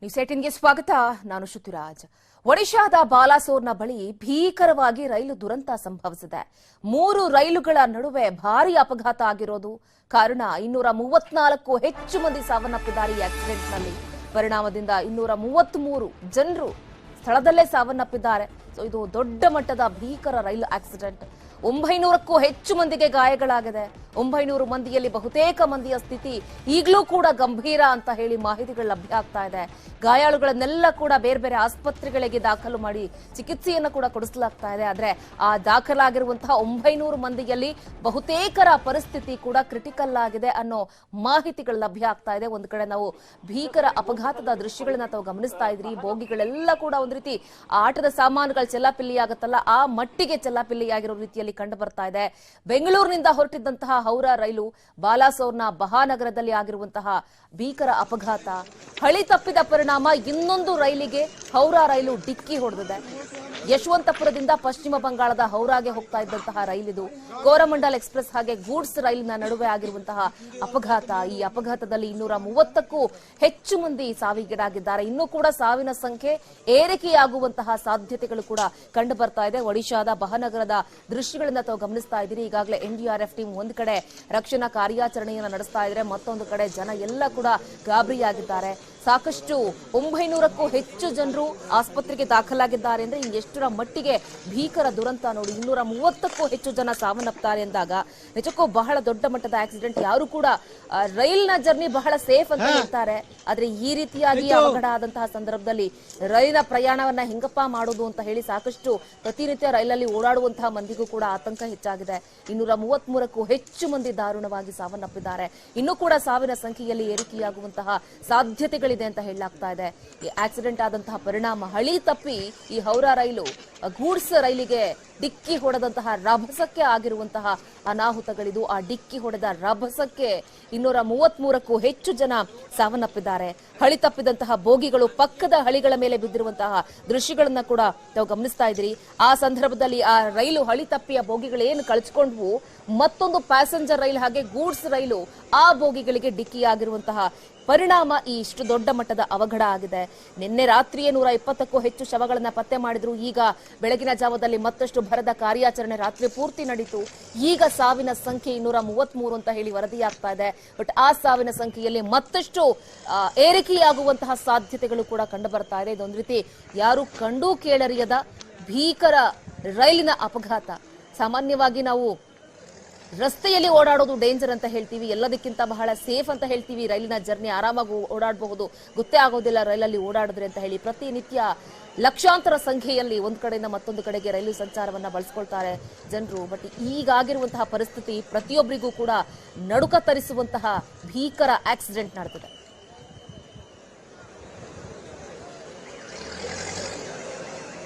News 18ಗೆ ಸ್ವಾಗತ. ನಾನು ಶ್ರುತಿರಾಜ್. ಒಡಿಶಾದ ಬಾಲಾಸೋರ್ನ ಬಳಿ ಭೀಕರವಾಗಿ ರೈಲು ದುರಂತ ಸಂಭವಿಸಿದೆ. 3 ರೈಲುಗಳ ನಡುವೆ ಭಾರೀ ಅಪಘಾತ ಆಗಿರೋದು ಕಾರಣ 234 ಹೆಚ್ಚು ಮಂದಿ ಸಾವನ್ನಪ್ಪಿದ್ದಾರೆ ಈ ಆಕ್ಸಿಡೆಂಟ್ನಲ್ಲಿ. ಪರಿಣಾಮದಿಂದ 233 ಜನರು ಸ್ಥಳದಲ್ಲೇ ಸಾವನ್ನಪ್ಪಿದ್ದಾರೆ. ಇದು ದೊಡ್ಡ ಮಟ್ಟದ ಭೀಕರ ರೈಲು ಆಕ್ಸಿಡೆಂಟ್. 900ಕ್ಕೂ ಹೆಚ್ಚು ಮಂದಿಗೆ ಗಾಯಗಳಾಗಿದೆ. 900 ಮಂದಿಯಲ್ಲಿ ಬಹುತೇಕ ಮಂದಿಯ ಸ್ಥಿತಿ ಈಗಲೂ ಕೂಡ ಗಂಭೀರ ಅಂತ ಹೇಳಿ ಮಾಹಿತಿಗಳು ಲಭ್ಯ ಆಗ್ತಾ ಇದೆ. ಗಾಯಾಳುಗಳನ್ನೆಲ್ಲ ಕೂಡ ಬೇರೆ ಬೇರೆ ಆಸ್ಪತ್ರೆಗಳಿಗೆ ದಾಖಲು ಮಾಡಿ ಚಿಕಿತ್ಸೆಯನ್ನು ಕೂಡ ಕೊಡಿಸಲಾಗ್ತಾ ಇದೆ. ಆದ್ರೆ ಆ ದಾಖಲಾಗಿರುವಂತಹ 900 ಮಂದಿಯಲ್ಲಿ ಬಹುತೇಕರ ಪರಿಸ್ಥಿತಿ ಕೂಡ ಕ್ರಿಟಿಕಲ್ ಆಗಿದೆ ಅನ್ನೋ ಮಾಹಿತಿಗಳು ಲಭ್ಯ ಆಗ್ತಾ ಇದೆ. ಒಂದು ಕಡೆ ನಾವು ಭೀಕರ ಅಪಘಾತದ ದೃಶ್ಯಗಳನ್ನ ತಾವು ಗಮನಿಸ್ತಾ ಇದ್ರಿ. ಬೋಗಿಗಳೆಲ್ಲ ಕೂಡ ಒಂದು ರೀತಿ ಆಟದ ಸಾಮಾನುಗಳು ಚೆಲ್ಲಾಪಿಲ್ಲಿ ಆಗುತ್ತಲ್ಲ, ಆ ಮಟ್ಟಿಗೆ ಚೆಲ್ಲಾಪಿಲ್ಲಿಯಾಗಿರೋ ರೀತಿಯಲ್ಲಿ ಕಂಡು ಬರ್ತಾ ಇದೆ. ಬೆಂಗಳೂರಿನಿಂದ ಹೊರಟಿದ್ದಂತಹ ಹೌರಾ ರೈಲು ಬಾಲಾಸೋರ್ನ ಬಹಾನಗರದಲ್ಲಿ ಆಗಿರುವಂತಹ ಭೀಕರ ಅಪಘಾತ. ಹಳಿ ತಪ್ಪಿದ ಪರಿಣಾಮ ಇನ್ನೊಂದು ರೈಲಿಗೆ ಹೌರಾ ರೈಲು ಡಿಕ್ಕಿ ಹೊಡೆದಿದೆ. ಯಶವಂತಪುರದಿಂದ ಪಶ್ಚಿಮ ಬಂಗಾಳದ ಹೌರಾಗೆ ಹೋಗ್ತಾ ಇದ್ದಂತಹ ರೈಲಿದು. ಕೋರಮಂಡಲ್ ಎಕ್ಸ್ಪ್ರೆಸ್ ಹಾಗೆ ಗೂಡ್ಸ್ ರೈಲಿನ ನಡುವೆ ಆಗಿರುವಂತಹ ಅಪಘಾತ. ಈ ಅಪಘಾತದಲ್ಲಿ 230ಕ್ಕೂ ಹೆಚ್ಚು ಮಂದಿ ಸಾವಿಗೀಡಾಗಿದ್ದಾರೆ. ಇನ್ನೂ ಕೂಡ ಸಾವಿನ ಸಂಖ್ಯೆ ಏರಿಕೆಯಾಗುವಂತಹ ಸಾಧ್ಯತೆಗಳು ಕೂಡ ಕಂಡು ಬರ್ತಾ ಇದೆ. ಒಡಿಶಾದ ಬಹನಗರದ ದೃಶ್ಯಗಳನ್ನ ತಾವು ಗಮನಿಸ್ತಾ ಇದ್ದೀರಿ. ಈಗಾಗಲೇ ಎನ್ಡಿಆರ್ಎಫ್ ಟೀಮ್ ಒಂದು ಕಡೆ ರಕ್ಷಣಾ ಕಾರ್ಯಾಚರಣೆಯನ್ನು ನಡೆಸ್ತಾ ಇದ್ರೆ, ಮತ್ತೊಂದು ಕಡೆ ಜನ ಎಲ್ಲ ಕೂಡ ಗಾಬರಿಯಾಗಿದ್ದಾರೆ. ಸಾಕಷ್ಟು 900ಕ್ಕೂ ಹೆಚ್ಚು ಜನರು ಆಸ್ಪತ್ರೆಗೆ ದಾಖಲಾಗಿದ್ದಾರೆ ಅಂದ್ರೆ ಎಷ್ಟರ ಮಟ್ಟಿಗೆ ಭೀಕರ ದುರಂತ ನೋಡಿ. 230ಕ್ಕೂ ಹೆಚ್ಚು ಜನ ಸಾವನ್ನಪ್ತಾರೆ ಅಂದಾಗ ನಿಜಕ್ಕೂ ಬಹಳ ದೊಡ್ಡ ಮಟ್ಟದ ಆಕ್ಸಿಡೆಂಟ್. ಯಾರು ಕೂಡ ರೈಲ್ನ ಜರ್ನಿ ಬಹಳ ಸೇಫ್ ಅಂತ ಹೇಳ್ತಾರೆ, ಆದ್ರೆ ಈ ರೀತಿಯಾಗಿ ಅವಘಡ ಆದಂತಹ ಸಂದರ್ಭದಲ್ಲಿ ರೈಲಿನ ಪ್ರಯಾಣವನ್ನ ಹೆಂಗಪ್ಪ ಮಾಡೋದು ಅಂತ ಹೇಳಿ ಸಾಕಷ್ಟು ಪ್ರತಿನಿತ್ಯ ರೈಲಲ್ಲಿ ಓಡಾಡುವಂತಹ ಮಂದಿಗೂ ಕೂಡ ಆತಂಕ ಹೆಚ್ಚಾಗಿದೆ. 233ಕ್ಕೂ ಹೆಚ್ಚು ಮಂದಿ ದಾರುಣವಾಗಿ ಸಾವನ್ನಪ್ಪಿದ್ದಾರೆ. ಇನ್ನೂ ಕೂಡ ಸಾವಿನ ಸಂಖ್ಯೆಯಲ್ಲಿ ಏರಿಕೆಯಾಗುವಂತಹ ಸಾಧ್ಯತೆಗಳಿದೆ ಅಂತ ಹೇಳಲಾಗ್ತಾ ಇದೆ. ಈ ಆಕ್ಸಿಡೆಂಟ್ ಆದಂತಹ ಪರಿಣಾಮ ಹಳಿ ತಪ್ಪಿ ಈ ಹೌರಾ ರೈಲು ಗೂಡ್ಸ್ ರೈಲಿಗೆ ಡಿಕ್ಕಿ ಹೊಡೆದಂತಹ ರಭಸಕ್ಕೆ ಆಗಿರುವಂತಹ ಅನಾಹುತಗಳಿದು. ಆ ಡಿಕ್ಕಿ ಹೊಡೆದ ರಭಸಕ್ಕೆ 233ಕ್ಕೂ ಹೆಚ್ಚು ಜನ ಸಾವನ್ನಪ್ಪಿದ್ದಾರೆ. ಹಳಿ ತಪ್ಪಿದಂತಹ ಬೋಗಿಗಳು ಪಕ್ಕದ ಹಳಿಗಳ ಮೇಲೆ ಬಿದ್ದಿರುವಂತಹ ದೃಶ್ಯಗಳನ್ನ ಕೂಡ ನಾವು ಗಮನಿಸ್ತಾ ಇದ್ದೀರಿ. ಆ ಸಂದರ್ಭದಲ್ಲಿ ಆ ರೈಲು ಹಳಿ ತಪ್ಪಿಯ ಬೋಗಿಗಳು ಏನು ಕಳಚಿಕೊಂಡ್ವು, ಮತ್ತೊಂದು ಪ್ಯಾಸೆಂಜರ್ ರೈಲು ಹಾಗೆ ಗೂಡ್ಸ್ ರೈಲು ಆ ಬೋಗಿಗಳಿಗೆ ಡಿಕ್ಕಿಯಾಗಿರುವಂತಹ ಪರಿಣಾಮ ಈ ಇಷ್ಟು ದೊಡ್ಡ ಮಟ್ಟದ ಅವಘಡ ಆಗಿದೆ. ನಿನ್ನೆ ರಾತ್ರಿಯೇ 120ಕ್ಕೂ ಹೆಚ್ಚು ಶವಗಳನ್ನ ಪತ್ತೆ ಮಾಡಿದ್ರು. ಈಗ ಬೆಳಗಿನ ಜಾವದಲ್ಲಿ ಮತ್ತಷ್ಟು ಭರದ ಕಾರ್ಯಾಚರಣೆ ರಾತ್ರಿ ಪೂರ್ತಿ ನಡೀತು. ಈಗ ಸಾವಿನ ಸಂಖ್ಯೆ 233 ಅಂತ ಹೇಳಿ ವರದಿಯಾಗ್ತಾ ಇದೆ. ಬಟ್ ಆ ಸಾವಿನ ಸಂಖ್ಯೆಯಲ್ಲಿ ಮತ್ತಷ್ಟು ಏರಿಕೆಯಾಗುವಂತಹ ಸಾಧ್ಯತೆಗಳು ಕೂಡ ಕಂಡು ಬರ್ತಾ ಇದೆ. ಇದೊಂದು ರೀತಿ ಯಾರು ಕಂಡೂ ಕೇಳರಿಯದ ಭೀಕರ ರೈಲಿನ ಅಪಘಾತ. ಸಾಮಾನ್ಯವಾಗಿ ನಾವು ರಸ್ತೆಯಲ್ಲಿ ಓಡಾಡೋದು ಡೇಂಜರ್ ಅಂತ ಹೇಳ್ತೀವಿ, ಎಲ್ಲದಕ್ಕಿಂತ ಬಹಳ ಸೇಫ್ ಅಂತ ಹೇಳ್ತೀವಿ. ರೈಲಿನ ಜರ್ನಿ ಆರಾಮಾಗಿ ಓಡಾಡಬಹುದು, ಗೊತ್ತೇ ಆಗೋದಿಲ್ಲ ರೈಲಲ್ಲಿ ಓಡಾಡಿದ್ರೆ ಅಂತ ಹೇಳಿ. ಪ್ರತಿನಿತ್ಯ ಲಕ್ಷಾಂತರ ಸಂಖ್ಯೆಯಲ್ಲಿ ಒಂದು ಕಡೆಯಿಂದ ಮತ್ತೊಂದು ಕಡೆಗೆ ರೈಲು ಸಂಚಾರವನ್ನ ಬಳಸ್ಕೊಳ್ತಾರೆ ಜನರು. ಬಟ್ ಈಗಾಗಿರುವಂತಹ ಪರಿಸ್ಥಿತಿ ಪ್ರತಿಯೊಬ್ಬರಿಗೂ ಕೂಡ ನಡುಕ ತರಿಸುವಂತಹ ಭೀಕರ ಆಕ್ಸಿಡೆಂಟ್ ನಡೆದಿದೆ.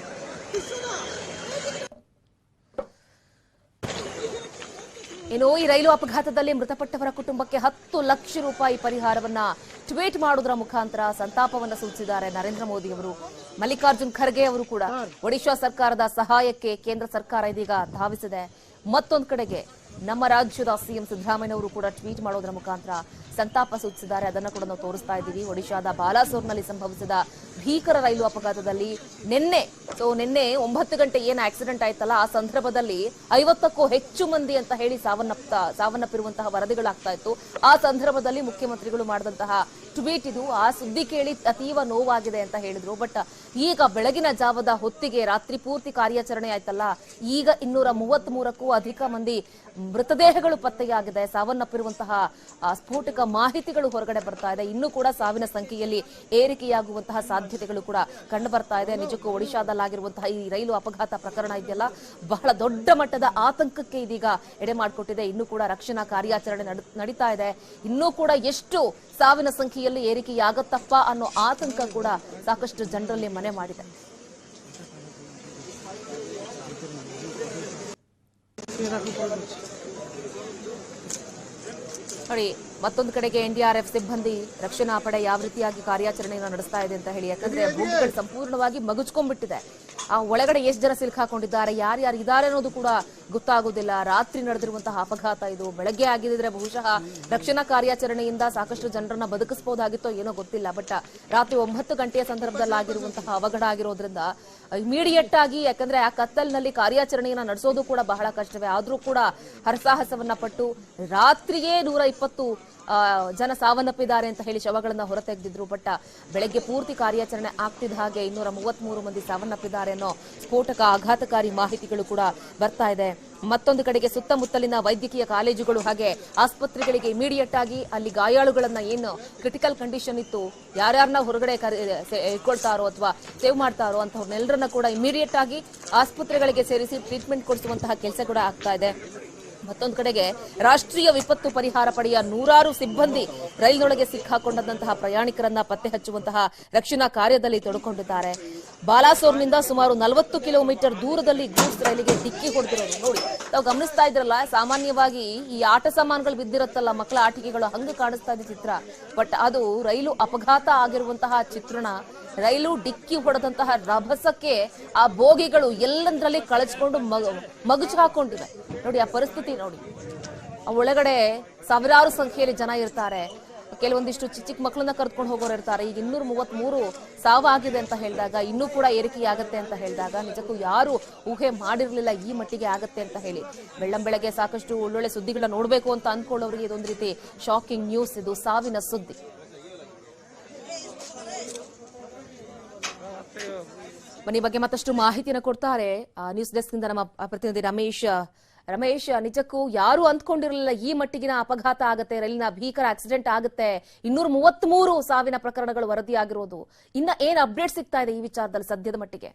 ಇನ್ನು ಈ ರೈಲು ಅಪಘಾತದಲ್ಲಿ ಮೃತಪಟ್ಟವರ ಕುಟುಂಬಕ್ಕೆ 10 ಲಕ್ಷ ರೂಪಾಯಿ ಪರಿಹಾರವನ್ನ ಟ್ವೀಟ್ ಮಾಡುವುದರ ಮುಖಾಂತರ ಸಂತಾಪವನ್ನ ಸೂಚಿಸಿದ್ದಾರೆ ನರೇಂದ್ರ ಮೋದಿ ಅವರು. ಮಲ್ಲಿಕಾರ್ಜುನ್ ಖರ್ಗೆ ಅವರು ಕೂಡ ಒಡಿಶಾ ಸರ್ಕಾರದ ಸಹಾಯಕ್ಕೆ ಕೇಂದ್ರ ಸರ್ಕಾರ ಇದೀಗ ಧಾವಿಸಿದೆ. ಮತ್ತೊಂದು ಕಡೆಗೆ ನಮ್ಮ ರಾಜ್ಯದ ಸಿಎಂ ಸಿದ್ದರಾಮಯ್ಯ ಅವರು ಕೂಡ ಟ್ವೀಟ್ ಮಾಡೋದರ ಮುಖಾಂತರ ಸಂತಾಪ ಸೂಚಿಸಿದ್ದಾರೆ. ಅದನ್ನು ಕೂಡ ನಾವು ತೋರಿಸ್ತಾ ಇದ್ದೀವಿ. ಒಡಿಶಾದ ಬಾಲಾಸೋರ್ನಲ್ಲಿ ಸಂಭವಿಸಿದ ಭೀಕರ ರೈಲು ಅಪಘಾತದಲ್ಲಿ ನಿನ್ನೆ 9 ಗಂಟೆ ಏನು ಆಕ್ಸಿಡೆಂಟ್ ಆಯ್ತಲ್ಲ, ಆ ಸಂದರ್ಭದಲ್ಲಿ 50ಕ್ಕೂ ಹೆಚ್ಚು ಮಂದಿ ಅಂತ ಹೇಳಿ ಸಾವನ್ನಪ್ಪಿರುವಂತಹ ವರದಿಗಳಾಗ್ತಾ ಇತ್ತು. ಆ ಸಂದರ್ಭದಲ್ಲಿ ಮುಖ್ಯಮಂತ್ರಿಗಳು ಮಾಡಿದಂತಹ ಟ್ವೀಟ್ ಇದು. ಆ ಸುದ್ದಿ ಕೇಳಿ ಅತೀವ ನೋವಾಗಿದೆ ಅಂತ ಹೇಳಿದ್ರು. ಬಟ್ ಈಗ ಬೆಳಗಿನ ಜಾವದ ಹೊತ್ತಿಗೆ ರಾತ್ರಿ ಪೂರ್ತಿ ಕಾರ್ಯಾಚರಣೆ ಆಯ್ತಲ್ಲ, ಈಗ 233ಕ್ಕೂ ಅಧಿಕ ಮಂದಿ ಮೃತದೇಹಗಳು ಪತ್ತೆಯಾಗಿದೆ. ಸಾವನ್ನಪ್ಪಿರುವಂತಹ ಸ್ಫೋಟಕ ಮಾಹಿತಿಗಳು ಹೊರಗಡೆ ಬರ್ತಾ ಇದೆ. ಇನ್ನೂ ಕೂಡ ಸಾವಿನ ಸಂಖ್ಯೆಯಲ್ಲಿ ಏರಿಕೆಯಾಗುವಂತಹ ಸಾಧ್ಯತೆಗಳು ಕೂಡ ಕಂಡು ಬರ್ತಾ ಇದೆ. ನಿಜಕ್ಕೂ ಒಡಿಶಾದಲ್ಲಾಗಿರುವಂತಹ ಈ ರೈಲು ಅಪಘಾತ ಪ್ರಕರಣ ಇದೆಯಲ್ಲ, ಬಹಳ ದೊಡ್ಡ ಮಟ್ಟದ ಆತಂಕಕ್ಕೆ ಇದೀಗ ಎಡೆ ಮಾಡಿಕೊಟ್ಟಿದೆ. ಇನ್ನೂ ಕೂಡ ರಕ್ಷಣಾ ಕಾರ್ಯಾಚರಣೆ ನಡೀತಾ ಇದೆ. ಇನ್ನೂ ಕೂಡ ಎಷ್ಟು ಸಾವಿನ ಸಂಖ್ಯೆಯಲ್ಲಿ ಏರಿಕೆಯಾಗತ್ತಪ್ಪ ಅನ್ನೋ ಆತಂಕ ಕೂಡ ಸಾಕಷ್ಟು ಜನರಲ್ಲಿ ಮನೆ ಮಾಡಿದೆ. ನೋಡಿ, ಮತ್ತೊಂದು ಕಡೆಗೆ ಎನ್ಡಿಆರ್ಎಫ್ ಸಿಬ್ಬಂದಿ ರಕ್ಷಣಾ ಪಡೆ ಯಾವ ರೀತಿಯಾಗಿ ಕಾರ್ಯಾಚರಣೆಯನ್ನು ನಡೆಸ್ತಾ ಇದೆ ಅಂತ ಹೇಳಿ, ಯಾಕಂದ್ರೆ ಬೋಗಿಗಳು ಸಂಪೂರ್ಣವಾಗಿ ಮಗುಚ್ಕೊಂಡ್ಬಿಟ್ಟಿದೆ. ಆ ಒಳಗಡೆ ಎಷ್ಟು ಜನ ಸಿಲುಕಾಕೊಂಡಿದ್ದಾರೆ, ಯಾರ್ಯಾರು ಇದ್ದಾರೆ ಅನ್ನೋದು ಕೂಡ ಗೊತ್ತಾಗೋದಿಲ್ಲ. ರಾತ್ರಿ ನಡೆದಿರುವಂತಹ ಅಪಘಾತ ಇದು. ಬೆಳಗ್ಗೆ ಆಗಿದ್ರೆ ಬಹುಶಃ ರಕ್ಷಣಾ ಕಾರ್ಯಾಚರಣೆಯಿಂದ ಸಾಕಷ್ಟು ಜನರನ್ನ ಬದುಕಿಸಬಹುದಾಗಿತ್ತೋ ಏನೋ ಗೊತ್ತಿಲ್ಲ. ಬಟ್ ರಾತ್ರಿ 9 ಗಂಟೆಯ ಸಂದರ್ಭದಲ್ಲಿ ಆಗಿರುವಂತಹ ಅವಘಡ ಆಗಿರೋದ್ರಿಂದ ಇಮಿಡಿಯೇಟ್ ಆಗಿ, ಯಾಕಂದ್ರೆ ಆ ಕತ್ತಲಿನಲ್ಲಿ ಕಾರ್ಯಾಚರಣೆಯನ್ನ ನಡೆಸೋದು ಕೂಡ ಬಹಳ ಕಷ್ಟವೇ. ಆದ್ರೂ ಕೂಡ ಹರಸಾಹಸವನ್ನ ಪಟ್ಟು ರಾತ್ರಿಯೇ 120 ಜನ ಸಾವನ್ನಪ್ಪಿದ್ದಾರೆ ಅಂತ ಹೇಳಿ ಶವಗಳನ್ನ ಹೊರತೆಗೆದಿದ್ರು. ಬಟ್ ಬೆಳಗ್ಗೆ ಪೂರ್ತಿ ಕಾರ್ಯಾಚರಣೆ ಆಗ್ತಿದ್ದ ಹಾಗೆ 233 ಮಂದಿ ಸಾವನ್ನಪ್ಪಿದ್ದಾರೆ ಅನ್ನೋ ಸ್ಫೋಟಕ ಆಘಾತಕಾರಿ ಮಾಹಿತಿಗಳು ಕೂಡ ಬರ್ತಾ ಇದೆ. ಮತ್ತೊಂದು ಕಡೆಗೆ ಸುತ್ತಮುತ್ತಲಿನ ವೈದ್ಯಕೀಯ ಕಾಲೇಜುಗಳು ಹಾಗೆ ಆಸ್ಪತ್ರೆಗಳಿಗೆ ಇಮಿಡಿಯೇಟ್ ಆಗಿ ಅಲ್ಲಿ ಗಾಯಾಳುಗಳನ್ನ ಏನು ಕ್ರಿಟಿಕಲ್ ಕಂಡೀಷನ್ ಇತ್ತು, ಯಾರ್ಯಾರನ್ನ ಹೊರಗಡೆ ಇಟ್ಕೊಳ್ತಾರೋ ಅಥವಾ ಸೇವ್ ಮಾಡ್ತಾರೋ ಅಂತವ್ರನ್ನೆಲ್ಲರನ್ನ ಕೂಡ ಇಮಿಡಿಯೇಟ್ ಆಗಿ ಆಸ್ಪತ್ರೆಗಳಿಗೆ ಸೇರಿಸಿ ಟ್ರೀಟ್ಮೆಂಟ್ ಕೊಡಿಸುವಂತಹ ಕೆಲಸ ಕೂಡ ಆಗ್ತಾ ಇದೆ. ಮತ್ತೊಂದು ಕಡೆಗೆ ರಾಷ್ಟ್ರೀಯ ವಿಪತ್ತು ಪರಿಹಾರ ಪಡೆಯ 100 ಸಿಬ್ಬಂದಿ ರೈಲಿನೊಳಗೆ ಸಿಕ್ಕಾಕೊಂಡಂತಹ ಪ್ರಯಾಣಿಕರನ್ನ ಪತ್ತೆ ಹಚ್ಚುವಂತಹ ರಕ್ಷಣಾ ಕಾರ್ಯದಲ್ಲಿ ತೊಡಕೊಂಡಿದ್ದಾರೆ. ಬಾಲಾಸೋರ್ನಿಂದ ಸುಮಾರು 40 ಕಿಲೋಮೀಟರ್ ದೂರದಲ್ಲಿ ಗೂಡ್ಸ್ ರೈಲಿಗೆ ಡಿಕ್ಕಿ ಹೊಡೆದಿರೋದು ನೋಡಿ. ತಾವು ಗಮನಿಸ್ತಾ ಇದ್ರಲ್ಲ, ಸಾಮಾನ್ಯವಾಗಿ ಈ ಆಟ ಸಾಮಾನುಗಳು ಬಿದ್ದಿರತ್ತಲ್ಲ, ಮಕ್ಕಳ ಆಟಿಕೆಗಳು, ಹಂಗ ಕಾಣಿಸ್ತಾ ಇದೆ ಚಿತ್ರ. ಬಟ್ ಅದು ರೈಲು ಅಪಘಾತ ಆಗಿರುವಂತಹ ಚಿತ್ರಣ. ರೈಲು ಡಿಕ್ಕಿ ಹೊಡೆದಂತಹ ರಭಸಕ್ಕೆ ಆ ಬೋಗಿಗಳು ಎಲ್ಲಂದ್ರಲ್ಲಿ ಕಳಚ್ಕೊಂಡು ಮಗುಚು ಹಾಕೊಂಡಿವೆ ನೋಡಿ. ಆ ಪರಿಸ್ಥಿತಿ ನೋಡಿ. ಆ ಒಳಗಡೆ ಸಾವಿರಾರು ಸಂಖ್ಯೆಯಲ್ಲಿ ಜನ ಇರ್ತಾರೆ. ಕೆಲವೊಂದಿಷ್ಟು ಚಿಕ್ಕ ಮಕ್ಕಳನ್ನ ಕರೆದುಕೊಂಡು ಹೋಗೋರು ಇರ್ತಾರೆ. ಈಗ 233 ಸಾವಾಗಿದೆ ಅಂತ ಹೇಳಿದಾಗ, ಇನ್ನೂ ಕೂಡ ಏರಿಕೆಯಾಗತ್ತೆ ಅಂತ ಹೇಳಿದಾಗ ನಿಜಕ್ಕೂ ಯಾರು ಊಹೆ ಮಾಡಿರ್ಲಿಲ್ಲ ಈ ಮಟ್ಟಿಗೆ ಆಗತ್ತೆ ಅಂತ ಹೇಳಿ. ಬೆಳ್ಳಂಬೆಳಗ್ಗೆ ಸಾಕಷ್ಟು ಒಳ್ಳೊಳ್ಳೆ ಸುದ್ದಿಗಳನ್ನ ನೋಡ್ಬೇಕು ಅಂತ ಅಂದ್ಕೊಳ್ಳೋರಿಗೆ ಇದೊಂದು ರೀತಿ ಶಾಕಿಂಗ್ ನ್ಯೂಸ್. ಇದು ಸಾವಿನ ಸುದ್ದಿ. ಈ ಬಗ್ಗೆ ಮತ್ತಷ್ಟು ಮಾಹಿತಿಯನ್ನು ಕೊಡ್ತಾರೆ ನ್ಯೂಸ್ ಡೆಸ್ಕ್ ನಿಂದ ನಮ್ಮ ಪ್ರತಿನಿಧಿ ರಮೇಶ್. ನಿಜಕ್ಕೂ ಯಾರು ಅಂದ್ಕೊಂಡಿರಲಿಲ್ಲ ಈ ಮಟ್ಟಿಗಿನ ಅಪಘಾತ ಆಗತ್ತೆ, ರೈಲಿನ ಭೀಕರ ಆಕ್ಸಿಡೆಂಟ್ ಆಗುತ್ತೆ. 233 ಸಾವಿನ ಪ್ರಕರಣಗಳು ವರದಿಯಾಗಿರೋದು. ಇನ್ನ ಏನ್ ಅಪ್ಡೇಟ್ ಸಿಗ್ತಾ ಇದೆ ಈ ವಿಚಾರದಲ್ಲಿ ಸದ್ಯದ ಮಟ್ಟಿಗೆ?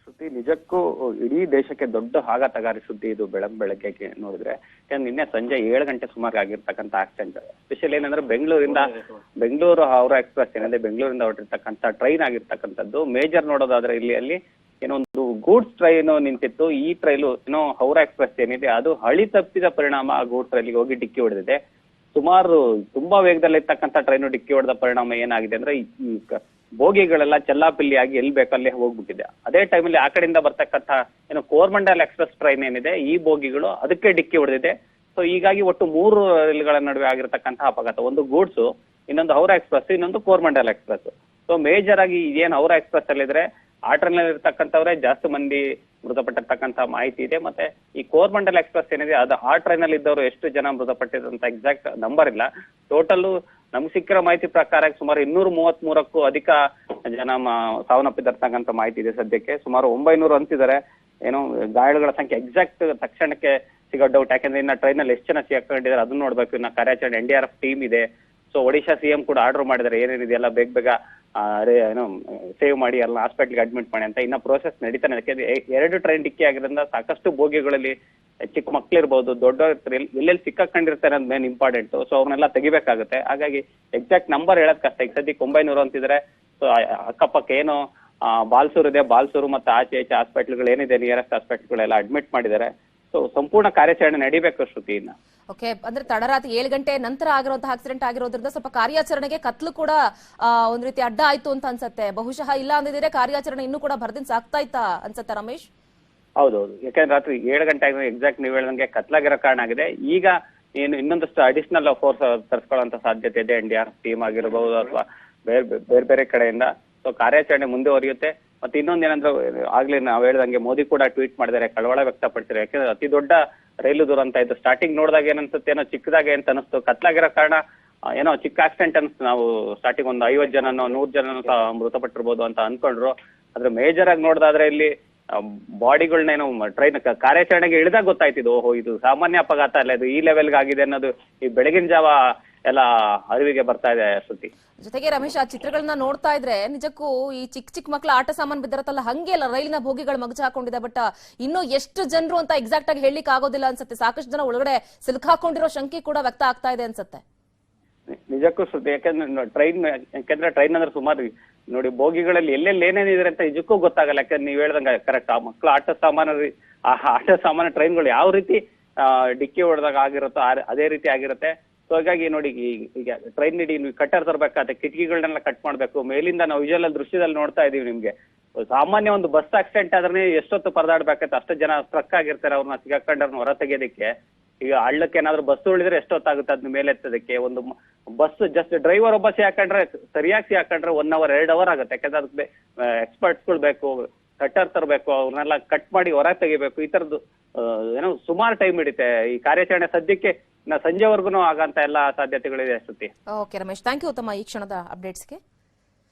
ಸುದ್ದಿ ನಿಜಕ್ಕೂ ಇಡೀ ದೇಶಕ್ಕೆ ದೊಡ್ಡ ಆಘಾತಕಾರಿ ಸುದ್ದಿ ಇದು. ಬೆಳಗ್ಗೆ ನೋಡಿದ್ರೆ ನಿನ್ನೆ ಸಂಜೆ 7 ಗಂಟೆ ಸುಮಾರು ಆಗಿರ್ತಕ್ಕಂಥ ಆಕ್ಸಿಡೆಂಟ್. ಸ್ಪೆಷಲ್ ಏನಂದ್ರೆ ಬೆಂಗಳೂರು ಹೌರಾ ಎಕ್ಸ್ಪ್ರೆಸ್ ಏನಿದೆ, ಬೆಂಗಳೂರಿಂದ ಹೊರಟಿರ್ತಕ್ಕಂಥ ಟ್ರೈನ್ ಆಗಿರ್ತಕ್ಕಂಥದ್ದು. ಮೇಜರ್ ನೋಡೋದಾದ್ರೆ ಅಲ್ಲಿ ಏನೋ ಒಂದು ಗೂಡ್ಸ್ ಟ್ರೈನ್ ನಿಂತಿತ್ತು. ಈ ಟ್ರೈನು ಏನೋ ಹೌರಾ ಎಕ್ಸ್ಪ್ರೆಸ್ ಏನಿದೆ ಅದು ಹಳಿ ತಪ್ಪಿದ ಪರಿಣಾಮ ಆ ಗೂಡ್ಸ್ ರೈಲಿಗೆ ಹೋಗಿ ಡಿಕ್ಕಿ ಹೊಡೆದಿದೆ. ಸುಮಾರು ತುಂಬಾ ವೇಗದಲ್ಲಿ ಇರ್ತಕ್ಕಂಥ ಟ್ರೈನು ಡಿಕ್ಕಿ ಹೊಡೆದ ಪರಿಣಾಮ ಏನಾಗಿದೆ ಅಂದ್ರೆ ಈ ಬೋಗಿಗಳೆಲ್ಲ ಚೆಲ್ಲಾಪಿಲ್ಲಿಯಾಗಿ ಎಲ್ಲಿ ಬೇಕಲ್ಲೇ ಹೋಗ್ಬಿಟ್ಟಿದೆ. ಅದೇ ಟೈಮಲ್ಲಿ ಆ ಕಡೆಯಿಂದ ಬರ್ತಕ್ಕಂಥ ಏನೋ ಕೋರಮಂಡಲ್ ಎಕ್ಸ್ಪ್ರೆಸ್ ಟ್ರೈನ್ ಏನಿದೆ, ಈ ಬೋಗಿಗಳು ಅದಕ್ಕೆ ಡಿಕ್ಕಿ ಹೊಡೆದಿದೆ. ಸೊ ಹೀಗಾಗಿ ಒಟ್ಟು 3 ರೈಲುಗಳ ನಡುವೆ ಆಗಿರ್ತಕ್ಕಂಥ ಅಪಘಾತ. ಒಂದು ಗೂಡ್ಸು, ಇನ್ನೊಂದು ಹೌರಾ ಎಕ್ಸ್ಪ್ರೆಸ್, ಇನ್ನೊಂದು ಕೋರಮಂಡಲ್ ಎಕ್ಸ್ಪ್ರೆಸ್. ಸೊ ಮೇಜರ್ ಆಗಿ ಏನ್ ಹೌರಾ ಎಕ್ಸ್ಪ್ರೆಸ್ ಅಲ್ಲಿದ್ರೆ ಆ ಟ್ರೈನ್ ಅಲ್ಲಿ ಇರ್ತಕ್ಕಂಥವ್ರೆ ಜಾಸ್ತಿ ಮಂದಿ ಮೃತಪಟ್ಟಿರ್ತಕ್ಕಂಥ ಮಾಹಿತಿ ಇದೆ. ಮತ್ತೆ ಈ ಕೋರಮಂಡಲ್ ಎಕ್ಸ್ಪ್ರೆಸ್ ಏನಿದೆ ಅದು ಆ ಟ್ರೈನ್ ಅಲ್ಲಿ ಇದ್ದವರು ಎಷ್ಟು ಜನ ಮೃತಪಟ್ಟಿದಂತ ಎಕ್ಸಾಕ್ಟ್ ನಂಬರ್ ಇಲ್ಲ. ಟೋಟಲ್ ನಮ್ಗೆ ಸಿಕ್ಕಿರೋ ಮಾಹಿತಿ ಪ್ರಕಾರ ಸುಮಾರು 233ಕ್ಕೂ ಅಧಿಕ ಜನ ಸಾವನ್ನಪ್ಪಿದಿರ್ತಕ್ಕಂಥ ಮಾಹಿತಿ ಇದೆ. ಸದ್ಯಕ್ಕೆ ಸುಮಾರು 900 ಅಂತಿದ್ದಾರೆ. ಏನೋ ಗಾಯಾಳುಗಳ ಸಂಖ್ಯೆ ಎಕ್ಸಾಕ್ಟ್ ತಕ್ಷಣಕ್ಕೆ ಸಿಗೋ ಡೌಟ್. ಯಾಕಂದ್ರೆ ಇನ್ನ ಟ್ರೈನ್ ಅಲ್ಲಿ ಎಷ್ಟು ಜನ ಸಿಕ್ಕೊಂಡಿದ್ದಾರೆ ಅದನ್ನ ನೋಡ್ಬೇಕು. ಇನ್ನ ಕಾರ್ಯಾಚರಣೆ NDRF ಟೀಮ್ ಇದೆ. ಸೊ ಒಡಿಶಾ CM ಕೂಡ ಆರ್ಡರ್ ಮಾಡಿದ್ದಾರೆ, ಏನೇನಿದೆ ಎಲ್ಲ ಬೇಗ ಏನೋ ಸೇವ್ ಮಾಡಿ ಎಲ್ಲ ಹಾಸ್ಪಿಟ್ಲ್ಗೆ ಅಡ್ಮಿಟ್ ಮಾಡಿ ಅಂತ. ಇನ್ನ ಪ್ರೋಸೆಸ್ ನಡೀತಾನೆ. ಯಾಕಂದ್ರೆ 2 ಟ್ರೈನ್ ಡಿಕ್ಕಿ ಆಗಿರೋದ್ರಿಂದ ಸಾಕಷ್ಟು ಬೋಗಿಗಳಲ್ಲಿ ಚಿಕ್ಕ ಮಕ್ಳಿರ್ಬೋದು, ದೊಡ್ಡವ್ರು ಎಲ್ಲೆಲ್ಲಿ ಸಿಕ್ಕಾಕೊಂಡಿರ್ತಾರೆ ಅನ್ನೋದು ಮೇನ್ ಇಂಪಾರ್ಟೆಂಟ್. ಸೊ ಅವ್ರನ್ನೆಲ್ಲ ತೆಗಿಬೇಕಾಗುತ್ತೆ. ಹಾಗಾಗಿ ಎಕ್ಸಾಕ್ಟ್ ನಂಬರ್ ಹೇಳೋದ್ ಕಷ್ಟ. ಈಗ ಸದ್ಯಕ್ಕೆ 900 ಅಂತಿದ್ರೆ. ಸೊ ಅಕ್ಕಪಕ್ಕ ಏನು ಬಾಲ್ಸೂರ್ ಇದೆ, ಬಾಲ್ಸೂರು ಮತ್ತೆ ಆಚೆ ಹಾಸ್ಪಿಟ್ಲ್ಗಳು ಏನಿದೆ, ನಿಯರೆಸ್ಟ್ ಹಾಸ್ಪಿಟ್ಲ್ಗಳೆಲ್ಲ ಅಡ್ಮಿಟ್ ಮಾಡಿದ್ದಾರೆ. ಸೊ ಸಂಪೂರ್ಣ ಕಾರ್ಯಾಚರಣೆ ನಡಿಬೇಕು ಶ್ರುತಿಯಿಂದ. ಓಕೆ, ಅಂದ್ರೆ ತಡರಾತ್ರಿ 7 ಗಂಟೆ ನಂತರ ಆಗಿರುವಂತಹ ಆಕ್ಸಿಡೆಂಟ್ ಆಗಿರೋದ್ರಿಂದ ಸ್ವಲ್ಪ ಕಾರ್ಯಾಚರಣೆಗೆ ಕತ್ಲು ಕೂಡ ಒಂದ್ ರೀತಿ ಅಡ್ಡ ಆಯ್ತು ಅಂತ ಅನ್ಸತ್ತೆ. ಬಹುಶಃ ಇಲ್ಲ ಅಂದಿದ್ರೆ ಕಾರ್ಯಾಚರಣೆ ಇನ್ನೂ ಕೂಡ ಭರದಿಂದ ಸಾಕ್ತಾ ಇತ್ತಾ ಅನ್ಸತ್ತೆ ರಮೇಶ್? ಹೌದೌದು. ಯಾಕಂದ್ರೆ ರಾತ್ರಿ 7 ಗಂಟೆ ಆಗಿದೆ, ಎಕ್ಸಾಕ್ಟ್ ನೀವು ಹೇಳ್ದಂಗೆ ಕತ್ಲಾಗಿರೋ ಕಾರಣ ಆಗಿದೆ. ಈಗ ಏನು ಇನ್ನೊಂದಷ್ಟು ಅಡಿಷನಲ್ ಫೋರ್ಸ್ ತರಿಸ್ಕೊಳ್ಳುವಂತ ಸಾಧ್ಯತೆ ಇದೆ. NDRF ಟೀಮ್ ಆಗಿರಬಹುದು ಅಥವಾ ಬೇರೆ ಕಡೆಯಿಂದ. ಸೊ ಕಾರ್ಯಾಚರಣೆ ಮುಂದುವರಿಯುತ್ತೆ. ಮತ್ತೆ ಇನ್ನೊಂದೇನಂದ್ರೆ ಆಗ್ಲೇ ನಾವು ಹೇಳ್ದಂಗೆ ಮೋದಿ ಕೂಡ ಟ್ವೀಟ್ ಮಾಡಿದ್ದಾರೆ, ಕಳವಳ ವ್ಯಕ್ತಪಡಿಸಿದ್ದಾರೆ. ಯಾಕಂದ್ರೆ ಅತಿ ದೊಡ್ಡ ರೈಲು ದುರಂತ ಇದು. ಸ್ಟಾರ್ಟಿಂಗ್ ನೋಡಿದಾಗ ಏನನ್ಸುತ್ತೆ, ಏನೋ ಚಿಕ್ಕದಾಗೆ ಅಂತ ಅನಿಸ್ತು. ಕತ್ಲಾಗಿರೋ ಕಾರಣ ಏನೋ ಚಿಕ್ಕ ಆಕ್ಸಿಡೆಂಟ್ ಅನಿಸ್ತು. ನಾವು ಸ್ಟಾರ್ಟಿಂಗ್ ಒಂದು 50 ಜನನೋ 100 ಜನನೋ ಮೃತಪಟ್ಟಿರ್ಬೋದು ಅಂತ ಅನ್ಕೊಂಡ್ರು. ಆದ್ರೆ ಮೇಜರ್ ಆಗಿ ನೋಡ್ದಾದ್ರೆ ಇಲ್ಲಿ ಬಾಡಿಗಳನ್ನೇನೋ ಟ್ರೈನ್ ಕಾರ್ಯಾಚರಣೆಗೆ ಇಳಿದಾಗ ಗೊತ್ತಾಯ್ತಿದ್ದು, ಓಹೋ ಇದು ಸಾಮಾನ್ಯ ಅಪಘಾತ ಅಲ್ಲ, ಇದು ಈ ಲೆವೆಲ್ಗೆ ಆಗಿದೆ ಅನ್ನೋದು ಈ ಬೆಳಗಿನ ಜಾವ ಎಲ್ಲ ಅರಿವಿಗೆ ಬರ್ತಾ ಇದೆ ಸುದ್ದಿ. ಜೊತೆಗೆ ರಮೇಶ್, ಆ ಚಿತ್ರಗಳನ್ನ ನೋಡ್ತಾ ಇದ್ರೆ ನಿಜಕ್ಕೂ ಈ ಚಿಕ್ಕ ಮಕ್ಕಳ ಆಟ ಸಾಮಾನು ಬಿದ್ದಿರತ್ತಲ್ಲ, ಹಂಗೆ ಅಲ್ಲ ರೈಲಿನ ಬೋಗಿಗಳು ಮಗಚ ಹಾಕೊಂಡಿದೆ. ಬಟ್ ಇನ್ನು ಎಷ್ಟು ಜನರು ಅಂತ ಎಕ್ಸಾಕ್ಟ್ ಆಗಿ ಹೇಳಲಿಕ್ಕೆ ಆಗೋದಿಲ್ಲ ಅನ್ಸುತ್ತೆ. ಸಾಕಷ್ಟು ಜನ ಒಳಗಡೆ ಸಿಲುಕಾಕೊಂಡಿರೋ ಶಂಕೆ ಕೂಡ ವ್ಯಕ್ತ ಆಗ್ತಾ ಇದೆ ಅನ್ಸುತ್ತೆ. ನಿಜಕ್ಕೂ ಸುದ್ದಿ. ಯಾಕಂದ್ರೆ ಟ್ರೈನ್ ಅಂದ್ರೆ ಸುಮಾರು ನೋಡಿ ಬೋಗಿಗಳಲ್ಲಿ ಎಲ್ಲೆಲ್ಲಿ ಏನೇನಿದೆ ಅಂತ ನಿಜಕ್ಕೂ ಗೊತ್ತಾಗಲ್ಲ. ಯಾಕಂದ್ರೆ ನೀವ್ ಹೇಳ್ದಂಗ ಕರೆಕ್ಟ್. ಆ ಮಕ್ಕಳ ಆಟ ಸಾಮಾನು ಟ್ರೈನ್ಗಳು ಯಾವ ರೀತಿ ಡಿಕ್ಕಿ ಹೊಡೆದಾಗ ಆಗಿರುತ್ತೋ ಅದೇ ರೀತಿ ಆಗಿರುತ್ತೆ. ಸೊ ಸೊ ಹಾಗಾಗಿ ನೋಡಿ ಈಗ ಟ್ರೈನ್ ಇಡೀ ನೀವು ಕಟ್ಟರ್ ತರಬೇಕಾದ್ರೆ ಕಿಟಕಿಗಳನ್ನೆಲ್ಲ ಕಟ್ ಮಾಡ್ಬೇಕು. ಮೇಲಿಂದ ನಾವು ವಿಜುವಲ್ ದೃಶ್ಯದಲ್ಲಿ ನೋಡ್ತಾ ಇದೀವಿ ನಿಮ್ಗೆ. ಸಾಮಾನ್ಯ ಒಂದು ಬಸ್ ಆಕ್ಸಿಡೆಂಟ್ ಆದ್ರೆ ಎಷ್ಟೊತ್ತು ಪರದಾಡ್ಬೇಕಾಯ್ತು, ಅಷ್ಟು ಜನ ಸ್ಟ್ರಕ್ ಆಗಿರ್ತಾರೆ, ಅವ್ರನ್ನ ಸಿಗಾಕೊಂಡವ್ರನ್ನ ಹೊರ ತೆಗೆಯೋದಕ್ಕೆ. ಈಗ ಹಳ್ಳಕ್ಕೆ ಏನಾದ್ರು ಬಸ್ ಉಳಿದ್ರೆ ಎಷ್ಟೊತ್ತಾಗುತ್ತೆ ಅದನ್ನ ಮೇಲೆ ಎತ್ತೋದಕ್ಕೆ. ಒಂದು ಬಸ್ ಜಸ್ಟ್ ಡ್ರೈವರ್ ಒಬ್ಬ ಸಿಹಾಕೊಂಡ್ರೆ ಸರಿಯಾಗಿ ಸಿಹಾಕೊಂಡ್ರೆ 1 hour 2 hour ಆಗುತ್ತೆ. ಯಾಕಂದ್ರೆ ಅದಕ್ಕೆ ಎಕ್ಸ್ಪರ್ಟ್ಸ್ಗಳು ಬೇಕು, ಕಟ್ಟರ್ ತರಬೇಕು, ಅವ್ರನ್ನೆಲ್ಲ ಕಟ್ ಮಾಡಿ ಹೊರ ತೆಗಿಬೇಕು. ಈ ತರದ್ದು ಏನೋ ಸುಮಾರು ಟೈಮ್ ಹಿಡಿತೆ ಈ ಕಾರ್ಯಾಚರಣೆ. ಸದ್ಯಕ್ಕೆ ಸಂಜೆವರೆಗೂ ಆಗಂತ ಎಲ್ಲ ಸಾಧ್ಯತೆಗಳಿದೆ ಶ್ರುತಿ. ಓಕೆ ರಮೇಶ್, ಥ್ಯಾಂಕ್ ಯು ತಮ್ಮ ಈ ಕ್ಷಣದ ಅಪ್ಡೇಟ್ಸ್ಗೆ.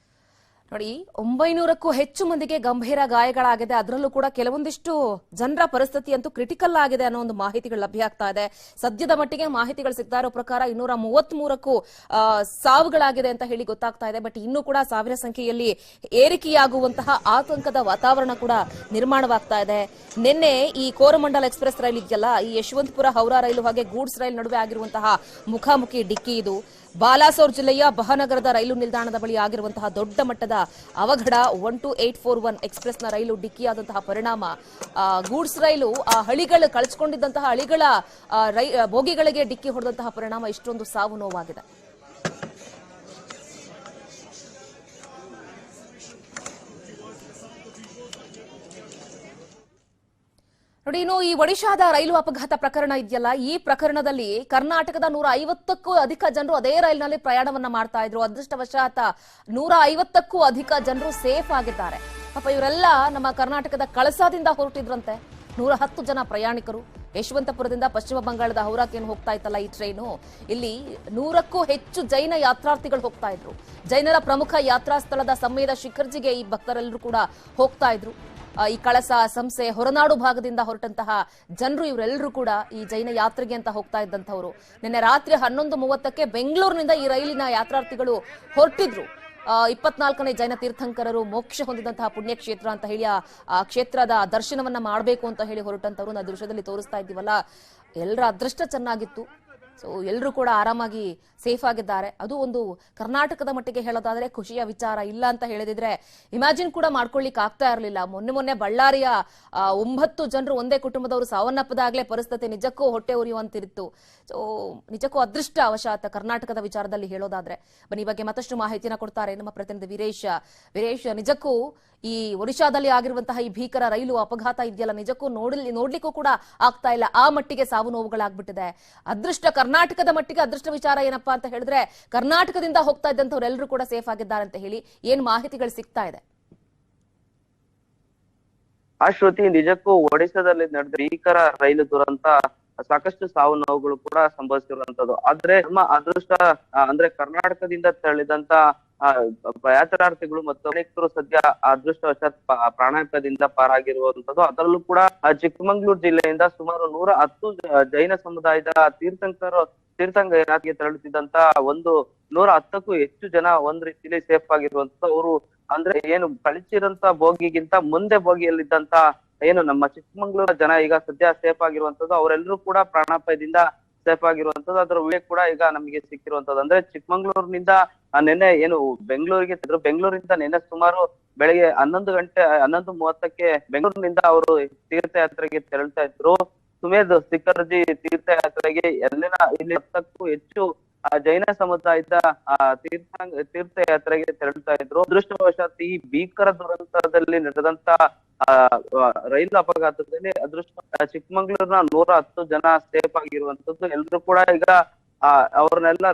ನೋಡಿ, 900ಕ್ಕೂ ಹೆಚ್ಚು ಮಂದಿಗೆ ಗಂಭೀರ ಗಾಯಗಳಾಗಿದೆ. ಅದರಲ್ಲೂ ಕೂಡ ಕೆಲವೊಂದಿಷ್ಟು ಜನರ ಪರಿಸ್ಥಿತಿ ಅಂತೂ ಕ್ರಿಟಿಕಲ್ ಆಗಿದೆ ಅನ್ನೋ ಒಂದು ಮಾಹಿತಿಗಳು ಲಭ್ಯ ಆಗ್ತಾ ಇದೆ. ಸದ್ಯದ ಮಟ್ಟಿಗೆ ಮಾಹಿತಿಗಳು ಸಿಗ್ತಾ ಇರೋ ಪ್ರಕಾರ 233ಕ್ಕೂ ಸಾವುಗಳಾಗಿದೆ ಅಂತ ಹೇಳಿ ಗೊತ್ತಾಗ್ತಾ ಇದೆ. ಬಟ್ ಇನ್ನೂ ಕೂಡ ಸಾವಿರ ಸಂಖ್ಯೆಯಲ್ಲಿ ಏರಿಕೆಯಾಗುವಂತಹ ಆತಂಕದ ವಾತಾವರಣ ಕೂಡ ನಿರ್ಮಾಣವಾಗ್ತಾ ಇದೆ. ನಿನ್ನೆ ಈ ಕೋರಮಂಡಲ್ ಎಕ್ಸ್ಪ್ರೆಸ್ ರೈಲ್ ಇದೆಯಲ್ಲ, ಈ ಯಶವಂತಪುರ ಹೌರಾ ರೈಲು ಹಾಗೆ ಗೂಡ್ಸ್ ರೈಲ್ ನಡುವೆ ಆಗಿರುವಂತಹ ಮುಖಾಮುಖಿ ಡಿಕ್ಕಿ ಇದು. ಬಾಲಾಸೋರ್ ಜಿಲ್ಲೆಯ ಬಹನಗರದ ರೈಲು ನಿಲ್ದಾಣದ ಬಳಿ ಆಗಿರುವಂತಹ ದೊಡ್ಡ ಮಟ್ಟದ ಅವಘಡ. 12841 ಎಕ್ಸ್ಪ್ರೆಸ್ನ ರೈಲು ಡಿಕ್ಕಿಯಾದಂತಹ ಪರಿಣಾಮ ಗೂಡ್ಸ್ ರೈಲು ಹಳಿಗಳು ಕಳಚಿಕೊಂಡಿದ್ದಂತಹ ಹಳಿಗಳ ಬೋಗಿಗಳಿಗೆ ಡಿಕ್ಕಿ ಹೊಡೆದಂತಹ ಪರಿಣಾಮ ಇಷ್ಟೊಂದು ಸಾವು ನೋವಾಗಿದೆ. ನೋಡಿ, ಇನ್ನು ಈ ಒಡಿಶಾದ ರೈಲು ಅಪಘಾತ ಪ್ರಕರಣ ಇದೆಯಲ್ಲ, ಈ ಪ್ರಕರಣದಲ್ಲಿ ಕರ್ನಾಟಕದ 150ಕ್ಕೂ ಅಧಿಕ ಜನರು ಅದೇ ರೈಲಿನಲ್ಲಿ ಪ್ರಯಾಣವನ್ನ ಮಾಡ್ತಾ ಇದ್ರು. ಅದೃಷ್ಟವಶಾತ್ 150ಕ್ಕೂ ಅಧಿಕ ಜನರು ಸೇಫ್ ಆಗಿದ್ದಾರೆ. ಪಾಪ ಇವರೆಲ್ಲ ನಮ್ಮ ಕರ್ನಾಟಕದ ಕಳಸಾದಿಂದ ಹೊರಟಿದ್ರಂತೆ. 110 ಜನ ಪ್ರಯಾಣಿಕರು ಯಶವಂತಪುರದಿಂದ ಪಶ್ಚಿಮ ಬಂಗಾಳದ ಹೌರಾಕ್ಕೆ ಹೋಗ್ತಾ ಇತ್ತಲ್ಲ ಈ ಟ್ರೈನು. ಇಲ್ಲಿ 100ಕ್ಕೂ ಹೆಚ್ಚು ಜೈನ ಯಾತ್ರಾರ್ಥಿಗಳು ಹೋಗ್ತಾ ಇದ್ರು. ಜೈನರ ಪ್ರಮುಖ ಯಾತ್ರಾ ಸ್ಥಳದ ಸಮ್ಮೇದ ಶಿಖರ್ಜಿಗೆ ಈ ಭಕ್ತರೆಲ್ಲರೂ ಕೂಡ ಹೋಗ್ತಾ ಇದ್ರು. ಈ ಕಳಸ, ಸಂಸೆ, ಹೊರನಾಡು ಭಾಗದಿಂದ ಹೊರಟಂತಹ ಜನರು ಇವರೆಲ್ಲರೂ ಕೂಡ ಈ ಜೈನ ಯಾತ್ರೆಗೆ ಅಂತ ಹೋಗ್ತಾ ಇದ್ದಂಥವ್ರು. ನಿನ್ನೆ ರಾತ್ರಿ 11:30ಕ್ಕೆ ಬೆಂಗಳೂರಿನಿಂದ ಈ ರೈಲಿನ ಯಾತ್ರಾರ್ಥಿಗಳು ಹೊರಟಿದ್ರು. 24ನೇ ಜೈನ ತೀರ್ಥಂಕರರು ಮೋಕ್ಷ ಹೊಂದಿದಂತಹ ಪುಣ್ಯಕ್ಷೇತ್ರ ಅಂತ ಹೇಳಿ ಆ ಕ್ಷೇತ್ರದ ದರ್ಶನವನ್ನ ಮಾಡಬೇಕು ಅಂತ ಹೇಳಿ ಹೊರಟಂತವ್ರು ನಾವು ದೃಶ್ಯದಲ್ಲಿ ತೋರಿಸ್ತಾ ಇದ್ದೀವಲ್ಲ. ಎಲ್ಲರ ಅದೃಷ್ಟ ಚೆನ್ನಾಗಿತ್ತು. ಸೊ ಎಲ್ಲರೂ ಕೂಡ ಆರಾಮಾಗಿ ಸೇಫ್ ಆಗಿದ್ದಾರೆ. ಅದು ಒಂದು ಕರ್ನಾಟಕದ ಮಟ್ಟಿಗೆ ಹೇಳೋದಾದ್ರೆ ಖುಷಿಯ ವಿಚಾರ. ಇಲ್ಲ ಅಂತ ಹೇಳಿದಿದ್ರೆ ಇಮ್ಯಾಜಿನ್ ಕೂಡ ಮಾಡ್ಕೊಳ್ಳಿಕ್ ಆಗ್ತಾ ಇರಲಿಲ್ಲ. ಮೊನ್ನೆ ಬಳ್ಳಾರಿಯ 9 ಜನರು ಒಂದೇ ಕುಟುಂಬದವರು ಸಾವನ್ನಪ್ಪದಾಗ್ಲೇ ಪರಿಸ್ಥಿತಿ ನಿಜಕ್ಕೂ ಹೊಟ್ಟೆ ಉರಿಯುವಂತಿತ್ತು. ಸೊ ನಿಜಕ್ಕೂ ಅದೃಷ್ಟ ಅವಶಾತ್ ಕರ್ನಾಟಕದ ವಿಚಾರದಲ್ಲಿ ಹೇಳೋದಾದ್ರೆ. ಬನ್ನಿ, ಈ ಬಗ್ಗೆ ಮತ್ತಷ್ಟು ಮಾಹಿತಿನ ಕೊಡ್ತಾರೆ ನಮ್ಮ ಪ್ರತಿನಿಧಿ ವೀರೇಶ್, ನಿಜಕ್ಕೂ ಈ ಒಡಿಶಾದಲ್ಲಿ ಆಗಿರುವಂತಹ ಈ ಭೀಕರ ರೈಲು ಅಪಘಾತ ಇದೆಯಲ್ಲ, ನಿಜಕ್ಕೂ ನೋಡ್ಲಿಕ್ಕೂ ಕೂಡ ಆಗ್ತಾ ಇಲ್ಲ. ಆ ಮಟ್ಟಿಗೆ ಸಾವು ನೋವುಗಳಾಗ್ಬಿಟ್ಟಿದೆ. ಅದೃಷ್ಟ, ಕರ್ನಾಟಕದ ಮಟ್ಟಿಗೆ ಅದೃಷ್ಟ ವಿಚಾರ ಏನಪ್ಪಾ ಅಂತ ಹೇಳಿದ್ರೆ ಕರ್ನಾಟಕದಿಂದ ಹೋಗ್ತಾ ಇದ್ದಂಥವ್ರೆಲ್ಲರೂ ಕೂಡ ಸೇಫ್ ಆಗಿದ್ದಾರೆ ಅಂತ ಹೇಳಿ ಏನ್ ಮಾಹಿತಿಗಳು ಸಿಗ್ತಾ ಇದೆ? ಶ್ರುತಿ, ನಿಜಕ್ಕೂ ಒಡಿಶಾದಲ್ಲಿ ನಡೆದ ಭೀಕರ ರೈಲು ದುರಂತ ಸಾಕಷ್ಟು ಸಾವು ನೋವುಗಳು ಕೂಡ ಸಂಭವಿಸಿರುವಂತದ್ದು. ಆದ್ರೆ ನಮ್ಮ ಅದೃಷ್ಟ ಅಂದ್ರೆ ಕರ್ನಾಟಕದಿಂದ ತೆರಳಿದಂತ ಯಾತ್ರಾರ್ಥಿಗಳು ಮತ್ತು ಅನೇಕರು ಸದ್ಯ ಅದೃಷ್ಟವಶಾತ್ ಪ್ರಾಣಾಪಾಯದಿಂದ ಪಾರಾಗಿರುವಂತದ್ದು. ಅದರಲ್ಲೂ ಕೂಡ ಚಿಕ್ಕಮಂಗ್ಳೂರು ಜಿಲ್ಲೆಯಿಂದ ಸುಮಾರು 110 ಜೈನ ಸಮುದಾಯದ ತೀರ್ಥಂಕರರಿಗೆ ತೆರಳುತ್ತಿದ್ದಂತ 110ಕ್ಕೂ ಹೆಚ್ಚು ಜನ ಒಂದ್ ರೀತಿಯಲ್ಲಿ ಸೇಫ್ ಆಗಿರುವಂತದ್ದು. ಅವರು ಅಂದ್ರೆ ಏನು ಕಳಿಸಿರಂತ ಬೋಗಿಗಿಂತ ಮುಂದೆ ಬೋಗಿಯಲ್ಲಿದ್ದಂತ ಏನು ನಮ್ಮ ಚಿಕ್ಕಮಂಗ್ಳೂರ ಜನ ಈಗ ಸದ್ಯ ಸೇಫ್ ಆಗಿರುವಂತದ್ದು. ಅವರೆಲ್ಲರೂ ಕೂಡ ಪ್ರಾಣಾಪಾಯದಿಂದ ಸೇಫ್ ಆಗಿರುವಂತದ್ದು. ಅದರ ವಿಡಿಯೋ ಕೂಡ ಈಗ ನಮಗೆ ಸಿಕ್ಕಿರುವಂತದ್ದು. ಅಂದ್ರೆ ಚಿಕ್ಕಮಂಗ್ಳೂರಿನಿಂದ ನಿನ್ನೆ ಏನು ಬೆಂಗಳೂರಿಂದ ನಿನ್ನೆ ಸುಮಾರು ಬೆಳಗ್ಗೆ 11:30ಕ್ಕೆ ಬೆಂಗಳೂರಿನಿಂದ ಅವರು ತೀರ್ಥಯಾತ್ರೆಗೆ ತೆರಳ್ತಾ ಇದ್ರು. ಸುಮೇಧ್ ಶಿಖರ್ಜಿ ತೀರ್ಥಯಾತ್ರೆಗೆ ಇಲ್ಲಿ 10ಕ್ಕೂ ಹೆಚ್ಚು ಜೈನ ಸಮುದಾಯದ ತೀರ್ಥಯಾತ್ರೆಗೆ ತೆರಳ್ತಾ ಇದ್ರು. ಅದೃಷ್ಟವಶಾತ್ ಈ ಭೀಕರ ದುರಂತದಲ್ಲಿ ನಡೆದಂತ ರೈಲು ಅಪಘಾತದಲ್ಲಿ ಚಿಕ್ಕಮಂಗ್ಳೂರಿನ 110 ಜನ ಸೇಫ್ ಆಗಿರುವಂತದ್ದು. ಎಲ್ರು ಕೂಡ ಈಗ ಅವ್ರನ್ನೆಲ್ಲ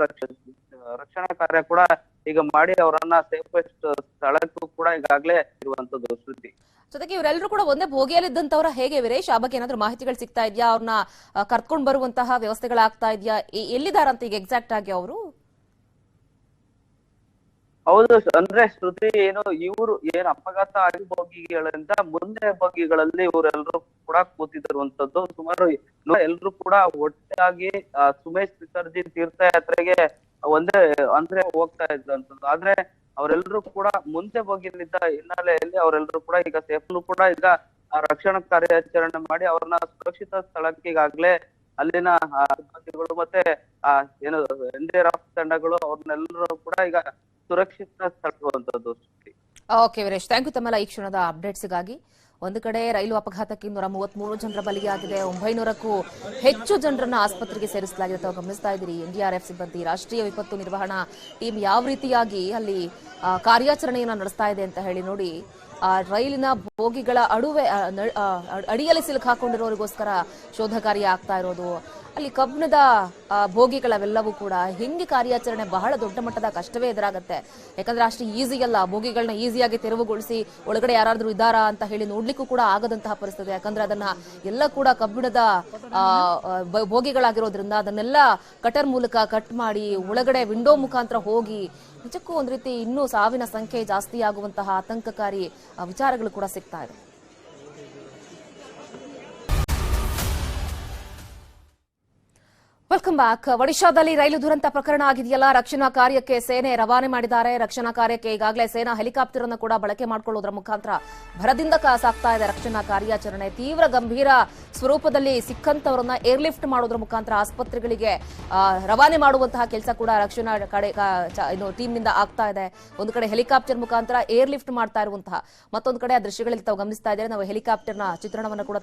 ರಕ್ಷಣಾ ಕಾರ್ಯ ಕೂಡ ಈಗ ಮಾಡಿ ಅವರನ್ನ ಸೇಫೆಸ್ಟ್ ಸ್ಥಳಕ್ಕೂ ಕೂಡ ಈಗಾಗ್ಲೇ ಇರುವಂತದ್ದು. ಶ್ರುತಿ, ಜೊತೆಗೆ ಇವರೆಲ್ಲರೂ ಕೂಡ ಒಂದೇ ಭೋಗಿಯಲ್ಲಿದ್ದಂತವ್ರ ಹೇಗೆ ವೀರೇಶ್? ಆ ಬಗ್ಗೆ ಏನಾದ್ರು ಮಾಹಿತಿಗಳು ಸಿಗ್ತಾ ಇದೆಯಾ? ಅವ್ರನ್ನ ಕರ್ಕೊಂಡ್ ಬರುವಂತಹ ವ್ಯವಸ್ಥೆಗಳಾಗ್ತಾ ಇದೆಯಾ? ಎಲ್ಲಿದಾರಂತ ಈಗ ಎಕ್ಸಾಕ್ಟ್ ಆಗಿ ಅವರು? ಹೌದು, ಅಂದ್ರೆ ಶ್ರುತಿ, ಇವರು ಅಪಘಾತ ಆಗಿ ಬೋಗಿಗಳಿಂದ ಮುಂದೆ ಬೋಗಿಗಳಲ್ಲಿ ಇವರೆಲ್ಲರೂ ಕೂಡ ಕೂತಿರುವಂತದ್ದು. ಸುಮಾರು ಎಲ್ರು ಕೂಡ ಒಟ್ಟಾಗಿ ಸುಮೇಶ್ ಶಿಖರ್ಜಿ ತೀರ್ಥಯಾತ್ರೆಗೆ ಅಂದ್ರೆ ಹೋಗ್ತಾ ಇದ್ದಂಥದ್ದು. ಆದ್ರೆ ಅವರೆಲ್ಲರೂ ಕೂಡ ಮುಂದೆ ಬೋಗಿಯಲ್ಲಿದ್ದ ಹಿನ್ನೆಲೆಯಲ್ಲಿ ಅವರೆಲ್ಲರೂ ಕೂಡ ಈಗ ಸೇಫ್ಲು ಕೂಡ ಈಗ ರಕ್ಷಣಾ ಕಾರ್ಯಾಚರಣೆ ಮಾಡಿ ಅವ್ರನ್ನ ಸುರಕ್ಷಿತ ಸ್ಥಳಕ್ಕೆ ಈಗಾಗ್ಲೇ ಅಲ್ಲಿನ ಸಿಬ್ಬಂದಿಗಳು ಮತ್ತೆ NDRF ತಂಡಗಳು ಅವ್ರನ್ನೆಲ್ಲರೂ ಕೂಡ ಈಗ ಸುರಕ್ಷಿತ ಸ್ಥಳವಂತದ್ದು. ಓಕೆ ವೀರೇಶ್, ಥ್ಯಾಂಕ್ ಯು ತಮ್ಮೆಲ್ಲ ಈ ಕ್ಷಣದ ಅಪ್ಡೇಟ್ಸ್ಗಾಗಿ. ಒಂದು ಕಡೆ ರೈಲು ಅಪಘಾತಕ್ಕೆ 133 ಜನರ ಬಲಿಯಾಗಿದೆ, 900ಕ್ಕೂ ಹೆಚ್ಚು ಜನರನ್ನ ಆಸ್ಪತ್ರೆಗೆ ಸೇರಿಸಲಾಗಿದೆ. ತಾವು ಗಮನಿಸ್ತಾ ಇದ್ದೀರಿ ಎನ್ಡಿಆರ್ಎಫ್ ಸಿಬ್ಬಂದಿ, ರಾಷ್ಟ್ರೀಯ ವಿಪತ್ತು ನಿರ್ವಹಣಾ ಟೀಮ್ ಯಾವ ರೀತಿಯಾಗಿ ಅಲ್ಲಿ ಕಾರ್ಯಾಚರಣೆಯನ್ನ ನಡೆಸ್ತಾ ಇದೆ ಅಂತ ಹೇಳಿ ನೋಡಿ. ರೈಲಿನ ಬೋಗಿಗಳ ಅಡಿಯಲ್ಲಿ ಸಿಲುಕಾಕೊಂಡಿರೋರಿಗೋಸ್ಕರ ಶೋಧ ಕಾರ್ಯ ಆಗ್ತಾ ಇರೋದು. ಅಲ್ಲಿ ಕಬ್ಬಿಣದ ಬೋಗಿಗಳವೆಲ್ಲವೂ ಕೂಡ ಹೆಂಗೆ ಕಾರ್ಯಾಚರಣೆ ಬಹಳ ದೊಡ್ಡ ಮಟ್ಟದ ಕಷ್ಟವೇ ಎದುರಾಗುತ್ತೆ. ಯಾಕಂದ್ರೆ ಅಷ್ಟು ಈಸಿ ಅಲ್ಲ, ಬೋಗಿಗಳನ್ನ ಈಸಿಯಾಗಿ ತೆರವುಗೊಳಿಸಿ ಒಳಗಡೆ ಯಾರಾದ್ರೂ ಇದ್ದಾರಾ ಅಂತ ಹೇಳಿ ನೋಡ್ಲಿಕ್ಕೂ ಕೂಡ ಆಗದಂತಹ ಪರಿಸ್ಥಿತಿ. ಯಾಕಂದ್ರೆ ಅದನ್ನ ಎಲ್ಲ ಕೂಡ ಕಬ್ಬಿಣದ ಬೋಗಿಗಳಾಗಿರೋದ್ರಿಂದ ಅದನ್ನೆಲ್ಲ ಕಟರ್ ಮೂಲಕ ಕಟ್ ಮಾಡಿ ಒಳಗಡೆ ವಿಂಡೋ ಮುಖಾಂತರ ಹೋಗಿ ನಿಜಕ್ಕೂ ಒಂದ್ ರೀತಿ ಇನ್ನೂ ಸಾವಿನ ಸಂಖ್ಯೆ ಜಾಸ್ತಿ ಆಗುವಂತಹ ಆತಂಕಕಾರಿ ವಿಚಾರಗಳು ಕೂಡ ಸಿಗ್ತಾ ಇದೆ. Welcome back. ಒಡಿಶಾದಲ್ಲಿ ರೈಲು ದುರಂತ ಪ್ರಕರಣ ಆಗಿದೆಯಲ್ಲ, ರಕ್ಷಣಾ ಕಾರ್ಯಕ್ಕೆ ಸೇನೆ ರವಾನೆ ಮಾಡಿದ್ದಾರೆ. ರಕ್ಷಣಾ ಕಾರ್ಯಕ್ಕೆ ಈಗಾಗಲೇ ಸೇನಾ ಹೆಲಿಕಾಪ್ಟರ್ ಅನ್ನು ಕೂಡ ಬಳಕೆ ಮಾಡಿಕೊಳ್ಳುವುದರ ಮುಖಾಂತರ ಭರದಿಂದ ಸಾಗ್ತಾ ಇದೆ ರಕ್ಷಣಾ ಕಾರ್ಯಾಚರಣೆ. ತೀವ್ರ ಗಂಭೀರ ಸ್ವರೂಪದಲ್ಲಿ ಸಿಕ್ಕಂತವರನ್ನ ಏರ್ಲಿಫ್ಟ್ ಮಾಡೋದ್ರ ಮುಖಾಂತರ ಆಸ್ಪತ್ರೆಗಳಿಗೆ ರವಾನೆ ಮಾಡುವಂತಹ ಕೆಲಸ ಕೂಡ ರಕ್ಷಣಾ ಟೀಮ್ ನಿಂದ ಆಗ್ತಾ ಇದೆ. ಒಂದು ಕಡೆ ಹೆಲಿಕಾಪ್ಟರ್ ಮುಖಾಂತರ ಏರ್ಲಿಫ್ಟ್ ಮಾಡ್ತಾ ಇರುವಂತಹ, ಮತ್ತೊಂದು ಕಡೆ ಆ ದೃಶ್ಯಗಳಲ್ಲಿ ತಾವು ಗಮನಿಸ್ತಾ ಇದ್ದಾರೆ. ನಾವು ಹೆಲಿಕಾಪ್ಟರ್ನ ಚಿತ್ರಣವನ್ನು ಕೂಡ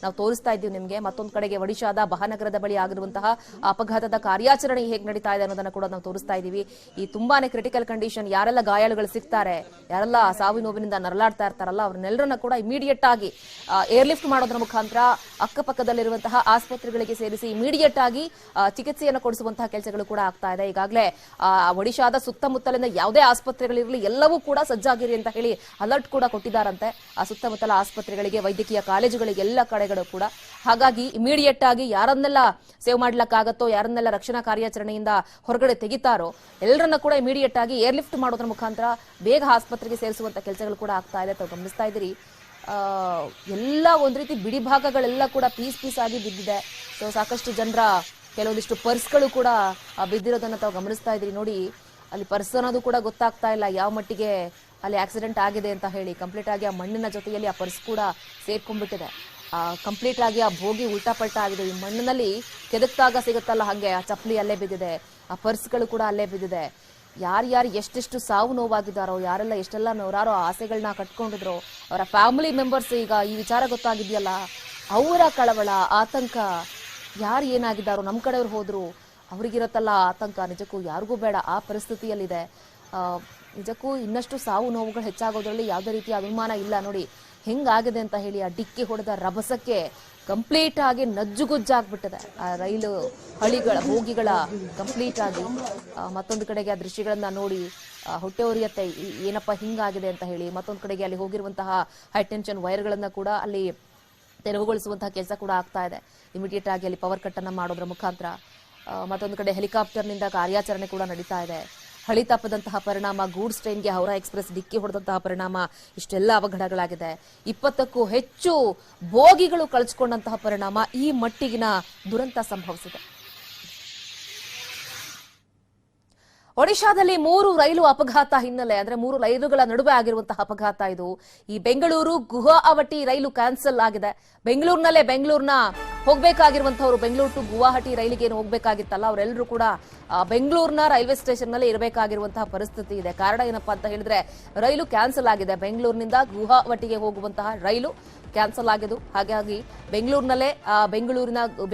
ನಾವು ತೋರಿಸ್ತಾ ಇದ್ದೀವಿ ನಿಮಗೆ. ಮತ್ತೊಂದು ಕಡೆಗೆ ಒಡಿಶಾದ ಬಹಾನಗರದ ಬಳಿ ಆಗಿರುವಂತಹ ಅಪಘಾತದ ಕಾರ್ಯಾಚರಣೆ ಹೇಗೆ ನಡೀತಾ ಇದೆ ಅನ್ನೋದನ್ನ ಕೂಡ ನಾವು ತೋರಿಸ್ತಾ ಇದ್ದೀವಿ. ಈ ತುಂಬಾನೇ ಕ್ರಿಟಿಕಲ್ ಕಂಡೀಷನ್, ಯಾರೆಲ್ಲ ಗಾಯಾಳುಗಳು ಸಿಗ್ತಾರೆ, ಯಾರೆಲ್ಲ ಸಾವು ನೋವಿನಿಂದ ನರಳಾಡ್ತಾ ಇರ್ತಾರಲ್ಲ, ಅವ್ರನ್ನೆಲ್ಲರನ್ನ ಕೂಡ ಇಮಿಡಿಯೇಟ್ ಆಗಿ ಏರ್ಲಿಫ್ಟ್ ಮಾಡೋದ್ರ ಮುಖಾಂತರ ಅಕ್ಕಪಕ್ಕದಲ್ಲಿರುವಂತಹ ಆಸ್ಪತ್ರೆಗಳಿಗೆ ಸೇರಿಸಿ ಇಮಿಡಿಯೇಟ್ ಆಗಿ ಚಿಕಿತ್ಸೆಯನ್ನು ಕೊಡಿಸುವಂತಹ ಕೆಲಸಗಳು ಕೂಡ ಆಗ್ತಾ ಇದೆ. ಈಗಾಗಲೇ ಒಡಿಶಾದ ಸುತ್ತಮುತ್ತಲಿನ ಯಾವುದೇ ಆಸ್ಪತ್ರೆಗಳಿರಲಿ ಎಲ್ಲವೂ ಕೂಡ ಸಜ್ಜಾಗಿರಿ ಅಂತ ಹೇಳಿ ಅಲರ್ಟ್ ಕೂಡ ಕೊಟ್ಟಿದ್ದಾರಂತೆ. ಆ ಸುತ್ತಮುತ್ತಲ ಆಸ್ಪತ್ರೆಗಳಿಗೆ, ವೈದ್ಯಕೀಯ ಕಾಲೇಜುಗಳಿಗೆ, ಎಲ್ಲ ಕಡೆಗಳು ಕೂಡ. ಹಾಗಾಗಿ ಇಮಿಡಿಯೇಟ್ ಆಗಿ ಯಾರನ್ನೆಲ್ಲ ಸೇವ್ ಮಾಡ್ಲಿಕ್ಕಾಗತ್ತೋ, ಯಾರನ್ನೆಲ್ಲ ರಕ್ಷಣಾ ಕಾರ್ಯಾಚರಣೆಯಿಂದ ಹೊರಗಡೆ ತೆಗಿತಾರೋ ಎಲ್ಲರನ್ನ ಕೂಡ ಇಮಿಡಿಯೇಟ್ ಆಗಿ ಏರ್ಲಿಫ್ಟ್ ಮಾಡೋದ್ರ ಮುಖಾಂತರ ಬೇಗ ಆಸ್ಪತ್ರೆಗೆ ಸೇರಿಸುವಂತ ಕೆಲಸಗಳು ಕೂಡ ಆಗ್ತಾ ಇದೆ. ತಾವು ಗಮನಿಸ್ತಾ ಇದ್ದೀರಿ ಎಲ್ಲ ಒಂದ್ ರೀತಿ ಬಿಡಿ ಭಾಗಗಳೆಲ್ಲ ಕೂಡ ಪೀಸ್ ಆಗಿ ಬಿದ್ದಿದೆ. ಸೊ ಸಾಕಷ್ಟು ಜನರ ಕೆಲವೊಂದಿಷ್ಟು ಪರ್ಸ್ಗಳು ಕೂಡ ಬಿದ್ದಿರೋದನ್ನ ತಾವು ಗಮನಿಸ್ತಾ ಇದ್ದೀರಿ. ನೋಡಿ, ಅಲ್ಲಿ ಪರ್ಸ್ ಅನ್ನೋದು ಕೂಡ ಗೊತ್ತಾಗ್ತಾ ಇಲ್ಲ ಯಾವ ಮಟ್ಟಿಗೆ ಅಲ್ಲಿ ಆಕ್ಸಿಡೆಂಟ್ ಆಗಿದೆ ಅಂತ ಹೇಳಿ. ಕಂಪ್ಲೀಟ್ ಆಗಿ ಆ ಮಣ್ಣಿನ ಜೊತೆಯಲ್ಲಿ ಆ ಪರ್ಸ್ ಕೂಡ ಸೇರ್ಕೊಂಡ್ಬಿಟ್ಟಿದೆ. ಕಂಪ್ಲೀಟ್ ಆಗಿ ಆ ಬೋಗಿ ಉಲ್ಟಾ ಪಲ್ಟಾ ಆಗಿದೆ. ಈ ಮಣ್ಣಿನಲ್ಲಿ ಕೆದಕ್ದಾಗ ಸಿಗುತ್ತಲ್ಲ ಹಂಗೆ ಆ ಚಪ್ಪಲಿ ಅಲ್ಲೇ ಬಿದ್ದಿದೆ, ಆ ಪರ್ಸ್ಗಳು ಕೂಡ ಅಲ್ಲೇ ಬಿದ್ದಿದೆ. ಯಾರ್ಯಾರು ಎಷ್ಟೆಷ್ಟು ಸಾವು ನೋವಾಗಿದ್ದಾರೋ, ಯಾರೆಲ್ಲ ಎಷ್ಟೆಲ್ಲ ನೂರಾರು ಆಸೆಗಳನ್ನ ಕಟ್ಕೊಂಡಿದ್ರು, ಅವರ ಫ್ಯಾಮಿಲಿ ಮೆಂಬರ್ಸ್ ಈಗ ಈ ವಿಚಾರ ಗೊತ್ತಾಗಿದೆಯಲ್ಲ, ಅವರ ಕಳವಳ, ಆತಂಕ, ಯಾರು ಏನಾಗಿದ್ದಾರೋ, ನಮ್ಮ ಕಡೆಯವ್ರು ಹೋದ್ರು ಅವ್ರಿಗಿರತ್ತಲ್ಲ ಆತಂಕ, ನಿಜಕ್ಕೂ ಯಾರಿಗೂ ಬೇಡ ಆ ಪರಿಸ್ಥಿತಿಯಲ್ಲಿದೆ. ನಿಜಕ್ಕೂ ಇನ್ನಷ್ಟು ಸಾವು ನೋವುಗಳು ಹೆಚ್ಚಾಗೋದ್ರಲ್ಲಿ ಯಾವುದೇ ರೀತಿಯ ಅನುಮಾನ ಇಲ್ಲ. ನೋಡಿ ಹೆಂಗಾಗಿದೆ ಅಂತ ಹೇಳಿ, ಆ ಡಿಕ್ಕಿ ಹೊಡೆದ ರಭಸಕ್ಕೆ ಕಂಪ್ಲೀಟ್ ಆಗಿ ನಜ್ಜುಗುಜ್ಜಾಗ್ಬಿಟ್ಟಿದೆ ಆ ರೈಲು ಹಳಿಗಳ ಬೋಗಿಗಳ ಕಂಪ್ಲೀಟ್ ಆಗಿ. ಮತ್ತೊಂದು ಕಡೆಗೆ ಆ ದೃಶ್ಯಗಳನ್ನ ನೋಡಿ ಹೊಟ್ಟೆ ಉರಿಯತ್ತೆ, ಏನಪ್ಪ ಹಿಂಗಾಗಿದೆ ಅಂತ ಹೇಳಿ. ಮತ್ತೊಂದು ಕಡೆಗೆ ಅಲ್ಲಿ ಹೋಗಿರುವಂತಹ ಹೈ ಟೆನ್ಷನ್ ವೈರ್ಗಳನ್ನ ಕೂಡ ಅಲ್ಲಿ ತೆರವುಗೊಳಿಸುವಂತಹ ಕೆಲಸ ಕೂಡ ಆಗ್ತಾ ಇದೆ. ಇಮಿಡಿಯೇಟ್ ಆಗಿ ಅಲ್ಲಿ ಪವರ್ ಕಟ್ ಅನ್ನ ಮಾಡೋದ್ರ ಮುಖಾಂತರ. ಮತ್ತೊಂದು ಕಡೆ ಹೆಲಿಕಾಪ್ಟರ್ನಿಂದ ಕಾರ್ಯಾಚರಣೆ ಕೂಡ ನಡೀತಾ ಇದೆ. ಹಳಿ ತಪ್ಪದಂತಹ ಪರಿಣಾಮ, ಗೂಡ್ಸ್ ಟ್ರೈನ್ಗೆ ಹೌರಾ ಎಕ್ಸ್ಪ್ರೆಸ್ ಡಿಕ್ಕಿ ಹೊಡೆದಂತಹ ಪರಿಣಾಮ ಇಷ್ಟೆಲ್ಲ ಅವಘಡಗಳಾಗಿದೆ. 20ಕ್ಕೂ ಹೆಚ್ಚು ಬೋಗಿಗಳು ಕಳಚಿಕೊಂಡಂತಹ ಪರಿಣಾಮ ಈ ಮಟ್ಟಿಗಿನ ದುರಂತ ಸಂಭವಿಸಿದೆ. ಒಡಿಶಾದಲ್ಲಿ 3 ರೈಲು ಅಪಘಾತ ಹಿನ್ನೆಲೆ, ಅಂದ್ರೆ 3 ರೈಲುಗಳ ನಡುವೆ ಆಗಿರುವಂತಹ ಅಪಘಾತ ಇದು. ಈ ಬೆಂಗಳೂರು ಗುವಾಹಟಿ ರೈಲು ಕ್ಯಾನ್ಸಲ್ ಆಗಿದೆ. ಬೆಂಗಳೂರಿನ ಹೋಗ್ಬೇಕಾಗಿರುವಂತವ್ರು, ಬೆಂಗಳೂರು ಟು ಗುವಾಹಟಿ ರೈಲಿಗೆ ಏನು ಹೋಗ್ಬೇಕಾಗಿತ್ತಲ್ಲ, ಅವರೆಲ್ಲರೂ ಕೂಡ ಬೆಂಗಳೂರಿನ ರೈಲ್ವೆ ಸ್ಟೇಷನ್ ನಲ್ಲಿ ಇರಬೇಕಾಗಿರುವಂತಹ ಪರಿಸ್ಥಿತಿ ಇದೆ. ಕಾರಣ ಏನಪ್ಪಾ ಅಂತ ಹೇಳಿದ್ರೆ ರೈಲು ಕ್ಯಾನ್ಸಲ್ ಆಗಿದೆ. ಬೆಂಗಳೂರಿನಿಂದ ಗುವಾಹಟಿಗೆ ಹೋಗುವಂತಹ ರೈಲು ಕ್ಯಾನ್ಸಲ್ ಆಗಿದ್ದು, ಹಾಗಾಗಿ ಬೆಂಗಳೂರಿನಲ್ಲೇ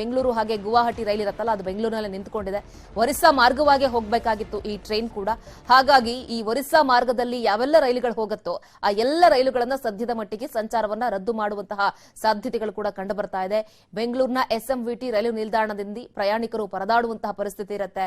ಬೆಂಗಳೂರು ಹಾಗೆ ಗುವಾಹಟಿ ರೈಲ್ ಇರುತ್ತಲ್ಲ, ಅದು ಬೆಂಗಳೂರಿನಲ್ಲೇ ನಿಂತುಕೊಂಡಿದೆ. ಒರಿಸ್ಸಾ ಮಾರ್ಗವಾಗಿ ಹೋಗಬೇಕಾಗಿತ್ತು ಈ ಟ್ರೈನ್ ಕೂಡ. ಹಾಗಾಗಿ ಈ ಒರಿಸ್ಸಾ ಮಾರ್ಗದಲ್ಲಿ ಯಾವೆಲ್ಲ ರೈಲುಗಳು ಹೋಗುತ್ತೋ ಆ ಎಲ್ಲ ರೈಲುಗಳನ್ನ ಸದ್ಯದ ಮಟ್ಟಿಗೆ ಸಂಚಾರವನ್ನ ರದ್ದು ಮಾಡುವಂತಹ ಸಾಧ್ಯತೆಗಳು ಕೂಡ ಕಂಡು ಬರ್ತಾ ಇದೆ. ಬೆಂಗಳೂರಿನ SMVT ರೈಲು ನಿಲ್ದಾಣದಿಂದ ಪ್ರಯಾಣಿಕರು ಪರದಾಡುವಂತಹ ಪರಿಸ್ಥಿತಿ ಇರುತ್ತೆ.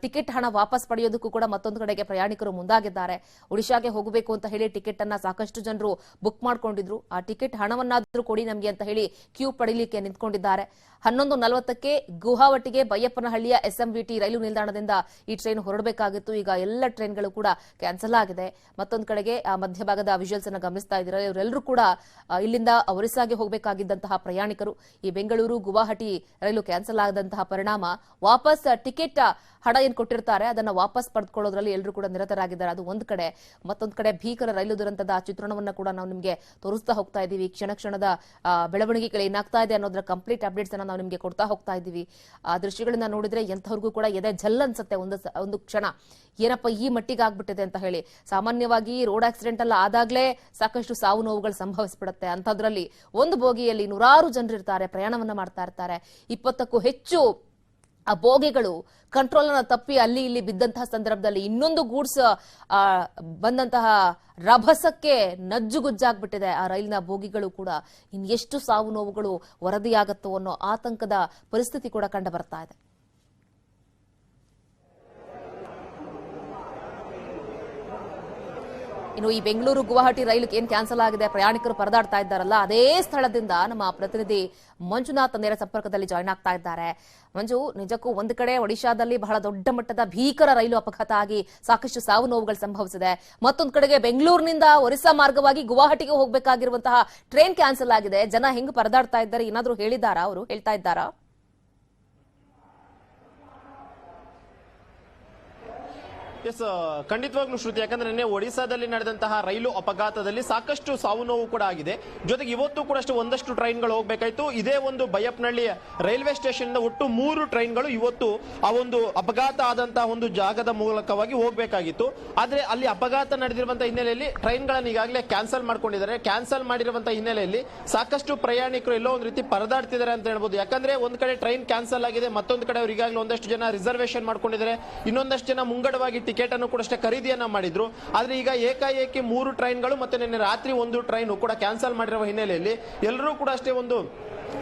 ಟಿಕೆಟ್ ಹಣ ವಾಪಸ್ ಪಡೆಯೋದಕ್ಕೂ ಕೂಡ ಮತ್ತೊಂದು ಕಡೆಗೆ ಪ್ರಯಾಣಿಕರು ಮುಂದಾಗಿದ್ದಾರೆ. ಒಡಿಶಾಗೆ ಹೋಗಬೇಕು ಅಂತ ಹೇಳಿ ಟಿಕೆಟ್ ಅನ್ನ ಸಾಕಷ್ಟು ಜನರು ಬುಕ್ ಮಾಡ್ಕೊಂಡಿದ್ರು. ಆ ಟಿಕೆಟ್ ಹಣವನ್ನಾದ್ರೂ ಕೊಡಿ ನಮಗೆ ಅಂತ ಹೇಳಿ ಕ್ಯೂ ಪಡಿಲಿಕ್ಕೆ ನಿಂತ್ಕೊಂಡಿದ್ದಾರೆ. 11:40ಕ್ಕೆ ಗುವಾಹಟಿಗೆ ಬೈಯಪ್ಪನಹಳ್ಳಿಯ SMVT ರೈಲು ನಿಲ್ದಾಣದಿಂದ ಈ ಟ್ರೈನ್ ಹೊರಡಬೇಕಾಗಿತ್ತು. ಈಗ ಎಲ್ಲ ಟ್ರೈನ್ಗಳು ಕೂಡ ಕ್ಯಾನ್ಸಲ್ ಆಗಿದೆ. ಮತ್ತೊಂದು ಕಡೆಗೆ ಮಧ್ಯಭಾಗದ ವಿಜುವಲ್ಸ್ ಅನ್ನು ಗಮನಿಸ್ತಾ ಇದ್ದಾರೆ. ಇವರೆಲ್ಲರೂ ಕೂಡ ಇಲ್ಲಿಂದ ಒರಿಸ್ಸಾಗೆ ಹೋಗಬೇಕಾಗಿದ್ದಂತಹ ಪ್ರಯಾಣಿಕರು. ಈ ಬೆಂಗಳೂರು ಗುವಾಹಟಿ ರೈಲು ಕ್ಯಾನ್ಸಲ್ ಆದಂತಹ ಪರಿಣಾಮ ವಾಪಸ್ ಟಿಕೆಟ್ ಹಣ ಏನ್ ಕೊಟ್ಟಿರ್ತಾರೆ ಅದನ್ನ ವಾಪಸ್ ಪಡೆದುಕೊಳ್ಳೋದ್ರಲ್ಲಿ ಎಲ್ಲರೂ ಕೂಡ ನಿರತರಾಗಿದ್ದಾರೆ. ಅದು ಒಂದು ಕಡೆ. ಮತ್ತೊಂದು ಕಡೆ ಭೀಕರ ರೈಲು ದುರಂತದ ಚಿತ್ರಣವನ್ನ ಕೂಡ ನಾವು ನಿಮಗೆ ತೋರಿಸ್ತಾ ಹೋಗ್ತಾ ಇದ್ದೀವಿ. ಕ್ಷಣದ ಬೆಳವಣಿಗೆಗಳು ಏನಾಗ್ತಾ ಇದೆ ಅನ್ನೋದ್ರ ಕಂಪ್ಲೀಟ್ ಅಪ್ಡೇಟ್ಸ್ ಅನ್ನ ನಾವು ನಿಮಗೆ ಕೊಡ್ತಾ ಹೋಗ್ತಾ ಇದ್ದೀವಿ. ಆ ದೃಶ್ಯಗಳನ್ನ ನೋಡಿದ್ರೆ ಎಂಥವ್ರಿಗೂ ಕೂಡ ಎದೆ ಜಲ್ ಅನ್ಸುತ್ತೆ ಒಂದು ಕ್ಷಣ. ಕ್ಷಣ ಏನಪ್ಪ ಈ ಮಟ್ಟಿಗೆ ಆಗ್ಬಿಟ್ಟಿದೆ ಅಂತ ಹೇಳಿ. ಸಾಮಾನ್ಯವಾಗಿ ರೋಡ್ ಆಕ್ಸಿಡೆಂಟ್ ಎಲ್ಲ ಆದಾಗ್ಲೇ ಸಾಕಷ್ಟು ಸಾವು ನೋವುಗಳು ಸಂಭವಿಸ್ಬಿಡುತ್ತೆ. ಅಂಥದ್ರಲ್ಲಿ ಒಂದು ಬೋಗಿಯಲ್ಲಿ ನೂರಾರು ಜನರು ಇರ್ತಾರೆ, ಪ್ರಯಾಣವನ್ನ ಮಾಡ್ತಾ ಇರ್ತಾರೆ. 20ಕ್ಕೂ ಹೆಚ್ಚು ಆ ಬೋಗಿಗಳು ಕಂಟ್ರೋಲ್ ಅನ್ನ ತಪ್ಪಿ ಅಲ್ಲಿ ಇಲ್ಲಿ ಬಿದ್ದಂತಹ ಸಂದರ್ಭದಲ್ಲಿ ಇನ್ನೊಂದು ಗೂಡ್ಸ್ ಬಂದಂತಹ ರಭಸಕ್ಕೆ ನಜ್ಜುಗುಜ್ಜಾಗ್ಬಿಟ್ಟಿದೆ ಆ ರೈಲಿನ ಬೋಗಿಗಳು ಕೂಡ. ಇನ್ನೆಷ್ಟು ಸಾವು ನೋವುಗಳು ವರದಿಯಾಗತ್ತೋ ಅನ್ನೋ ಆತಂಕದ ಪರಿಸ್ಥಿತಿ ಕೂಡ ಕಂಡು ಬರ್ತಾ ಇದೆ. ಇನ್ನು ಈ ಬೆಂಗಳೂರು ಗುವಾಹಟಿ ರೈಲು ಏನ್ ಕ್ಯಾನ್ಸಲ್ ಆಗಿದೆ, ಪ್ರಯಾಣಿಕರು ಪರದಾಡ್ತಾ ಇದ್ದಾರಲ್ಲ, ಅದೇ ಸ್ಥಳದಿಂದ ನಮ್ಮ ಪ್ರತಿನಿಧಿ ಮಂಜುನಾಥ್ ನೇರ ಸಂಪರ್ಕದಲ್ಲಿ ಜಾಯ್ನ್ ಆಗ್ತಾ ಇದ್ದಾರೆ. ಮಂಜು, ನಿಜಕ್ಕೂ ಒಂದು ಕಡೆ ಒಡಿಶಾದಲ್ಲಿ ಬಹಳ ದೊಡ್ಡ ಮಟ್ಟದ ಭೀಕರ ರೈಲು ಅಪಘಾತ ಆಗಿ ಸಾಕಷ್ಟು ಸಾವು ನೋವುಗಳು ಸಂಭವಿಸಿದೆ. ಮತ್ತೊಂದು ಕಡೆಗೆ ಬೆಂಗಳೂರಿನಿಂದ ಒರಿಸ್ಸಾ ಮಾರ್ಗವಾಗಿ ಗುವಾಹಟಿಗೆ ಹೋಗಬೇಕಾಗಿರುವಂತಹ ಟ್ರೈನ್ ಕ್ಯಾನ್ಸಲ್ ಆಗಿದೆ. ಜನ ಹೆಂಗ್ ಪರದಾಡ್ತಾ ಇದ್ದಾರೆ, ಏನಾದ್ರೂ ಹೇಳಿದಾರಾ? ಅವರು ಹೇಳ್ತಾ ಇದ್ದಾರಾ? ಎಸ್, ಖಂಡಿತವಾಗ್ಲೂ ಶ್ರುತಿ. ಯಾಕಂದ್ರೆ ನಿನ್ನೆ ಒಡಿಸಾದಲ್ಲಿ ನಡೆದಂತಹ ರೈಲು ಅಪಘಾತದಲ್ಲಿ ಸಾಕಷ್ಟು ಸಾವು ನೋವು ಕೂಡ ಆಗಿದೆ. ಜೊತೆಗೆ ಇವತ್ತು ಕೂಡ ಅಷ್ಟೇ ಒಂದಷ್ಟು ಟ್ರೈನ್ಗಳು ಹೋಗ್ಬೇಕಾಯ್ತು. ಇದೇ ಒಂದು ಬೈಯಪ್ಪನಹಳ್ಳಿ ರೈಲ್ವೆ ಸ್ಟೇಷನ್ ಒಟ್ಟು 3 ಟ್ರೈನ್ಗಳು ಇವತ್ತು ಆ ಒಂದು ಅಪಘಾತ ಆದಂತಹ ಒಂದು ಜಾಗದ ಮೂಲಕವಾಗಿ ಹೋಗ್ಬೇಕಾಗಿತ್ತು. ಆದ್ರೆ ಅಲ್ಲಿ ಅಪಘಾತ ನಡೆದಿರುವಂತಹ ಹಿನ್ನೆಲೆಯಲ್ಲಿ ಟ್ರೈನ್ಗಳನ್ನು ಈಗಾಗಲೇ ಕ್ಯಾನ್ಸಲ್ ಮಾಡ್ಕೊಂಡಿದ್ದಾರೆ. ಕ್ಯಾನ್ಸಲ್ ಮಾಡಿರುವಂತಹ ಹಿನ್ನೆಲೆಯಲ್ಲಿ ಸಾಕಷ್ಟು ಪ್ರಯಾಣಿಕರು ಎಲ್ಲೋ ಒಂದು ರೀತಿ ಪರದಾಡ್ತಿದ್ದಾರೆ ಅಂತ ಹೇಳ್ಬೋದು. ಯಾಕಂದ್ರೆ ಒಂದ್ ಕಡೆ ಟ್ರೈನ್ ಕ್ಯಾನ್ಸಲ್ ಆಗಿದೆ, ಮತ್ತೊಂದು ಕಡೆ ಅವರು ಈಗಾಗಲೇ ಒಂದಷ್ಟು ಜನ ರಿಸರ್ವೇಶನ್ ಮಾಡ್ಕೊಂಡಿದ್ದಾರೆ, ಇನ್ನೊಂದಷ್ಟು ಜನ ಮುಂಗಡವಾಗಿ ಟಿಕೆಟ್ ಅನ್ನು ಕೂಡ ಅಷ್ಟೇ ಖರೀದಿಯನ್ನ ಮಾಡಿದ್ರು. ಆದ್ರೆ ಈಗ ಏಕಾಏಕಿ 3 ಟ್ರೈನ್ಗಳು ಮತ್ತೆ ನಿನ್ನೆ ರಾತ್ರಿ ಒಂದು ಟ್ರೈನ್ ಕೂಡ ಕ್ಯಾನ್ಸಲ್ ಮಾಡಿರುವ ಹಿನ್ನೆಲೆಯಲ್ಲಿ ಎಲ್ಲರೂ ಕೂಡ ಅಷ್ಟೇ ಒಂದು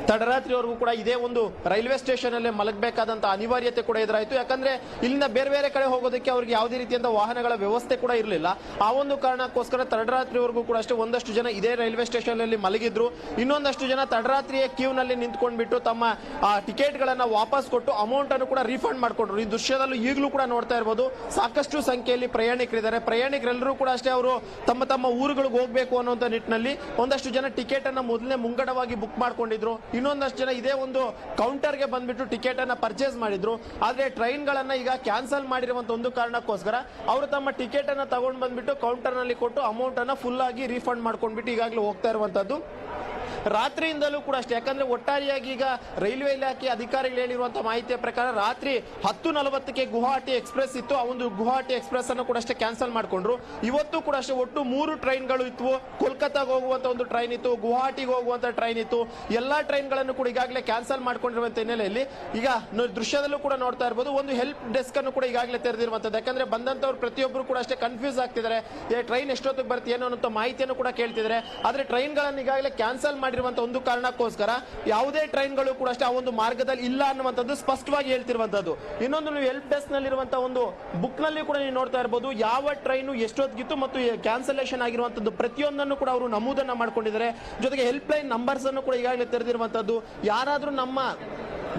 ತಡರಾತ್ರಿವರೆಗೂ ಕೂಡ ಇದೇ ಒಂದು ರೈಲ್ವೆ ಸ್ಟೇಷನ್ ಅಲ್ಲೇ ಮಲಗಬೇಕಾದಂತ ಅನಿವಾರ್ಯತೆ ಕೂಡ ಎದುರಾಯಿತು. ಯಾಕಂದ್ರೆ ಇಲ್ಲಿಂದ ಬೇರೆ ಬೇರೆ ಕಡೆ ಹೋಗೋದಕ್ಕೆ ಅವ್ರಿಗೆ ಯಾವುದೇ ರೀತಿಯಿಂದ ವಾಹನಗಳ ವ್ಯವಸ್ಥೆ ಕೂಡ ಇರಲಿಲ್ಲ. ಆ ಒಂದು ಕಾರಣಕ್ಕೋಸ್ಕರ ತಡರಾತ್ರಿವರೆಗೂ ಕೂಡ ಅಷ್ಟೇ ಒಂದಷ್ಟು ಜನ ಇದೇ ರೈಲ್ವೆ ಸ್ಟೇಷನ್ ಅಲ್ಲಿ ಮಲಗಿದ್ರು. ಇನ್ನೊಂದಷ್ಟು ಜನ ತಡರಾತ್ರಿಯ ಕ್ಯೂ ನಲ್ಲಿ ನಿಂತ್ಕೊಂಡ್ಬಿಟ್ಟು ತಮ್ಮ ಟಿಕೆಟ್ ಗಳನ್ನ ವಾಪಸ್ ಕೊಟ್ಟು ಅಮೌಂಟ್ ಅನ್ನು ಕೂಡ ರೀಫಂಡ್ ಮಾಡ್ಕೊಂಡ್ರು. ಈ ದೃಶ್ಯದಲ್ಲೂ ಈಗಲೂ ಕೂಡ ನೋಡ್ತಾ ಇರಬಹುದು ಸಾಕಷ್ಟು ಸಂಖ್ಯೆಯಲ್ಲಿ ಪ್ರಯಾಣಿಕರಿದ್ದಾರೆ. ಪ್ರಯಾಣಿಕರೆಲ್ಲರೂ ಕೂಡ ಅಷ್ಟೇ ಅವರು ತಮ್ಮ ತಮ್ಮ ಊರುಗಳಿಗೆ ಹೋಗ್ಬೇಕು ಅನ್ನುವಂತ ನಿಟ್ಟಿನಲ್ಲಿ ಒಂದಷ್ಟು ಜನ ಟಿಕೆಟ್ ಅನ್ನ ಮೊದಲೇ ಮುಂಗಡವಾಗಿ ಬುಕ್ ಮಾಡ್ಕೊಂಡಿದ್ರು. ಇನ್ನೊಂದಷ್ಟು ಜನ ಇದೇ ಒಂದು ಕೌಂಟರ್ಗೆ ಬಂದ್ಬಿಟ್ಟು ಟಿಕೆಟ್ ಅನ್ನ ಪರ್ಚೇಸ್ ಮಾಡಿದ್ರು. ಆದ್ರೆ ಟ್ರೈನ್ ಗಳನ್ನ ಈಗ ಕ್ಯಾನ್ಸಲ್ ಮಾಡಿರುವಂತ ಒಂದು ಕಾರಣಕ್ಕೋಸ್ಕರ ಅವರು ತಮ್ಮ ಟಿಕೆಟ್ ಅನ್ನ ತಗೊಂಡ್ ಬಂದ್ಬಿಟ್ಟು ಕೌಂಟರ್ ನಲ್ಲಿ ಕೊಟ್ಟು ಅಮೌಂಟ್ ಅನ್ನ ಫುಲ್ ಆಗಿ ರೀಫಂಡ್ ಮಾಡ್ಕೊಂಡ್ಬಿಟ್ಟು ಈಗಾಗಲೇ ಹೋಗ್ತಾ ಇರುವಂತದ್ದು. ರಾತ್ರಿಯಿಂದಲೂ ಕೂಡ ಅಷ್ಟೇ. ಯಾಕಂದ್ರೆ ಒಟ್ಟಾರೆಯಾಗಿ ಈಗ ರೈಲ್ವೆ ಇಲಾಖೆ ಅಧಿಕಾರಿಗಳು ಹೇಳಿರುವಂತಹ ಮಾಹಿತಿಯ ಪ್ರಕಾರ ರಾತ್ರಿ 10:40ಕ್ಕೆ ಗುವಾಹಟಿ ಎಕ್ಸ್ಪ್ರೆಸ್ ಇತ್ತು. ಆ ಒಂದು ಗುವಾಹಟಿ ಎಕ್ಸ್ಪ್ರೆಸ್ ಅನ್ನು ಕೂಡ ಅಷ್ಟೇ ಕ್ಯಾನ್ಸಲ್ ಮಾಡ್ಕೊಂಡ್ರು. ಇವತ್ತು ಕೂಡ ಅಷ್ಟೇ ಒಟ್ಟು 3 ಟ್ರೈನ್ಗಳು ಇತ್ತು. ಕೋಲ್ಕತ್ತಾಗ ಹೋಗುವಂತ ಒಂದು ಟ್ರೈನ್ ಇತ್ತು, ಗುವಾಹಟಿಗೆ ಹೋಗುವಂತ ಟ್ರೈನ್ ಇತ್ತು. ಎಲ್ಲಾ ಟ್ರೈನ್ಗಳನ್ನು ಕೂಡ ಈಗಾಗಲೇ ಕ್ಯಾನ್ಸಲ್ ಮಾಡ್ಕೊಂಡಿರುವಂತ ಹಿನ್ನೆಲೆಯಲ್ಲಿ ಈಗ ದೃಶ್ಯದಲ್ಲೂ ಕೂಡ ನೋಡ್ತಾ ಇರಬಹುದು ಒಂದು ಹೆಲ್ಪ್ ಡೆಸ್ಕ್ ಅನ್ನು ಕೂಡ ಈಗಾಗಲೇ ತೆರೆದಿರುವಂತದ್ದು. ಯಾಕಂದ್ರೆ ಬಂದಂತವ್ರು ಪ್ರತಿಯೊಬ್ಬರು ಕೂಡ ಅಷ್ಟೇ ಕನ್ಫ್ಯೂಸ್ ಆಗ್ತಿದ್ದಾರೆ. ಟ್ರೈನ್ ಎಷ್ಟೊತ್ತಿಗೆ ಬರ್ತೀವಿ ಅನ್ನೋ ಮಾಹಿತಿಯನ್ನು ಕೂಡ ಕೇಳ್ತಿದ್ದಾರೆ. ಆದ್ರೆ ಟ್ರೈನ್ಗಳನ್ನು ಈಗಾಗಲೇ ಕ್ಯಾನ್ಸಲ್ ಮಾಡಿರುವಂತ ಒಂದು ಕಾರಣಕ್ಕೋಸ್ಕರ ಯಾವುದೇ ಟ್ರೈನ್ಗಳು ಕೂಡ ಅಷ್ಟೇ ಆ ಒಂದು ಮಾರ್ಗದಲ್ಲಿ ಇಲ್ಲ ಅನ್ನುವಂಥದ್ದು ಸ್ಪಷ್ಟವಾಗಿ ಹೇಳ್ತಿರುವಂತದ್ದು. ಇನ್ನೊಂದು ನೀವು ಹೆಲ್ಪ್ ಡೆಸ್ಕ್ ನಲ್ಲಿರುವಂತಹ ಒಂದು ಬುಕ್ ನಲ್ಲಿ ಕೂಡ ನೀವು ನೋಡ್ತಾ ಇರಬಹುದು ಯಾವ ಟ್ರೈನು ಎಷ್ಟೊತ್ತಿಗಿತ್ತು ಮತ್ತು ಕ್ಯಾನ್ಸಲೇಷನ್ ಆಗಿರುವಂತದ್ದು ಪ್ರತಿಯೊಂದನ್ನು ಕೂಡ ಅವರು ನಮೂದನ್ನ ಮಾಡ್ಕೊಂಡಿದ್ದಾರೆ. ಜೊತೆಗೆ ಹೆಲ್ಪ್ ಲೈನ್ ನಂಬರ್ಸ್ ಅನ್ನು ಕೂಡ ಈಗಾಗಲೇ ತೆರೆದಿರುವಂತದ್ದು. ಯಾರಾದ್ರೂ ನಮ್ಮ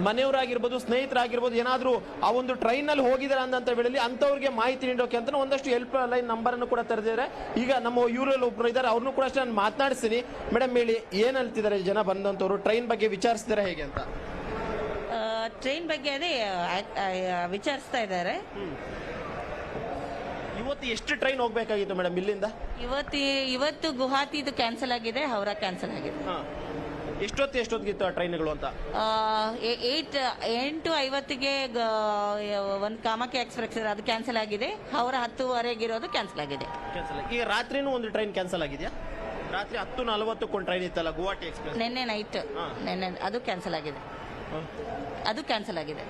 ಮನೆಯವರಾಗಿರ್ಬೋದು, ಸ್ನೇಹಿತರಾಗಿರ್ಬೋದು, ಏನಾದ್ರೂ ಆ ಒಂದು ಟ್ರೈನ್ ನಲ್ಲಿ ಹೋಗಿದ್ದಾರೆ ಅನ್ನಂತ ವೇಳೆಯಲ್ಲಿ ಅಂತವ್ರಿಗೆ ಮಾಹಿತಿ ನೀಡೋಕೆ ಅಂತ ಒಂದಷ್ಟು ಹೆಲ್ಪ್ ಲೈನ್ ನಂಬರ್ ಅನ್ನು ಕೂಡ ತೆರೆದಿದ್ದಾರೆ. ಈಗ ನಮ್ಮ ಯೂರಲ್ಲಿ ಒಬ್ರು ಇದ್ದಾರೆ, ಅವ್ರನ್ನು ಕೂಡ ಅಷ್ಟೇ ನಾನು ಮಾತನಾಡಿಸ್ತೀನಿ. ಮೇಡಮ್ ಹೇಳಿ, ಏನ್ ಹೇಳ್ತಿದ್ದಾರೆ ಜನ ಬಂದಂತವ್ರು ಟ್ರೈನ್ ಬಗ್ಗೆ ವಿಚಾರಿಸ್ತಾರೆ ಹೇಗೆ ಅಂತ? ಟ್ರೈನ್ ಬಗ್ಗೆ ಅದೇ ವಿಚಾರಿಸ್ತಾ ಇದ್ದಾರೆ. ಇವತ್ತು ಎಷ್ಟು ಟ್ರೈನ್ ಹೋಗ್ಬೇಕಾಗಿತ್ತು ಮೇಡಮ್ ಇಲ್ಲಿಂದ? ಇವತ್ತು ಗುವಾಹಟಿದು ಕ್ಯಾನ್ಸಲ್ ಆಗಿದೆ, ಹೌರಾ ಕ್ಯಾನ್ಸಲ್ ಆಗಿದೆ. ಎಷ್ಟೊತ್ತಿಗಿತ್ತು ಆ ಟ್ರೈನ್ಗಳು ಅಂತ? 8:50ಗೆ ಒಂದು ಕಾಮಾಖ್ಯ ಎಕ್ಸ್ಪ್ರೆಸ್ ಅದು ಕ್ಯಾನ್ಸಲ್ ಆಗಿದೆ. ಹೌರಾ 10:15 ಇರೋದು ಕ್ಯಾನ್ಸಲ್ ಆಗಿದೆ. ಈಗ ರಾತ್ರಿನೂ ಒಂದು ಟ್ರೈನ್ ಕ್ಯಾನ್ಸಲ್ ಆಗಿದೆಯಾ? ರಾತ್ರಿ 10:40ಕ್ಕೆ ಒಂದು ಟ್ರೈನ್ ಇತ್ತಲ್ಲ ಗುವಾಹಟಿ ಎಕ್ಸ್ಪ್ರೆಸ್, ನಿನ್ನೆ ನೈಟ್ ಅದು ಕ್ಯಾನ್ಸಲ್ ಆಗಿದೆ.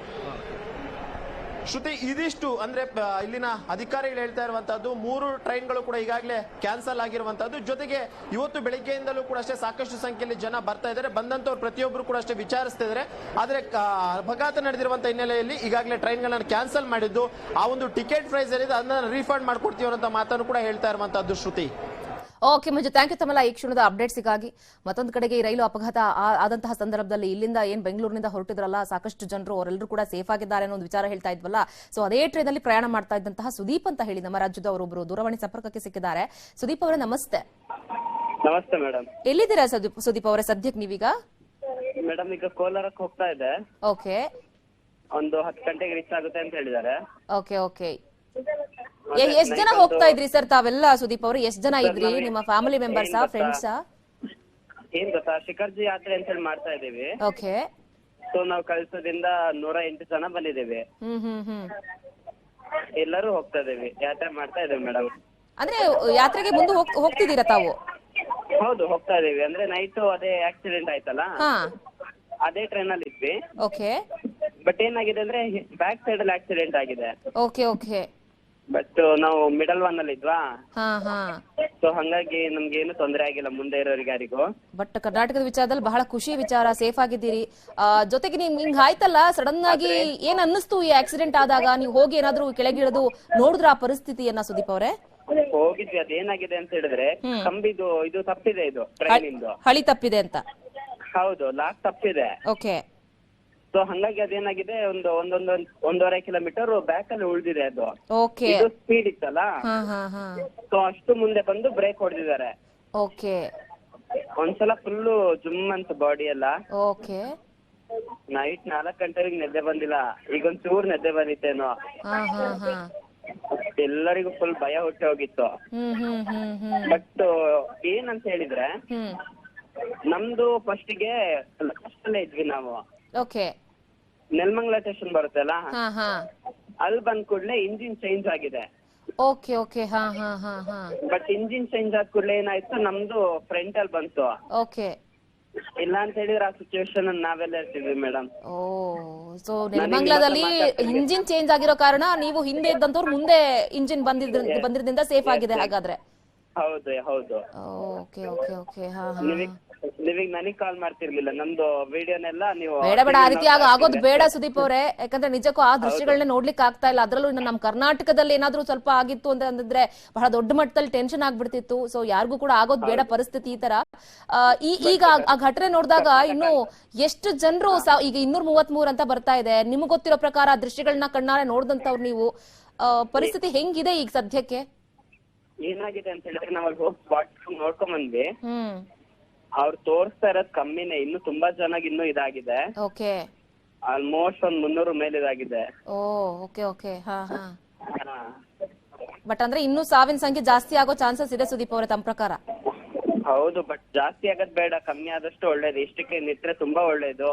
ಶ್ರುತಿ, ಇದಿಷ್ಟು ಅಂದ್ರೆ ಇಲ್ಲಿನ ಅಧಿಕಾರಿಗಳು ಹೇಳ್ತಾ ಇರುವಂತದ್ದು 3 ಟ್ರೈನ್ಗಳು ಕೂಡ ಈಗಾಗಲೇ ಕ್ಯಾನ್ಸಲ್ ಆಗಿರುವಂತದ್ದು. ಜೊತೆಗೆ ಇವತ್ತು ಬೆಳಿಗ್ಗೆಯಿಂದಲೂ ಕೂಡ ಅಷ್ಟೇ ಸಾಕಷ್ಟು ಸಂಖ್ಯೆಯಲ್ಲಿ ಜನ ಬರ್ತಾ ಇದ್ದಾರೆ. ಬಂದಂತವ್ರು ಪ್ರತಿಯೊಬ್ಬರು ಕೂಡ ಅಷ್ಟೇ ವಿಚಾರಿಸ್ತಾ ಇದ್ದಾರೆ. ಆದ್ರೆ ಅಪಘಾತ ನಡೆದಿರುವಂತಹ ಹಿನ್ನೆಲೆಯಲ್ಲಿ ಈಗಾಗಲೇ ಟ್ರೈನ್ಗಳನ್ನು ಕ್ಯಾನ್ಸಲ್ ಮಾಡಿದ್ದು, ಆ ಒಂದು ಟಿಕೆಟ್ ಪ್ರೈಸ್ ಏನಿದೆ ಅದನ್ನ ರೀಫಂಡ್ ಮಾಡ್ಕೊಡ್ತೀವಿ ಅನ್ನೋ ಮಾತನ್ನು ಕೂಡ ಹೇಳ್ತಾ ಇರುವಂತದ್ದು. ಶ್ರುತಿ, ಓಕೆ ಮಂಜು, ಥ್ಯಾಂಕ್ ಯು ತಮ್ಮೆಲ್ಲ ಈ ಕ್ಷಣದ ಅಪ್ಡೇಟ್ಸ್ಗಾಗಿ. ಮತ್ತೊಂದು ಕಡೆಗೆ ಈ ರೈಲು ಅಪಘಾತ ಆದಂತಹ ಸಂದರ್ಭದಲ್ಲಿ ಇಲ್ಲಿಂದ ಏನ್ ಬೆಂಗಳೂರಿನಿಂದ ಹೊರಟಿದ್ರಲ್ಲ ಸಾಕಷ್ಟು ಜನರು, ಅವರೆಲ್ಲರೂ ಕೂಡ ಸೇಫ್ ಆಗಿದ್ದಾರೆ ಅನ್ನೋ ಒಂದು ವಿಚಾರ ಹೇಳ್ತಾ ಇದ್ವಲ್ಲ. ಸೊ ಅದೇ ಟ್ರೈನ್ ಅಲ್ಲಿ ಪ್ರಯಾಣ ಮಾಡ್ತಾ ಇದ್ದಂತಹ ಸುದೀಪ್ ಅಂತ ಹೇಳಿ ನಮ್ಮ ರಾಜ್ಯದ ಅವರೊಬ್ಬರು ದೂರವಾಣಿ ಸಂಪರ್ಕಕ್ಕೆ ಸಿಕ್ಕಿದ್ದಾರೆ. ಸುದೀಪ್ ಅವರೇ ನಮಸ್ತೆ. ನಮಸ್ತೆ ಮೇಡಮ್. ಎಲ್ಲಿದ್ದೀರಾ ಸುದೀಪ್ ಅವರೇ ಸದ್ಯಕ್ಕೆ ನೀವೀಗ? ಮೇಡಮ್ ಈಗ ಕೋಲಾರಕ್ಕೆ ಹೋಗ್ತಾ ಇದೆ. ಓಕೆ, ಒಂದು 10 ಗಂಟೆಗೆ ರೀಚ್ ಆಗುತ್ತೆ ಅಂತ ಹೇಳಿದ್ದಾರೆ. Okay okay. ಎಷ್ಟ್ ಜನ ಹೋಗ್ತಾ ಇದ್ರಿ ಸರ್ ತಾವೆಲ್ಲ? ಸುದೀಪ್ ಅವರು ಎಷ್ಟ್ ಜನ ಇದ್ರಿ? ನಿಮ್ಮ ಫ್ಯಾಮಿಲಿ ಮೆಂಬರ್ಸಾ, ಫ್ರೆಂಡ್ಸಾ? ಏನ್ ಗೊತ್ತಾ, ಶಿಖರ್ಜಿ ಯಾತ್ರೆ ಅಂತ ಹೇಳಿ ಮಾಡ್ತಾ ಇದೀವಿ. ಓಕೆ. ಸೊ ನಾವು ಕಳ್ಸೋದ್ರಿಂದ 108 ಜನ ಬಂದಿದ್ದೇವೆ. ಎಲ್ಲರೂ ಹೋಗ್ತಾ ಇದೀವಿ, ಯಾತ್ರೆ ಮಾಡ್ತಾ ಇದೀವಿ ಮೇಡಮ್. ಅಂದ್ರೆ ಯಾತ್ರೆಗೆ ಮುಂದೆ ಹೋಗ್ತಿದ್ದೀರಾ ತಾವು? ಹೌದು ಹೋಗ್ತಾ ಇದೀವಿ. ಅಂದ್ರೆ ನೈಟ್ ಅದೇ ಆಕ್ಸಿಡೆಂಟ್ ಆಯ್ತಲ್ಲ, ಹಾ, ಅದೇ ಟ್ರೈನ್ ಅಲ್ಲಿ ಇದ್ವಿ. ಓಕೆ ಬಟ್ ಏನಾಗಿದೆ ಅಂದ್ರೆ ಬ್ಯಾಕ್ ಸೈಡ್ ಅಲ್ಲಿ ಆಕ್ಸಿಡೆಂಟ್ ಆಗಿದೆ. Okay okay. ಬಟ್ ನಾವು ಮಿಡಲ್ ಒನ್ ಅಲ್ಲಿ ಇದ್ವಾ, ಹಾ ಹಾ. ಸೊ ಹಂಗಾಗಿ ನಮ್ಗೆ ಏನು ತೊಂದರೆ ಆಗಿಲ್ಲ ಮುಂದೆ ಇರೋರಿಗೆ ಯಾರಿಗೂ. ಬಟ್ ಕರ್ನಾಟಕದ ವಿಚಾರದಲ್ಲಿ ಬಹಳ ಖುಷಿ ವಿಚಾರ, ಸೇಫ್ ಆಗಿದ್ದೀರಿ. ಜೊತೆಗೆ ನಿಮ್ ಹಿಂಗ್ ಆಯ್ತಲ್ಲ ಸಡನ್ ಆಗಿ, ಏನ್ ಅನ್ನಿಸ್ತು ಈ ಆಕ್ಸಿಡೆಂಟ್ ಆದಾಗ? ನೀವು ಹೋಗಿ ಏನಾದ್ರು ಕೆಳಗಿಳಿದು ನೋಡಿದ್ರ ಆ ಪರಿಸ್ಥಿತಿಯನ್ನ ಸುದೀಪ್ ಅವರೇ? ಹೋಗಿದ್ವಿ. ಅದೇನಾಗಿದೆ ಅಂತ ಹೇಳಿದ್ರೆ ಕಂಬಿದು ಇದು ತಪ್ಪಿದೆ, ಇದು ಟ್ರೈನ್ ಇಂದು ಹಳಿ ತಪ್ಪಿದೆ ಅಂತ? ಹೌದು, ಲಾಕ್ ತಪ್ಪಿದೆ. ಓಕೆ. ಸೊ ಹಂಗಾಗಿ ಅದೇನಾಗಿದೆ, ಒಂದೂವರೆ ಕಿಲೋಮೀಟರ್ ಬ್ಯಾಕ್ ಅಲ್ಲಿ ಉಳಿದಿದೆ ಅದು. ಓಕೆ. ಇದು ಸ್ಪೀಡ್ ಇತ್ತಲ್ಲ, ಹಾ ಹಾ ಹಾ. ಸೊ ಅಷ್ಟು ಮುಂದೆ ಬಂದು ಬ್ರೇಕ್ ಹೊಡೆದಿದ್ದಾರೆ. ಓಕೆ ಒಂದ್ಸಲ ಫುಲ್ಲು ಜುಮ್ ಅಂತ ಬಾಡಿ ಎಲ್ಲ. ಓಕೆ. ನೈಟ್ 4 ಗಂಟೆಗೆ ನಿದ್ದೆ ಬಂದಿಲ್ಲ, ಈಗ ಒಂಚೂರು ನಿದ್ದೆ ಬಂದಿತ್ತೇನೋ. ಹಾ ಹಾ ಹಾ. ಎಲ್ಲರಿಗೂ ಫುಲ್ ಭಯ ಹುಟ್ಟಿ ಹೋಗಿತ್ತು. ಹ್ಮ್ ಹ್ಮ್ ಹ್ಮ್ ಹ್ಮ್ ಬಟ್ ಏನಂತ ಹೇಳಿದ್ರೆ, ಹ್ಮ್. ನಮ್ದು ಫಸ್ಟ್ ಗೆ ಲಾಸ್ಟ್ ಅಲ್ಲೇ ಇದ್ವಿ ನಾವು. ಓಕೆ. ನೆಲಮಂಗಲ ಸ್ಟೇಷನ್ ಬರುತ್ತಲ್ಲ, ಹಾ ಹಾ. ಅಲ್ಲಿ ಬಂದ್ ಕೂಡ್ಲೆ ಇಂಜಿನ್ ಚೇಂಜ್ ಆಗಿದೆ. Okay okay. ಹಾ ಹಾ ಹಾ ಹಾ. ಬಟ್ ಇಂಜಿನ್ ಚೇಂಜ್ ಆದ ಕೂಡಲೇ ಏನಾಯ್ತು, ನಮ್ದು ಫ್ರಂಟ್ ಅಲ್ಲಿ ಬಂತು. ಓಕೆ. ಇಲ್ಲ ಅಂತ ಹೇಳಿದ್ರೆ ಆ ಸಿಚುವೇಶನ್ ನಾವೆಲ್ಲ ಇರ್ತಿದ್ವಿ ಮೇಡಮ್. ಓ, ಸೊ ನೆಲಮಂಗಲದಲ್ಲಿ ಇಂಜಿನ್ ಚೇಂಜ್ ಆಗಿರೋ ಕಾರಣ ನೀವು ಹಿಂದೆ ಇದ್ದಂತವ್ರು ಮುಂದೆ ಇಂಜಿನ್ ಬಂದಿದ್ರಿಂದ ಸೇಫ್ ಆಗಿದೆ ಹಾಗಾದ್ರೆ? ಹೌದು ಹೌದು. Okay okay okay. ಹಾ ಹಾ. ನೀವೀಗ ನನಗ್ ಕಾಲ್ ಮಾಡ್ತಿರ್ಲಿಲ್ಲ, ನಮ್ದು ವಿಡಿಯೋನೆಲ್ಲ ನೀವು ಬೇಡ ಬೇಡ, ಆ ರೀತಿ ಆಗೋದು ಬೇಡ ಸುದೀಪ್ ಅವರೇ. ಯಾಕಂದ್ರೆ ನಿಜಕ್ಕೂ ಆ ದೃಶ್ಯಗಳನ್ನ ನೋಡ್ಲಿಕ್ಕೆ ಆಗ್ತಾ ಇಲ್ಲ. ಅದ್ರಲ್ಲೂ ನಮ್ಮ ಕರ್ನಾಟಕದಲ್ಲಿ ಏನಾದ್ರೂ ಸ್ವಲ್ಪ ಆಗಿತ್ತು ಅಂತ ಅಂದಿದ್ರೆ ಬಹಳ ದೊಡ್ಡ ಮಟ್ಟದಲ್ಲಿ ಟೆನ್ಷನ್ ಆಗ್ಬಿಡ್ತಿತ್ತು. ಸೊ ಯಾರಿಗೂ ಕೂಡ ಆಗೋದು ಬೇಡ ಪರಿಸ್ಥಿತಿ ಈ ತರ. ಈಗ ಆ ಘಟನೆ ನೋಡಿದಾಗ ಇನ್ನು ಎಷ್ಟು ಜನರು, ಈಗ 233 ಅಂತ ಬರ್ತಾ ಇದೆ. ನಿಮ್ಗೆ ಗೊತ್ತಿರೋ ಪ್ರಕಾರ ಆ ದೃಶ್ಯಗಳನ್ನ ಕಣ್ಣಾರೆ ನೋಡ್ದಂತವ್ರು ನೀವು, ಪರಿಸ್ಥಿತಿ ಹೆಂಗಿದೆ ಈಗ ಸದ್ಯಕ್ಕೆ? ಏನಾಗಿದೆ ಅಂತ ಹೇಳಿದ್ರೆ, ನಾವ್ ಹೋಗಿ ಸ್ಪಾಟ್ ನೋಡ್ಕೊಂಡ್ ಬಂದ್ವಿ. ಹ್ಮ್. ಅವ್ರು ತೋರಿಸ್ತಾ ಇರೋದ್ ಕಮ್ಮಿನೇ, ಇನ್ನು ತುಂಬಾ ಚೆನ್ನಾಗಿ ಇನ್ನೂ ಇದಾಗಿದೆ. ಓಕೆ. ಆಲ್ಮೋಸ್ಟ್ 300 ಮೇಲೆ ಇದಾಗಿದೆ. ಓ ಓಕೆ ಓಕೆ. ಹಾ ಹಾ. ಬಟ್ ಅಂದ್ರೆ ಇನ್ನೂ ಸಾವಿನ ಸಂಖ್ಯೆ ಜಾಸ್ತಿ ಆಗೋ ಚಾನ್ಸಸ್ ಇದೆ ಸುದೀಪ್ ಅವರೇ ತಮ್ಮ ಪ್ರಕಾರ? ಹೌದು, ಬಟ್ ಜಾಸ್ತಿ ಆಗದ್ ಬೇಡ, ಕಮ್ಮಿ ಆದಷ್ಟು ಒಳ್ಳೇದು. ಇಷ್ಟಕ್ಕೆ ನಿಟ್ರೆ ತುಂಬಾ ಒಳ್ಳೇದು.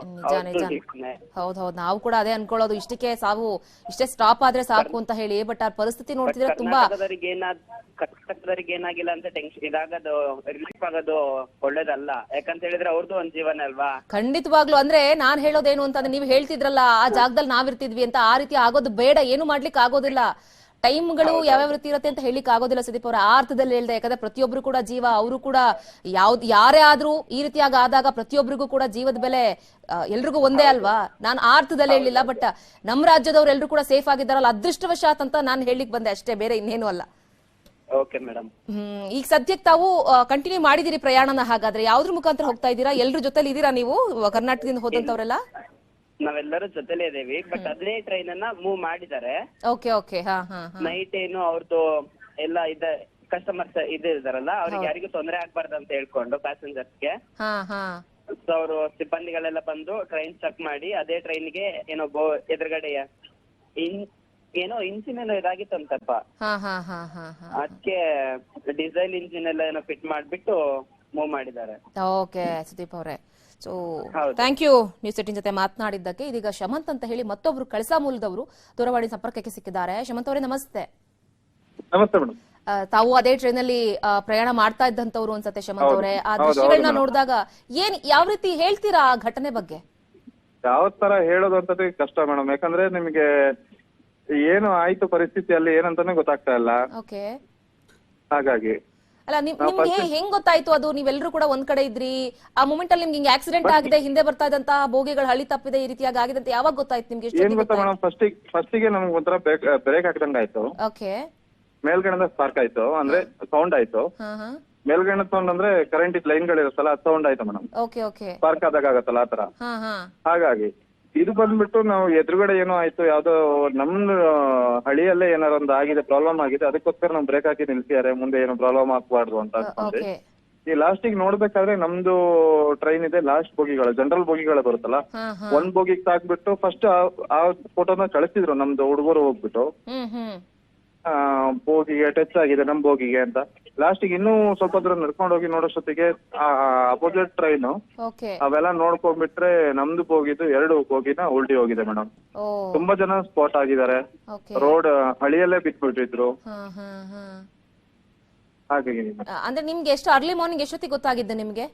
ಹೌದೌದು, ನಾವು ಕೂಡ ಅದೇ ಅನ್ಕೊಳ್ಳೋದು, ಇಷ್ಟಕ್ಕೆ ಸಾವು, ಇಷ್ಟೇ ಸ್ಟಾಪ್ ಆದ್ರೆ ಸಾಕು ಅಂತ ಹೇಳಿ. ಬಟ್ ಆ ಪರಿಸ್ಥಿತಿ ನೋಡ್ತಿದ್ರೆ ತುಂಬಾ ಕರ್ನಾಟಕದವರಿಗೆ ಏನಾಗಿಲ್ಲ ಅಂತ ಟೆನ್ಷನ್ ಇದಾಗೋದು, ರಿಲೀಫ್ ಆಗೋದು ಒಳ್ಳೇದಲ್ಲ. ಯಾಕಂತ ಹೇಳಿದ್ರೆ ಅವ್ರದ್ದು ಒಂದ್ ಜೀವನ ಅಲ್ವಾ. ಖಂಡಿತವಾಗ್ಲು. ಅಂದ್ರೆ ನಾನ್ ಹೇಳೋದೇನು ಅಂತಂದ್ರೆ, ನೀವು ಹೇಳ್ತಿದ್ರಲ್ಲ ಆ ಜಾಗದಲ್ಲಿ ನಾವಿರ್ತಿದ್ವಿ ಅಂತ, ಆ ರೀತಿ ಆಗೋದು ಬೇಡ. ಏನು ಮಾಡ್ಲಿಕ್ಕೆ ಆಗೋದಿಲ್ಲ. ಟೈಮ್ಗಳು ಯಾವ್ಯಾವ ರೀತಿ ಇರುತ್ತೆ ಅಂತ ಹೇಳಿಕ್ ಆಗೋದಿಲ್ಲ ಸುದೀಪ್ ಅವರ. ಆ ಅರ್ಥದಲ್ಲಿ ಹೇಳ್ದೆ, ಯಾಕಂದ್ರೆ ಪ್ರತಿಯೊಬ್ರು ಕೂಡ ಜೀವ, ಅವರು ಕೂಡ ಯಾರೇ ಆದ್ರೂ ಈ ರೀತಿಯಾಗಿ ಆದಾಗ ಪ್ರತಿಯೊಬ್ಬರಿಗೂ ಕೂಡ ಜೀವದ ಬೆಲೆ ಎಲ್ರಿಗೂ ಒಂದೇ ಅಲ್ವಾ. ನಾನು ಆ ಅರ್ಥದಲ್ಲಿ ಹೇಳಿಲ್ಲ. ಬಟ್ ನಮ್ಮ ರಾಜ್ಯದವ್ರು ಎಲ್ರು ಕೂಡ ಸೇಫ್ ಆಗಿದ್ದಾರಲ್ಲ, ಅದೃಷ್ಟವಶಾತ್ ಅಂತ ನಾನು ಹೇಳಿಕ್ ಬಂದೆ ಅಷ್ಟೇ, ಬೇರೆ ಇನ್ನೇನು ಅಲ್ಲ. Okay madam. ಈಗ ಸದ್ಯಕ್ಕೆ ತಾವು ಕಂಟಿನ್ಯೂ ಮಾಡಿದಿರಿ ಪ್ರಯಾಣನ? ಹಾಗಾದ್ರೆ ಯಾವ್ದ್ರ ಮುಖಾಂತರ ಹೋಗ್ತಾ ಇದ್ದೀರಾ? ಎಲ್ರ ಜೊತೆಲಿ ಇದೀರಾ ನೀವು ಕರ್ನಾಟಕದಿಂದ ಹೋದಂತವ್ರೆಲ್ಲ? ನಾವೆಲ್ಲರೂ ಜೊತೆಲೇ ಇದೇವಿ, ಬಟ್ ಅದೇ ಟ್ರೈನ್ ಅನ್ನ ಮೂವ್ ಮಾಡಿದ್ದಾರೆ. Okay okay. ಹಾ ಹಾ. ನೈಟ್ ಏನು ಅವ್ರದ್ದು ಎಲ್ಲ ಕಸ್ಟಮರ್ಸ್ ಇದಾರಲ್ಲ, ಅವ್ರಿಗೆ ಯಾರಿಗೂ ತೊಂದರೆ ಆಗ್ಬಾರ್ದು ಅಂತ ಹೇಳ್ಕೊಂಡು ಪ್ಯಾಸೆಂಜರ್ಸ್ಗೆ. ಹಾ ಹಾ. ಸೊ ಅವರು ಸಿಬ್ಬಂದಿಗಳೆಲ್ಲ ಬಂದು ಟ್ರೈನ್ ಚೆಕ್ ಮಾಡಿ, ಅದೇ ಟ್ರೈನ್ಗೆ ಏನೋ ಎದುರುಗಡೆ ಏನೋ ಇಂಜಿನ್ ಏನೋ ಇದಾಗಿತ್ತಂತಪ್ಪ. ಅದಕ್ಕೆ ಡೀಸೆಲ್ ಇಂಜಿನ್ ಎಲ್ಲ ಏನೋ ಫಿಟ್ ಮಾಡ್ಬಿಟ್ಟು ಮೂವ್ ಮಾಡಿದ್ದಾರೆ. ಓಕೆ ಸುದೀಪ್ ಅವರೇ, ಸೊ ಥ್ಯಾಂಕ್ ಯು ನ್ಯೂಸ್ 18 ಜೊತೆ ಮಾತನಾಡಿದ್ದಕ್ಕೆ. ಇದೀಗ ಶಮಂತ್ ಅಂತ ಹೇಳಿ ಮತ್ತೊಬ್ರು ಕಳಸಾ ಮೂಲದವರು ದೂರವಾಣಿ ಸಂಪರ್ಕಕ್ಕೆ ಸಿಕ್ಕಿದ್ದಾರೆ. ಶಮಂತ್ ಅವರೇ ನಮಸ್ತೆ. ನಮಸ್ತೆ ಮೇಡಮ್. ತಾವು ಅದೇ ಟ್ರೈನ್ ಅಲ್ಲಿ ಪ್ರಯಾಣ ಮಾಡ್ತಾ ಇದ್ದಂತವ್ರು ಅನ್ಸತ್ತೆ ಶಮಂತ್ ಅವರೇ. ಆ ದೃಶ್ಯಗಳನ್ನ ನೋಡಿದಾಗ ಯಾವ ರೀತಿ ಹೇಳ್ತೀರಾ ಆ ಘಟನೆ ಬಗ್ಗೆ? ಯಾವ ತರ ಹೇಳೋದು ಅಂತದ್ದು ಕಷ್ಟ ಮೇಡಮ್. ಯಾಕಂದ್ರೆ ನಿಮಗೆ ಏನು ಆಯ್ತು ಪರಿಸ್ಥಿತಿಯಲ್ಲಿ ಏನಂತಾನೆ ಗೊತ್ತಾಗ್ತಾ ಇಲ್ಲ. ಓಕೆ. ಹಾಗಾಗಿ ಅಲ್ಲ, ನಿಮ್ಗೆ ಹೆಂಗ್ ಗೊತ್ತಾಯ್ತು ಅದು? ನೀವೆಲ್ಲರೂ ಕೂಡ ಒಂದ್ ಕಡೆ ಇದ್ರಿ, ಆ ಮೂಮೆಂಟ್ ಅಲ್ಲಿ ನಿಮ್ಗೆ ಆಕ್ಸಿಡೆಂಟ್ ಆಗಿದೆ, ಹಿಂದೆ ಬರ್ತಾ ಇದ್ದಂತಹ ಬೋಗಿಗಳು ಹಳಿ ತಪ್ಪಿದೆ, ಈ ರೀತಿಯಾಗಿ ಆಗಿದೆ ಅಂತ ಯಾವಾಗ ಗೊತ್ತಾಯ್ತು ನಿಮ್ಗೆ? ಏನ್ ಗೊತ್ತಾ ಮೇಡಮ್, ಫಸ್ಟಿಗೆ ನಮ್ಗೆ ಒಂಥರ ಬ್ರೇಕ್ ಹಾಕಿದಂಗ ಆಯ್ತು. ಓಕೆ. ಮೇಲ್ಗಡೆಯಿಂದ ಸ್ಪಾರ್ಕ್ ಆಯ್ತು, ಅಂದ್ರೆ ಸೌಂಡ್ ಆಯ್ತು. ಮೇಲ್ಗಡೆ ಸೌಂಡ್ ಅಂದ್ರೆ ಕರೆಂಟ್ ಲೈನ್ ಗಳಿರುತ್ತಲ್ಲ, ಅದು ಸೌಂಡ್ ಆಯ್ತು ಮೇಡಮ್. Okay okay. ಸ್ಪಾರ್ಕ್ ಆದಾಗ ಆಗತ್ತಲ್ಲ ಆತರ. ಹಾಗಾಗಿ ಇದು ಬಂದ್ಬಿಟ್ಟು ನಾವು ಎದುರುಗಡೆ ಏನೋ ಆಯ್ತು, ಯಾವ್ದೋ ನಮ್ ಹಳಿಯಲ್ಲೇ ಏನಾರ ಒಂದು ಆಗಿದೆ, ಪ್ರಾಬ್ಲಮ್ ಆಗಿದೆ, ಅದಕ್ಕೋಸ್ಕರ ನಾವು ಬ್ರೇಕ್ ಹಾಕಿ ನಿಲ್ಸಿದ್ದಾರೆ, ಮುಂದೆ ಏನೋ ಪ್ರಾಬ್ಲಮ್ ಆಗ್ಬಾರ್ದು ಅಂತ ಅನ್ಕೊಂಡ್ರಿ. ಈ ಲಾಸ್ಟಿಗೆ ನೋಡ್ಬೇಕಾದ್ರೆ ನಮ್ದು ಟ್ರೈನ್ ಇದೆ, ಲಾಸ್ಟ್ ಬೋಗಿಗಳು, ಜನರಲ್ ಬೋಗಿಗಳು ಬರುತ್ತಲ್ಲ, ಒಂದ್ ಬೋಗಿಗೆ ತಾಕ್ಬಿಟ್ಟು ಫಸ್ಟ್ ಆ ಫೋಟೋನ ಕಳಿಸಿದ್ರು ನಮ್ದು ಹುಡುಗರು ಹೋಗ್ಬಿಟ್ಟು. ಬೋಗಿಗೆ ಟಚ್ ಆಗಿದೆ ನಮ್ ಬೋಗಿಗೆ ಅಂತ. ಲಾಸ್ಟಿಗೆ ಇನ್ನೂ ಸ್ವಲ್ಪ ದೂರ ನಡ್ಕೊಂಡು ಹೋಗಿ ನೋಡೋಷ್ಟೊತ್ತಿಗೆ ಅಪೋಸಿಟ್ ಟ್ರೈನ್ ಓಕೆ. ಅವೆಲ್ಲ ನೋಡ್ಕೊಂಡ್ಬಿಟ್ರೆ ನಮ್ದು ಬೋಗಿದು 2 ಬೋಗಿನ ಉಲ್ಟಿ ಹೋಗಿದೆ ಮೇಡಮ್. ಓ. ತುಂಬಾ ಜನ ಸ್ಪಾಟ್ ಆಗಿದ್ದಾರೆ. ಓಕೆ. ರೋಡ್ ಹಳಿಯಲ್ಲೇ ಬಿಟ್ಬಿಟ್ಟಿದ್ರು. ಹಾ ಹಾ ಹಾ. ಹಾಗಾಗಿ ಅಂದ್ರೆ ನಿಮ್ಗೆ ಎಷ್ಟು ಅರ್ಲಿ ಮಾರ್ನಿಂಗ್ ಎಷ್ಟೊತ್ತಿಗೆ ಗೊತ್ತಾಗಿದ್ದೆ ನಿಮ್ಗೆ?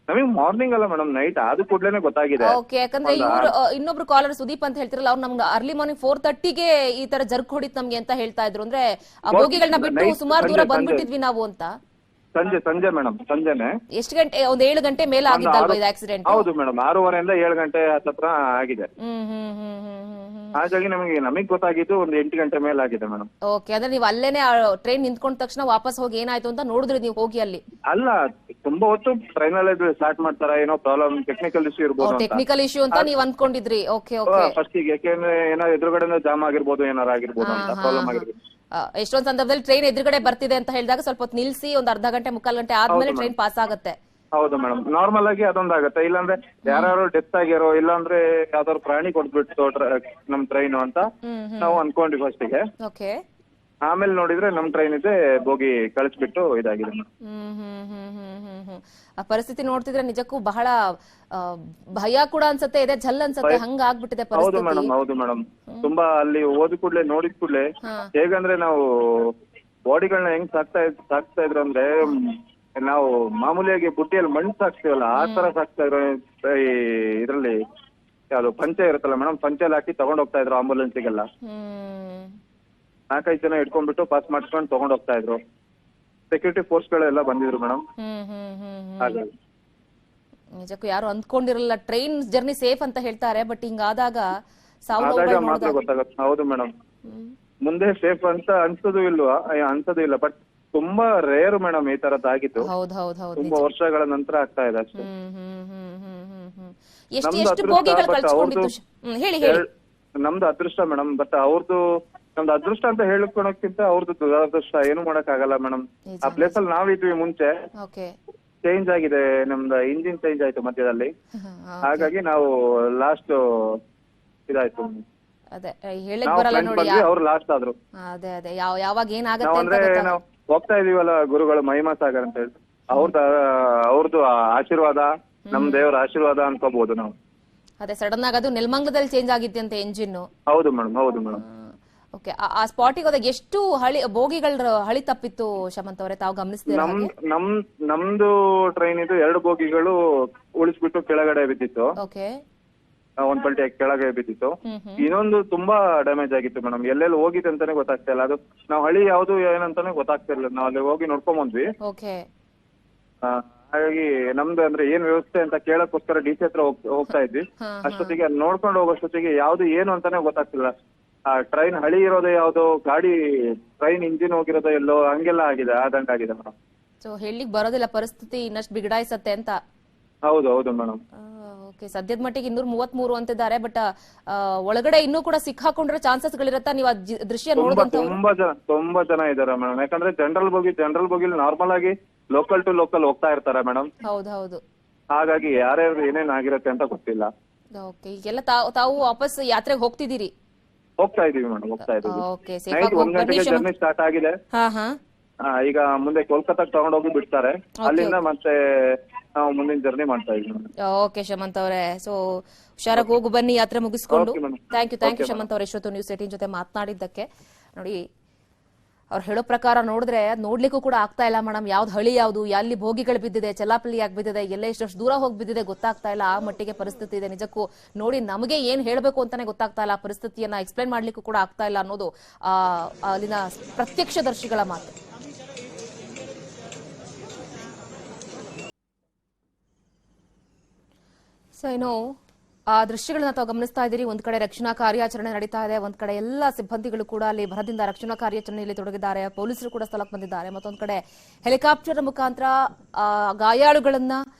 ನಮಗೆ ಮಾರ್ನಿಂಗ್ ಅಲ್ಲ ಮೇಡಮ್, ನೈಟ್ ಆದ ಕೂಡ್ಲೇನೆ ಗೊತ್ತಾಗಿದೆ. ಓಕೆ. ಯಾಕಂದ್ರೆ ಇವ್ರು ಇನ್ನೊಬ್ರು ಕಾಲರ್ ಸುದೀಪ್ ಅಂತ ಹೇಳ್ತಿರಲ್ಲ, ಅವ್ರು ನಮ್ಗೆ ಅರ್ಲಿ ಮಾರ್ನಿಂಗ್ 4:30ಗೆ ಈ ತರ ಜರ್ಕ್ ಹೊಡಿತ್ ನಮ್ಗೆ ಅಂತ ಹೇಳ್ತಾ ಇದ್ರು. ಅಂದ್ರೆ ಆ ಬೋಗಿಗಳನ್ನ ಬಿಟ್ಟು ಸುಮಾರು ದೂರ ಬಂದ್ಬಿಟ್ಟಿದ್ವಿ ನಾವು ಅಂತ. ಸಂಜೆ ಮೇಡಮ್, ಸಂಜೆನೆ. ಎಷ್ಟು ಗಂಟೆ? ಒಂದ್ 7 ಗಂಟೆ ಮೇಲೆ ಆಗಿದ್ದಲ್ವಾ ಇದು ಆಕ್ಸಿಡೆಂಟ್? ಹೌದು ಮೇಡಮ್, 6:30 7 ಗಂಟೆ ಹತ್ರ ಆಗಿದೆ. ಹಾಗಾಗಿ ನಮಗ್ ಗೊತ್ತಾಗಿದ್ದು ಒಂದು 8 ಗಂಟೆ ಮೇಲೆ ಆಗಿದೆ ಮೇಡಮ್. ಓಕೆ. ಅಂದ್ರೆ ನೀವು ಅಲ್ಲೇನೆ ಟ್ರೈನ್ ನಿಂತ್ಕೊಂಡ ತಕ್ಷಣ ವಾಪಸ್ ಹೋಗಿ ಏನಾಯ್ತು ಅಂತ ನೋಡಿದ್ರಿ ನೀವು ಹೋಗಿ ಅಲ್ಲಿ? ಅಲ್ಲ, ತುಂಬಾ ಹೊತ್ತು ಟ್ರೈನ್ ಅಲ್ಲೇ ಸ್ಟಾರ್ಟ್ ಮಾಡ್ತಾರ, ಏನೋ ಪ್ರಾಬ್ಲಮ್ ಟೆಕ್ನಿಕಲ್ ಇಶ್ಯೂ ಇರ್ಬೋದು. ಟೆಕ್ನಿಕಲ್ ಇಶ್ಯೂ ಅಂತ ನೀವ್ ಅಂದ್ಕೊಂಡಿದ್ರಿ? Okay okay. ಫಸ್ಟ್ ಯಾಕೆಂದ್ರೆ ಏನೋ ಎದುರುಗಡೆ ಜಾಮ್ ಆಗಿರ್ಬೋದು, ಏನಾರ ಆಗಿರ್ಬೋದು ಅಂತ ಪ್ರಾಬ್ಲಮ್ ಆಗಿರ್ಬೋದು. ಎಷ್ಟೊಂದ್ ಸಂದರ್ಭದಲ್ಲಿ ಟ್ರೈನ್ ಎದುರುಗಡೆ ಬರ್ತಿದೆ ಅಂತ ಹೇಳಿದಾಗ ಸ್ವಲ್ಪ ಹೊತ್ತು ನಿಲ್ಸಿ ಒಂದ್ ಅರ್ಧ ಗಂಟೆ 3/4 ಗಂಟೆ ಆದ್ಮೇಲೆ ಟ್ರೈನ್ ಪಾಸ್ ಆಗುತ್ತೆ. ಹೌದು ಮೇಡಮ್, ನಾರ್ಮಲ್ ಆಗಿ ಅದೊಂದಾಗತ್ತೆ. ಇಲ್ಲಾಂದ್ರೆ ಯಾರು ಡೆತ್ ಆಗ್ಯಾರೋ, ಇಲ್ಲಾಂದ್ರೆ ಯಾವ್ದಾದ್ರು ಪ್ರಾಣಿ ಕೊಟ್ಬಿಟ್ಟು ನಮ್ ಟ್ರೈನ್ ಅಂತ ನಾವು ಅನ್ಕೊಂಡ್ವಿ ಫಸ್ಟಿಗೆ. ಓಕೆ. ಆಮೇಲೆ ನೋಡಿದ್ರೆ ನಮ್ ಟ್ರೈನ್ ಇದೆ ಬೋಗಿ ಕಳಿಸ್ಬಿಟ್ಟು ಇದಾಗಿದೆ. ಆ ಪರಿಸ್ಥಿತಿ ನೋಡ್ತಿದ್ರೆ ನಿಜಕ್ಕೂ ಬಹಳ ಭಯ ಕೂಡ ಅನ್ಸತ್ತೆ, ಇದೆ ಜಲ್ ಅನ್ಸತ್ತೆ, ಹಂಗ ಆಗ್ಬಿಟ್ಟಿದೆ ಹೌದು ಪರಿಸ್ಥಿತಿ. ಮೇಡಮ್, ಹೌದು ಮೇಡಮ್. ತುಂಬಾ ಅಲ್ಲಿ ಹೋದ ಕೂಡ್ಲೆ ನೋಡಿದ ಕೂಡ್ಲೆ ಹೇಗಂದ್ರೆ ನಾವು ಬಾಡಿಗಳನ್ನ ಹೆಂಗ್ ಸಾಕ್ತಾ ಇದ್ರು ಅಂದ್ರೆ, ನಾವು ಮಾಮೂಲಿಯಾಗಿ ಬುಟ್ಟಿಯಲ್ಲಿ ಮಣ್ಣು ಸಾಕ್ತಿವಲ್ಲ ಆ ತರ ಸಾಕ್ತಾ ಇದ್ರು. ಈ ಇದ್ರಲ್ಲಿ ಯಾವ್ದು ಪಂಚೆ ಇರುತ್ತಲ್ಲ ಮೇಡಮ್, ಪಂಚೆಲ್ ಹಾಕಿ ತಗೊಂಡ್ ಹೋಗ್ತಾ ಇದ್ರು ಆಂಬುಲೆನ್ಸ್ಗೆಲ್ಲ. 4-5 ಜನ ಇಟ್ಕೊಂಡ್ಬಿಟ್ಟು ಪಾಸ್ ಮಾಡ್ಸ್ಕೊಂಡು ತಗೊಂಡ್ ಹೋಗ್ತಾ ಇದ್ರು. ಸೆಕ್ಯೂರಿಟಿ ಫೋರ್ಸ್ ಗಳೆಲ್ಲ ಬಂದಿದ್ರು ಮೇಡಮ್. ಹಾಗಾಗಿ ನಿಜಕ್ಕೂ ಯಾರು ಅಂದ್ಕೊಂಡಿರಲ್ಲ ಟ್ರೈನ್ ಜರ್ನಿ ಸೇಫ್ ಅಂತ ಹೇಳ್ತಾರೆ, ಬಟ್ ಹಿಂಗಾದಾಗ ಆದಾಗ ಮಾತ್ರ ಗೊತ್ತಾಗುತ್ತೆ. ಹೌದು ಮೇಡಮ್, ಮುಂದೆ ಸೇಫ್ ಅಂತ ಅನ್ಸೋದು ಇಲ್ಲ. ಬಟ್ ತುಂಬಾ ರೇರ್ ಮೇಡಮ್ ಈ ತರದ್ ಆಗಿತ್ತು. ತುಂಬಾ ವರ್ಷಗಳ ನಂತರ ಆಗ್ತಾ ಇದೆ ಅಷ್ಟೇ. ನಮ್ದು ಅದೃಷ್ಟ ಮೇಡಮ್. ಬಟ್ ನಮ್ದು ಅದೃಷ್ಟ ಅಂತ ಹೇಳ್ಕೊಳಕ್ಕಿಂತ ಅವ್ರದ್ದು ದುರದೃಷ್ಟ, ಏನು ಮಾಡಕ್ ಆಗಲ್ಲ ಮೇಡಮ್. ಆ ಪ್ಲೇಸ್ ಅಲ್ಲಿ ನಾವಿದ್ವಿ ಮುಂಚೆ, ಚೇಂಜ್ ಆಗಿದೆ, ನಮ್ದು ಇಂಜಿನ್ ಚೇಂಜ್ ಆಯ್ತು ಮಧ್ಯದಲ್ಲಿ. ಹಾಗಾಗಿ ನಾವು ಲಾಸ್ಟ್ ಇದಾಯ್ತು, ಅವ್ರು ಲಾಸ್ಟ್ ಆದ್ರು. ಯಾವಾಗ ಅಂದ್ರೆ ನಾವು ಹೋಗ್ತಾ ಇದೀವಲ್ಲ ಗುರುಗಳು ಮಹಿಮಾ ಸಾಗರ್ ಅಂತ ಹೇಳಿ, ಅವ್ರದ್ದು ಆಶೀರ್ವಾದ, ನಮ್ ದೇವರ ಆಶೀರ್ವಾದ ಅನ್ಕೋಬಹುದು ನಾವು. ಅದೇ ಸಡನ್ ಆಗಿ ಅದು ನೆಲಮಂಗಲದಲ್ಲಿ ಚೇಂಜ್ ಆಗಿದ್ದಂತೆ ಎಂಜಿನ್. ಹೌದು ಮೇಡಮ್, ಹೌದು ಮೇಡಮ್. ಓಕೆ. ಆ ಸ್ಪಾಟಿಗೆ ಹೋದಾಗ ಎಷ್ಟು ಬೋಗಿಗಳ ಹಳಿ ತಪ್ಪಿತ್ತು ಶಮಂತ್ ಅವರೇ, ತಾವು ಗಮನಿಸಿದ್ದೀರಾ? ನಮ್ದು ಟ್ರೈನ್ ಇದು 2 ಬೋಗಿಗಳು ಉಳಿಸ್ಬಿಟ್ಟು ಕೆಳಗಡೆ ಬಿದ್ದಿತ್ತು. ಓಕೆ. ಒಂದ್ ಪಲ್ಟಿ ಕೆಳಗೆ ಬಿದ್ದಿತ್ತು. ಇನ್ನೊಂದು ತುಂಬಾ ಡ್ಯಾಮೇಜ್ ಆಗಿತ್ತು ಮೇಡಮ್. ಎಲ್ಲೆಲ್ಲಿ ಹೋಗಿದೆ ಅಂತಾನೆ ಗೊತ್ತಾಗ್ತಾ ಇಲ್ಲ. ಅದು ನಾವು ಹಳಿ ಯಾವ್ದು ಏನಂತಾನೆ ಗೊತ್ತಾಗ್ತಾ ಇಲ್ಲ. ನಾವು ಅಲ್ಲಿ ಹೋಗಿ ನೋಡ್ಕೊಂಡ್ ಬಂದ್ವಿ. ಓಕೆ. ಹಾಗಾಗಿ ನಮ್ದು ಅಂದ್ರೆ ಏನ್ ವ್ಯವಸ್ಥೆ ಅಂತ ಕೇಳಕ್ಕೋಸ್ಕರ DC ಹತ್ರ ಹೋಗ್ತಾ ಇದ್ವಿ. ಅಷ್ಟೊತ್ತಿಗೆ ನೋಡ್ಕೊಂಡು ಹೋಗೋಷ್ಟೊತ್ತಿಗೆ ಯಾವ್ದು ಏನು ಅಂತಾನೆ ಗೊತ್ತಾಗ್ತಿಲ್ಲ. ಆ ಟ್ರೈನ್ ಹಳಿ ಇರೋದು ಯಾವ್ದು, ಗಾಡಿ ಟ್ರೈನ್ ಇಂಜಿನ್ ಹೋಗಿರೋದು ಎಲ್ಲೋ, ಹಂಗೆಲ್ಲ ಆದಂಗಾಗಿದೆ ಮೇಡಮ್. ಸೊ ಹೇಳಿಕ್ ಬರೋದಿಲ್ಲ, ಪರಿಸ್ಥಿತಿ ಇನ್ನಷ್ಟು ಬಿಗಡಾಯಿಸತ್ತೆ ಅಂತ. ಹೌದು ಹೌದು ಮೇಡಮ್. ಓಕೆ. ಸದ್ಯದ ಮಟ್ಟಿಗೆ 233 ಅಂತಿದ್ದಾರೆ, ಬಟ್ ಒಳಗಡೆ ಇನ್ನೂ ಕೂಡ ಸಿಕ್ಕಾಕೊಂಡ್ರೆ ಚಾನ್ಸಸ್ ಗಳಿರತ್ತಾ? ನೀವು ದೃಶ್ಯ ನೋಡಿದಂತ ತುಂಬಾ ಜನ ಇದಾರೆ ಮೇಡಮ್. ಯಾಕಂದ್ರೆ ಜನರಲ್ ಬೋಗಿಲಿ ನಾರ್ಮಲ್ ಆಗಿ ಲೋಕಲ್ ಟು ಲೋಕಲ್ ಹೋಗ್ತಾ ಇರ್ತಾರೆ ಮೇಡಮ್. ಹೌದು. ಹಾಗಾಗಿ ಯಾರ್ಯಾರು ಏನೇನ್ ಆಗಿರತ್ತೆ ಅಂತ ಗೊತ್ತಿಲ್ಲ. ಓಕೆ. ಈಗೆಲ್ಲ ತಾವು ವಾಪಸ್ ಯಾತ್ರೆಗೆ ಹೋಗ್ತಿದ್ದೀರಿ? ಹೋಗ್ತಾ ಇದೀವಿ ಮೇಡಮ್, ಹೋಗ್ತಾ ಇದೀವಿ. ಓಕೆ. ನೈಟ್ 1 ಗಂಟೆಗೆ ಜರ್ನಿ ಸ್ಟಾರ್ಟ್ ಆಗಿದೆ. ಈಗ ಮುಂದೆ ಕೋಲ್ಕತ್ತಾಗ ತಗೊಂಡೋಗಿ ಬಿಡ್ತಾರೆ. ಅಲ್ಲಿಂದ ಮತ್ತೆ ನಾವು ಮುಂದಿನ ಜರ್ನಿ ಮಾಡ್ತಾ ಇದೀವಿ. ಓಕೆ ಶಮಂತ್ ಅವರೇ, ಸೊ ಹುಷಾರಾಗಿ ಹೋಗು ಬನ್ನಿ, ಯಾತ್ರೆ ಮುಗಿಸ್ಕೊಂಡು. ಥ್ಯಾಂಕ್ ಯು ಶಮಂತ್ ಅವರೇ, ಇಷ್ಟೊತ್ತು ನ್ಯೂಸ್ 18 ಜೊತೆ ಮಾತನಾಡಿದ್ದಕ್ಕೆ. ನೋಡಿ, ಅವ್ರು ಹೇಳೋ ಪ್ರಕಾರ ನೋಡಿದ್ರೆ ನೋಡ್ಲಿಕ್ಕೂ ಕೂಡ ಆಗ್ತಾ ಇಲ್ಲ ಮೇಡಮ್. ಯಾವ್ದು ಹಳಿ ಯಾವ್ದು, ಎಲ್ಲಿ ಬೋಗಿಗಳು ಬಿದ್ದಿದೆ, ಚಲಾಪಲಿ ಆಗಿ ಬಿದ್ದಿದೆ, ಎಲ್ಲೇ ಎಷ್ಟು ದೂರ ಹೋಗಿ ಬಿದ್ದಿದೆ ಗೊತ್ತಾಗ್ತಾ ಇಲ್ಲ. ಆ ಮಟ್ಟಿಗೆ ಪರಿಸ್ಥಿತಿ ಇದೆ. ನಿಜಕ್ಕೂ ನೋಡಿ, ನಮಗೆ ಏನ್ ಹೇಳ್ಬೇಕು ಅಂತಾನೆ ಗೊತ್ತಾಗ್ತಾ ಇಲ್ಲ. ಆ ಪರಿಸ್ಥಿತಿಯನ್ನ ಎಕ್ಸ್ಪ್ಲೈನ್ ಮಾಡ್ಲಿಕ್ಕೂ ಕೂಡ ಆಗ್ತಾ ಇಲ್ಲ ಅನ್ನೋದು ಅಲ್ಲಿನ ಪ್ರತ್ಯಕ್ಷದರ್ಶಿಗಳ ಮಾತು. ಸೊ ಏನು ಆ ದೃಶ್ಯಗಳನ್ನ ತಾವು ಗಮನಿಸ್ತಾ ಇದ್ದೀರಿ. ಒಂದ್ ಕಡೆ ರಕ್ಷಣಾ ಕಾರ್ಯಾಚರಣೆ ನಡೀತಾ ಇದೆ, ಒಂದ್ ಕಡೆ ಎಲ್ಲ ಸಿಬ್ಬಂದಿಗಳು ಕೂಡ ಅಲ್ಲಿ ಭರದಿಂದ ರಕ್ಷಣಾ ಕಾರ್ಯಾಚರಣೆಯಲ್ಲಿ ತೊಡಗಿದ್ದಾರೆ, ಪೊಲೀಸರು ಕೂಡ ಸ್ಥಳಕ್ಕೆ ಬಂದಿದ್ದಾರೆ. ಮತ್ತೊಂದ್ ಕಡೆ ಹೆಲಿಕಾಪ್ಟರ್ ಮುಖಾಂತರ ಗಾಯಾಳುಗಳನ್ನ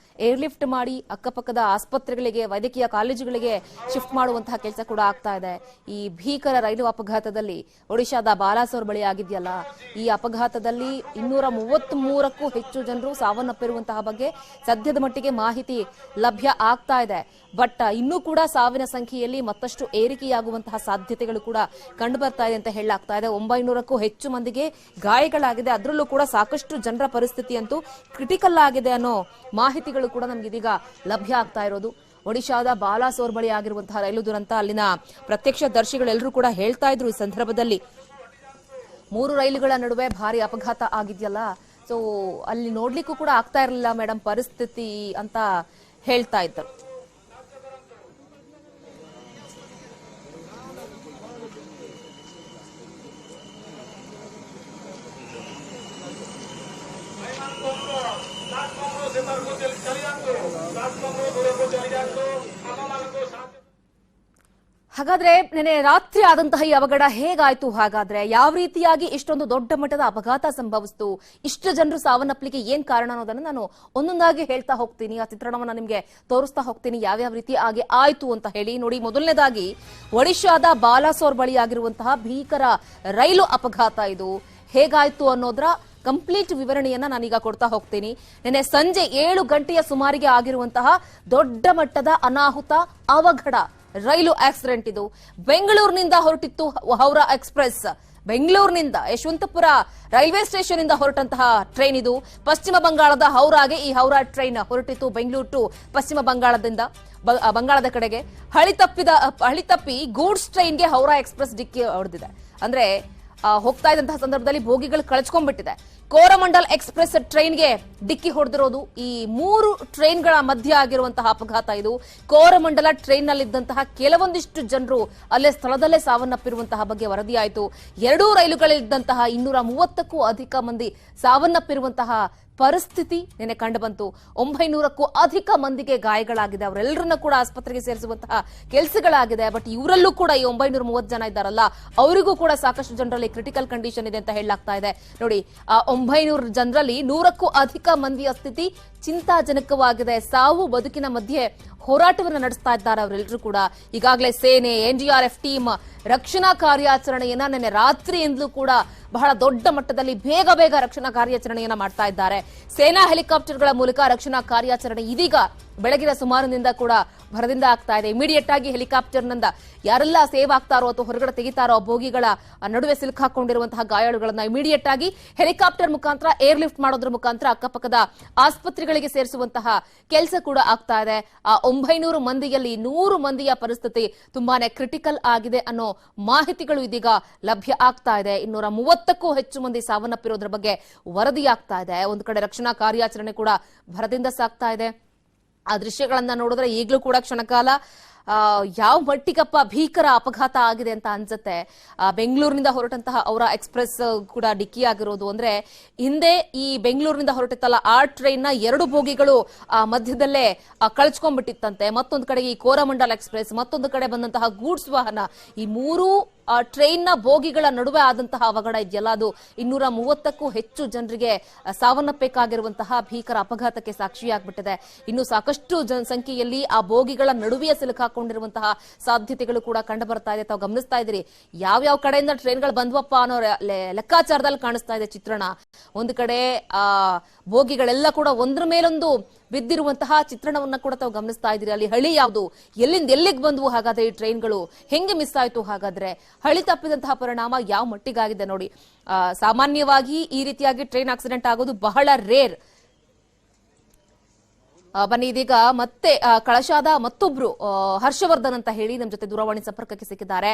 ಏರ್ಲಿಫ್ಟ್ ಮಾಡಿ ಅಕ್ಕಪಕ್ಕದ ಆಸ್ಪತ್ರೆಗಳಿಗೆ, ವೈದ್ಯಕೀಯ ಕಾಲೇಜುಗಳಿಗೆ ಶಿಫ್ಟ್ ಮಾಡುವಂತಹ ಕೆಲಸ ಕೂಡ ಆಗ್ತಾ ಇದೆ. ಈ ಭೀಕರ ರೈಲು ಅಪಘಾತದಲ್ಲಿ ಒಡಿಶಾದ ಬಾಲಾಸೋರ್ ಬಳಿ ಆಗಿದೆಯಲ್ಲ, ಈ ಅಪಘಾತದಲ್ಲಿ 233ಕ್ಕೂ ಹೆಚ್ಚು ಜನರು ಸಾವನ್ನಪ್ಪಿರುವಂತಹ ಬಗ್ಗೆ ಸದ್ಯದ ಮಟ್ಟಿಗೆ ಮಾಹಿತಿ ಲಭ್ಯ ಆಗ್ತಾ ಇದೆ. ಬಟ್ ಇನ್ನೂ ಕೂಡ ಸಾವಿನ ಸಂಖ್ಯೆಯಲ್ಲಿ ಮತ್ತಷ್ಟು ಏರಿಕೆಯಾಗುವಂತಹ ಸಾಧ್ಯತೆಗಳು ಕೂಡ ಕಂಡು ಬರ್ತಾ ಇದೆ ಅಂತ ಹೇಳಲಾಗ್ತಾ ಇದೆ. 900ಕ್ಕೂ ಹೆಚ್ಚು ಮಂದಿಗೆ ಗಾಯಗಳಾಗಿದೆ. ಅದರಲ್ಲೂ ಕೂಡ ಸಾಕಷ್ಟು ಜನರ ಪರಿಸ್ಥಿತಿ ಅಂತೂ ಕ್ರಿಟಿಕಲ್ ಆಗಿದೆ ಅನ್ನೋ ಮಾಹಿತಿಗಳು ಕೂಡ ನಮ್ಗೆ ಇದೀಗ ಲಭ್ಯ ಆಗ್ತಾ ಇರೋದು. ಒಡಿಶಾದ ಬಾಲಾಸೋರ್ ಬಳಿ ಆಗಿರುವಂತಹ ರೈಲು ದುರಂತ, ಅಲ್ಲಿನ ಪ್ರತ್ಯಕ್ಷದರ್ಶಿಗಳೆಲ್ಲರೂ ಕೂಡ ಹೇಳ್ತಾ ಇದ್ರು ಈ ಸಂದರ್ಭದಲ್ಲಿ 3 ರೈಲುಗಳ ನಡುವೆ ಭಾರಿ ಅಪಘಾತ ಆಗಿದೆಯಲ್ಲ, ಸೊ ಅಲ್ಲಿ ನೋಡ್ಲಿಕ್ಕೂ ಕೂಡ ಆಗ್ತಾ ಇರಲಿಲ್ಲ ಮೇಡಮ್ ಪರಿಸ್ಥಿತಿ ಅಂತ ಹೇಳ್ತಾ ಇದ್ರು. ಹಾಗಾದ್ರೆ ನೆನೆ ರಾತ್ರಿ ಆದಂತಹ ಈ ಅವಘಡ ಹೇಗಾಯ್ತು? ಹಾಗಾದ್ರೆ ಯಾವ ರೀತಿಯಾಗಿ ಇಷ್ಟೊಂದು ದೊಡ್ಡ ಮಟ್ಟದ ಅಪಘಾತ ಸಂಭವಿಸಿತು? ಇಷ್ಟು ಜನರು ಸಾವನ್ನಪ್ಪಲಿಕ್ಕೆ ಏನ್ ಕಾರಣ ಅನ್ನೋದನ್ನ ನಾನು ಒಂದೊಂದಾಗಿ ಹೇಳ್ತಾ ಹೋಗ್ತೀನಿ. ಆ ಚಿತ್ರಣವನ್ನ ನಿಮ್ಗೆ ತೋರಿಸ್ತಾ ಹೋಗ್ತೀನಿ ಯಾವ್ಯಾವ ರೀತಿ ಆಗಿ ಆಯ್ತು ಅಂತ ಹೇಳಿ. ನೋಡಿ, ಮೊದಲನೇದಾಗಿ ಒಡಿಶಾದ ಬಾಲಾಸೋರ್ ಬಳಿ ಆಗಿರುವಂತಹ ಭೀಕರ ರೈಲು ಅಪಘಾತ ಇದು ಹೇಗಾಯ್ತು ಅನ್ನೋದ್ರ ಕಂಪ್ಲೀಟ್ ವಿವರಣೆಯನ್ನ ನಾನೀಗ ಕೊಡ್ತಾ ಹೋಗ್ತೀನಿ. ನೆನ್ನೆ ಸಂಜೆ 7 ಗಂಟೆಯ ಸುಮಾರಿಗೆ ಆಗಿರುವಂತಹ ದೊಡ್ಡ ಮಟ್ಟದ ಅನಾಹುತ, ಅವಘಡ, ರೈಲು ಆಕ್ಸಿಡೆಂಟ್ ಇದು. ಬೆಂಗಳೂರಿನಿಂದ ಹೊರಟಿತ್ತು ಹೌರಾ ಎಕ್ಸ್ಪ್ರೆಸ್. ಬೆಂಗಳೂರಿನಿಂದ ಯಶವಂತಪುರ ರೈಲ್ವೆ ಸ್ಟೇಷನ್ ಇಂದ ಹೊರಟಂತಹ ಟ್ರೈನ್ ಇದು. ಪಶ್ಚಿಮ ಬಂಗಾಳದ ಹೌರಾಗೆ ಈ ಹೌರಾ ಟ್ರೈನ್ ಹೊರಟಿತ್ತು. ಬೆಂಗಳೂರು ಟು ಪಶ್ಚಿಮ ಬಂಗಾಳದ ಕಡೆಗೆ ಹಳಿ ತಪ್ಪಿ ಗೂಡ್ಸ್ ಟ್ರೈನ್ಗೆ ಹೌರಾ ಎಕ್ಸ್ಪ್ರೆಸ್ ಡಿಕ್ಕಿ ಹೊಡೆದಿದೆ. ಅಂದ್ರೆ ಹೋಗ್ತಾ ಇದ್ದಂತಹ ಸಂದರ್ಭದಲ್ಲಿ ಬೋಗಿಗಳು ಕಳಚ್ಕೊಂಡ್ಬಿಟ್ಟಿದೆ. ಕೋರಮಂಡಲ್ ಎಕ್ಸ್ಪ್ರೆಸ್ ಟ್ರೈನ್ಗೆ ಡಿಕ್ಕಿ ಹೊಡೆದಿರೋದು. ಈ 3 ಟ್ರೈನ್ಗಳ ಮಧ್ಯ ಆಗಿರುವಂತಹ ಅಪಘಾತ ಇದು. ಕೋರಮಂಡಲ ಟ್ರೈನ್ ನಲ್ಲಿದ್ದಂತಹ ಕೆಲವೊಂದಿಷ್ಟು ಜನರು ಅಲ್ಲೇ ಸ್ಥಳದಲ್ಲೇ ಸಾವನ್ನಪ್ಪಿರುವಂತಹ ಬಗ್ಗೆ ವರದಿಯಾಯಿತು. 2 ರೈಲುಗಳಲ್ಲಿದ್ದಂತಹ 230ಕ್ಕೂ ಅಧಿಕ ಮಂದಿ ಸಾವನ್ನಪ್ಪಿರುವಂತಹ ಪರಿಸ್ಥಿತಿ ನಿನ್ನೆ ಕಂಡು ಬಂತು. 900ಕ್ಕೂ ಅಧಿಕ ಮಂದಿಗೆ ಗಾಯಗಳಾಗಿದೆ. ಅವರೆಲ್ಲರನ್ನ ಕೂಡ ಆಸ್ಪತ್ರೆಗೆ ಸೇರಿಸುವಂತಹ ಕೆಲಸಗಳಾಗಿದೆ. ಬಟ್ ಇವರಲ್ಲೂ ಕೂಡ ಈ 930 ಜನ ಇದ್ದಾರಲ್ಲ, ಅವರಿಗೂ ಕೂಡ ಸಾಕಷ್ಟು ಜನರಲ್ಲಿ ಕ್ರಿಟಿಕಲ್ ಕಂಡೀಷನ್ ಇದೆ ಅಂತ ಹೇಳಲಾಗ್ತಾ ಇದೆ. ನೋಡಿ, 900 ಜನರಲ್ಲಿ 100ಕ್ಕೂ ಅಧಿಕ ಮಂದಿಯ ಸ್ಥಿತಿ ಚಿಂತಾಜನಕವಾಗಿದೆ. ಸಾವು ಬದುಕಿನ ಮಧ್ಯೆ ಹೋರಾಟವನ್ನು ನಡೆಸ್ತಾ ಇದ್ದಾರೆ ಅವರೆಲ್ಲರೂ ಕೂಡ. ಈಗಾಗಲೇ ಸೇನೆ, NDRF ಟೀಮ್ ರಕ್ಷಣಾ ಕಾರ್ಯಾಚರಣೆಯನ್ನ ನಿನ್ನೆ ರಾತ್ರಿಯಿಂದಲೂ ಕೂಡ ಬಹಳ ದೊಡ್ಡ ಮಟ್ಟದಲ್ಲಿ ಬೇಗ ರಕ್ಷಣಾ ಕಾರ್ಯಾಚರಣೆಯನ್ನ ಮಾಡ್ತಾ ಇದ್ದಾರೆ. ಸೇನಾ ಹೆಲಿಕಾಪ್ಟರ್ಗಳ ಮೂಲಕ ರಕ್ಷಣಾ ಕಾರ್ಯಾಚರಣೆ ಇದೀಗ ಬೆಳಗಿನ ಸುಮಾರಿನಿಂದ ಕೂಡ ಭರದಿಂದ ಆಗ್ತಾ ಇದೆ. ಇಮಿಡಿಯೇಟ್ ಆಗಿ ಹೆಲಿಕಾಪ್ಟರ್ನಿಂದ ಯಾರೆಲ್ಲ ಸೇವ್ ಆಗ್ತಾರೋ ಅಥವಾ ಹೊರಗಡೆ ತೆಗಿತಾರೋ ಬೋಗಿಗಳ ನಡುವೆ ಸಿಲುಕಾಕೊಂಡಿರುವಂತಹ ಗಾಯಾಳುಗಳನ್ನ ಇಮಿಡಿಯೇಟ್ ಆಗಿ ಹೆಲಿಕಾಪ್ಟರ್ ಮುಖಾಂತರ ಏರ್ ಲಿಫ್ಟ್ ಮಾಡೋದ್ರ ಮುಖಾಂತರ ಅಕ್ಕಪಕ್ಕದ ಆಸ್ಪತ್ರೆಗಳಿಗೆ ಸೇರಿಸುವಂತಹ ಕೆಲಸ ಕೂಡ ಆಗ್ತಾ ಇದೆ. ಆ 900 ಮಂದಿಯಲ್ಲಿ 100 ಮಂದಿಯ ಪರಿಸ್ಥಿತಿ ತುಂಬಾನೇ ಕ್ರಿಟಿಕಲ್ ಆಗಿದೆ ಅನ್ನೋ ಮಾಹಿತಿಗಳು ಇದೀಗ ಲಭ್ಯ ಆಗ್ತಾ ಇದೆ. 230ಕ್ಕೂ ಹೆಚ್ಚು ಮಂದಿ ಸಾವನ್ನಪ್ಪಿರೋದ್ರ ಬಗ್ಗೆ ವರದಿಯಾಗ್ತಾ ಇದೆ. ಒಂದು ಕಡೆ ರಕ್ಷಣಾ ಕಾರ್ಯಾಚರಣೆ ಕೂಡ ಭರದಿಂದ ಸಾಗ್ತಾ ಇದೆ. ಆ ದೃಶ್ಯಗಳನ್ನ ನೋಡಿದ್ರೆ ಈಗಲೂ ಕೂಡ ಕ್ಷಣಕಾಲ ಯಾವ ಮಟ್ಟಿಗಪ್ಪ ಭೀಕರ ಅಪಘಾತ ಆಗಿದೆ ಅಂತ ಅನ್ಸುತ್ತೆ. ಬೆಂಗಳೂರಿನಿಂದ ಹೊರಟಂತಹ ಹೌರಾ ಎಕ್ಸ್ಪ್ರೆಸ್ ಕೂಡ ಡಿಕ್ಕಿ ಆಗಿರೋದು. ಅಂದ್ರೆ ಹಿಂದೆ ಈ ಬೆಂಗಳೂರಿನಿಂದ ಹೊರಟಿತ್ತಲ್ಲ ಆ ಟ್ರೈನ್ ನ 2 ಬೋಗಿಗಳು ಮಧ್ಯದಲ್ಲೇ ಕಳ್ಚ್ಕೊಂಡ್ಬಿಟ್ಟಿತ್ತಂತೆ. ಮತ್ತೊಂದು ಕಡೆ ಈ ಕೋರಮಂಡಲ್ ಎಕ್ಸ್ಪ್ರೆಸ್, ಮತ್ತೊಂದು ಕಡೆ ಬಂದಂತಹ ಗೂಡ್ಸ್ ವಾಹನ, ಈ 3 ಟ್ರೈನ್ ನ ಬೋಗಿಗಳ ನಡುವೆ ಆದಂತಹ ಅವಘಡ ಇದೆಯಲ್ಲ, ಅದು 230ಕ್ಕೂ ಹೆಚ್ಚು ಜನರಿಗೆ ಸಾವನ್ನಪ್ಪಬೇಕಾಗಿರುವಂತಹ ಭೀಕರ ಅಪಘಾತಕ್ಕೆ ಸಾಕ್ಷಿಯಾಗ್ಬಿಟ್ಟಿದೆ. ಇನ್ನು ಸಾಕಷ್ಟು ಸಂಖ್ಯೆಯಲ್ಲಿ ಆ ಬೋಗಿಗಳ ನಡುವೆಯೇ ಸಿಲುಕಾಕೊಂಡಿರುವಂತಹ ಸಾಧ್ಯತೆಗಳು ಕೂಡ ಕಂಡು ಬರ್ತಾ ಇದೆ. ತಾವು ಗಮನಿಸ್ತಾ ಇದ್ದೀರಿ ಯಾವ್ಯಾವ ಕಡೆಯಿಂದ ಟ್ರೈನ್ಗಳು ಬಂದ್ವಪ್ಪ ಅನ್ನೋ ಲೆಕ್ಕಾಚಾರದಲ್ಲಿ ಕಾಣಿಸ್ತಾ ಇದೆ ಚಿತ್ರಣ. ಒಂದು ಕಡೆ ಬೋಗಿಗಳೆಲ್ಲ ಕೂಡ ಒಂದ್ರ ಮೇಲೊಂದು ಬಿದ್ದಿರುವಂತಹ ಚಿತ್ರಣವನ್ನ ಕೂಡ ತಾವು ಗಮನಿಸ್ತಾ ಇದ್ದೀರಿ. ಅಲ್ಲಿ ಹಳಿ ಯಾವುದು, ಎಲ್ಲಿಂದ ಎಲ್ಲಿಗೆ ಬಂದವು, ಹಾಗಾದ್ರೆ ಈ ಟ್ರೈನ್ಗಳು ಹೆಂಗೆ ಮಿಸ್ ಆಯ್ತು, ಹಾಗಾದ್ರೆ ಹಳಿ ತಪ್ಪಿದಂತಹ ಪರಿಣಾಮ ಯಾವ ಮಟ್ಟಿಗಾಗಿದೆ ನೋಡಿ. ಸಾಮಾನ್ಯವಾಗಿ ಈ ರೀತಿಯಾಗಿ ಟ್ರೈನ್ ಆಕ್ಸಿಡೆಂಟ್ ಆಗೋದು ಬಹಳ ರೇರ್. ಬನ್ನಿ ಇದೀಗ ಮತ್ತೆ ಕಳಶಾದ ಮತ್ತೊಬ್ರು ಹರ್ಷವರ್ಧನ್ ಅಂತ ಹೇಳಿ ನಮ್ಮ ಜೊತೆ ದೂರವಾಣಿ ಸಂಪರ್ಕಕ್ಕೆ ಸಿಕ್ಕಿದ್ದಾರೆ.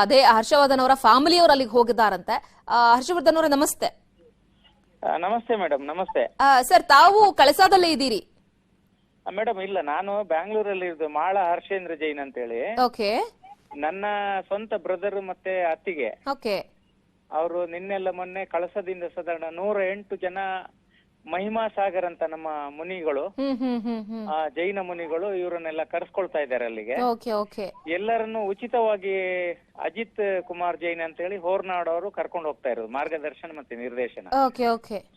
ಅದೇ ಹರ್ಷವರ್ಧನ್ ಅವರ ಫ್ಯಾಮಿಲಿಯವರು ಅಲ್ಲಿಗೆ ಹೋಗಿದ್ದಾರಂತೆ. ಹರ್ಷವರ್ಧನ್ ಅವರ ನಮಸ್ತೆ. ನಮಸ್ತೆ ಮೇಡಮ್. ನಮಸ್ತೆ ಸರ್, ತಾವು ಕಳಸಾದಲ್ಲೇ ಇದ್ದೀರಿ? ಮೇಡಮ್ ಇಲ್ಲ, ನಾನು ಬ್ಯಾಂಗ್ಳೂರಲ್ಲಿ ಇರೋದು. ಮಾಳ ಹರ್ಷೇಂದ್ರ ಜೈನ್ ಅಂತ ಹೇಳಿ. ಓಕೆ. ನನ್ನ ಸ್ವಂತ ಬ್ರದರ್ ಮತ್ತೆ ಅತ್ತಿಗೆ. ಓಕೆ. ಅವರು ನಿನ್ನೆಲ್ಲ ಮೊನ್ನೆ ಕಳಸದಿಂದ ಸಾಧಾರಣ 108 ಜನ ಮಹಿಮಾ ಸಾಗರ್ ಅಂತ ನಮ್ಮ ಮುನಿಗಳು, ಜೈನ ಮುನಿಗಳು, ಇವರನ್ನೆಲ್ಲ ಕರೆಸ್ಕೊಳ್ತಾ ಇದ್ದಾರೆ ಅಲ್ಲಿಗೆ. ಎಲ್ಲರನ್ನು ಉಚಿತವಾಗಿ ಅಜಿತ್ ಕುಮಾರ್ ಜೈನ್ ಅಂತ ಹೇಳಿ ಹೋರ್ನಾಡ್ ಅವರು ಕರ್ಕೊಂಡು ಹೋಗ್ತಾ ಇರೋದು, ಮಾರ್ಗದರ್ಶನ ಮತ್ತೆ ನಿರ್ದೇಶನ.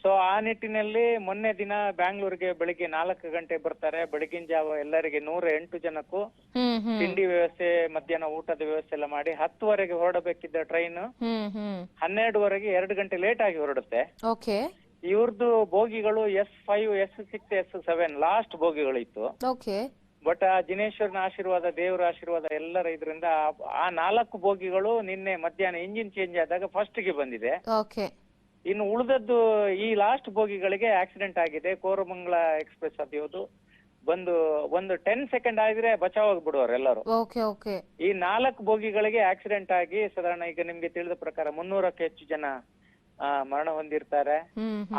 ಸೊ ಆ ನಿಟ್ಟಿನಲ್ಲಿ ಮೊನ್ನೆ ದಿನ ಬ್ಯಾಂಗ್ಳೂರಿಗೆ ಬೆಳಿಗ್ಗೆ 4 ಗಂಟೆ ಬರ್ತಾರೆ. ಬೆಳಗಿನ ಜಾವ ಎಲ್ಲರಿಗೆ 108 ಜನಕ್ಕೂ ತಿಂಡಿ ವ್ಯವಸ್ಥೆ, ಮಧ್ಯಾಹ್ನ ಊಟದ ವ್ಯವಸ್ಥೆ ಎಲ್ಲ ಮಾಡಿ 10ವರೆಗೆ ಹೊರಡಬೇಕಿದ್ದ ಟ್ರೈನ್ 12ವರೆಗೆ 2 ಗಂಟೆ ಲೇಟ್ ಆಗಿ ಹೊರಡುತ್ತೆ. ಇವ್ರದ್ದು ಬೋಗಿಗಳು S5, S6, S7 ಲಾಸ್ಟ್ ಬೋಗಿಗಳು ಇತ್ತು. ಬಟ್ ಆ ಜಿನೇಶ್ವರನ ಆಶೀರ್ವಾದ, ದೇವರ ಆಶೀರ್ವಾದ ಎಲ್ಲರ ಇದರಿಂದ ಆ 4 ಬೋಗಿಗಳು ನಿನ್ನೆ ಮಧ್ಯಾಹ್ನ ಇಂಜಿನ್ ಚೇಂಜ್ ಆದಾಗ ಫಸ್ಟ್ ಗೆ ಬಂದಿದೆ. ಇನ್ನು ಉಳಿದದ್ದು ಈ ಲಾಸ್ಟ್ ಬೋಗಿಗಳಿಗೆ ಆಕ್ಸಿಡೆಂಟ್ ಆಗಿದೆ. ಕೋರಮಂಗಲ ಎಕ್ಸ್ಪ್ರೆಸ್ ಅದು ಬಂದು ಒಂದು 10 ಸೆಕೆಂಡ್ ಆಗಿದ್ರೆ ಬಚಾವ್ ಆಗ್ಬಿಡುವರು ಎಲ್ಲರೂ. ಈ 4 ಬೋಗಿಗಳಿಗೆ ಆಕ್ಸಿಡೆಂಟ್ ಆಗಿ ಸಾಧಾರಣ ಈಗ ನಿಮ್ಗೆ ತಿಳಿದ ಪ್ರಕಾರ 300ಕ್ಕೂ ಹೆಚ್ಚು ಜನ ಮರಣ ಹೊಂದಿರ್ತಾರೆ.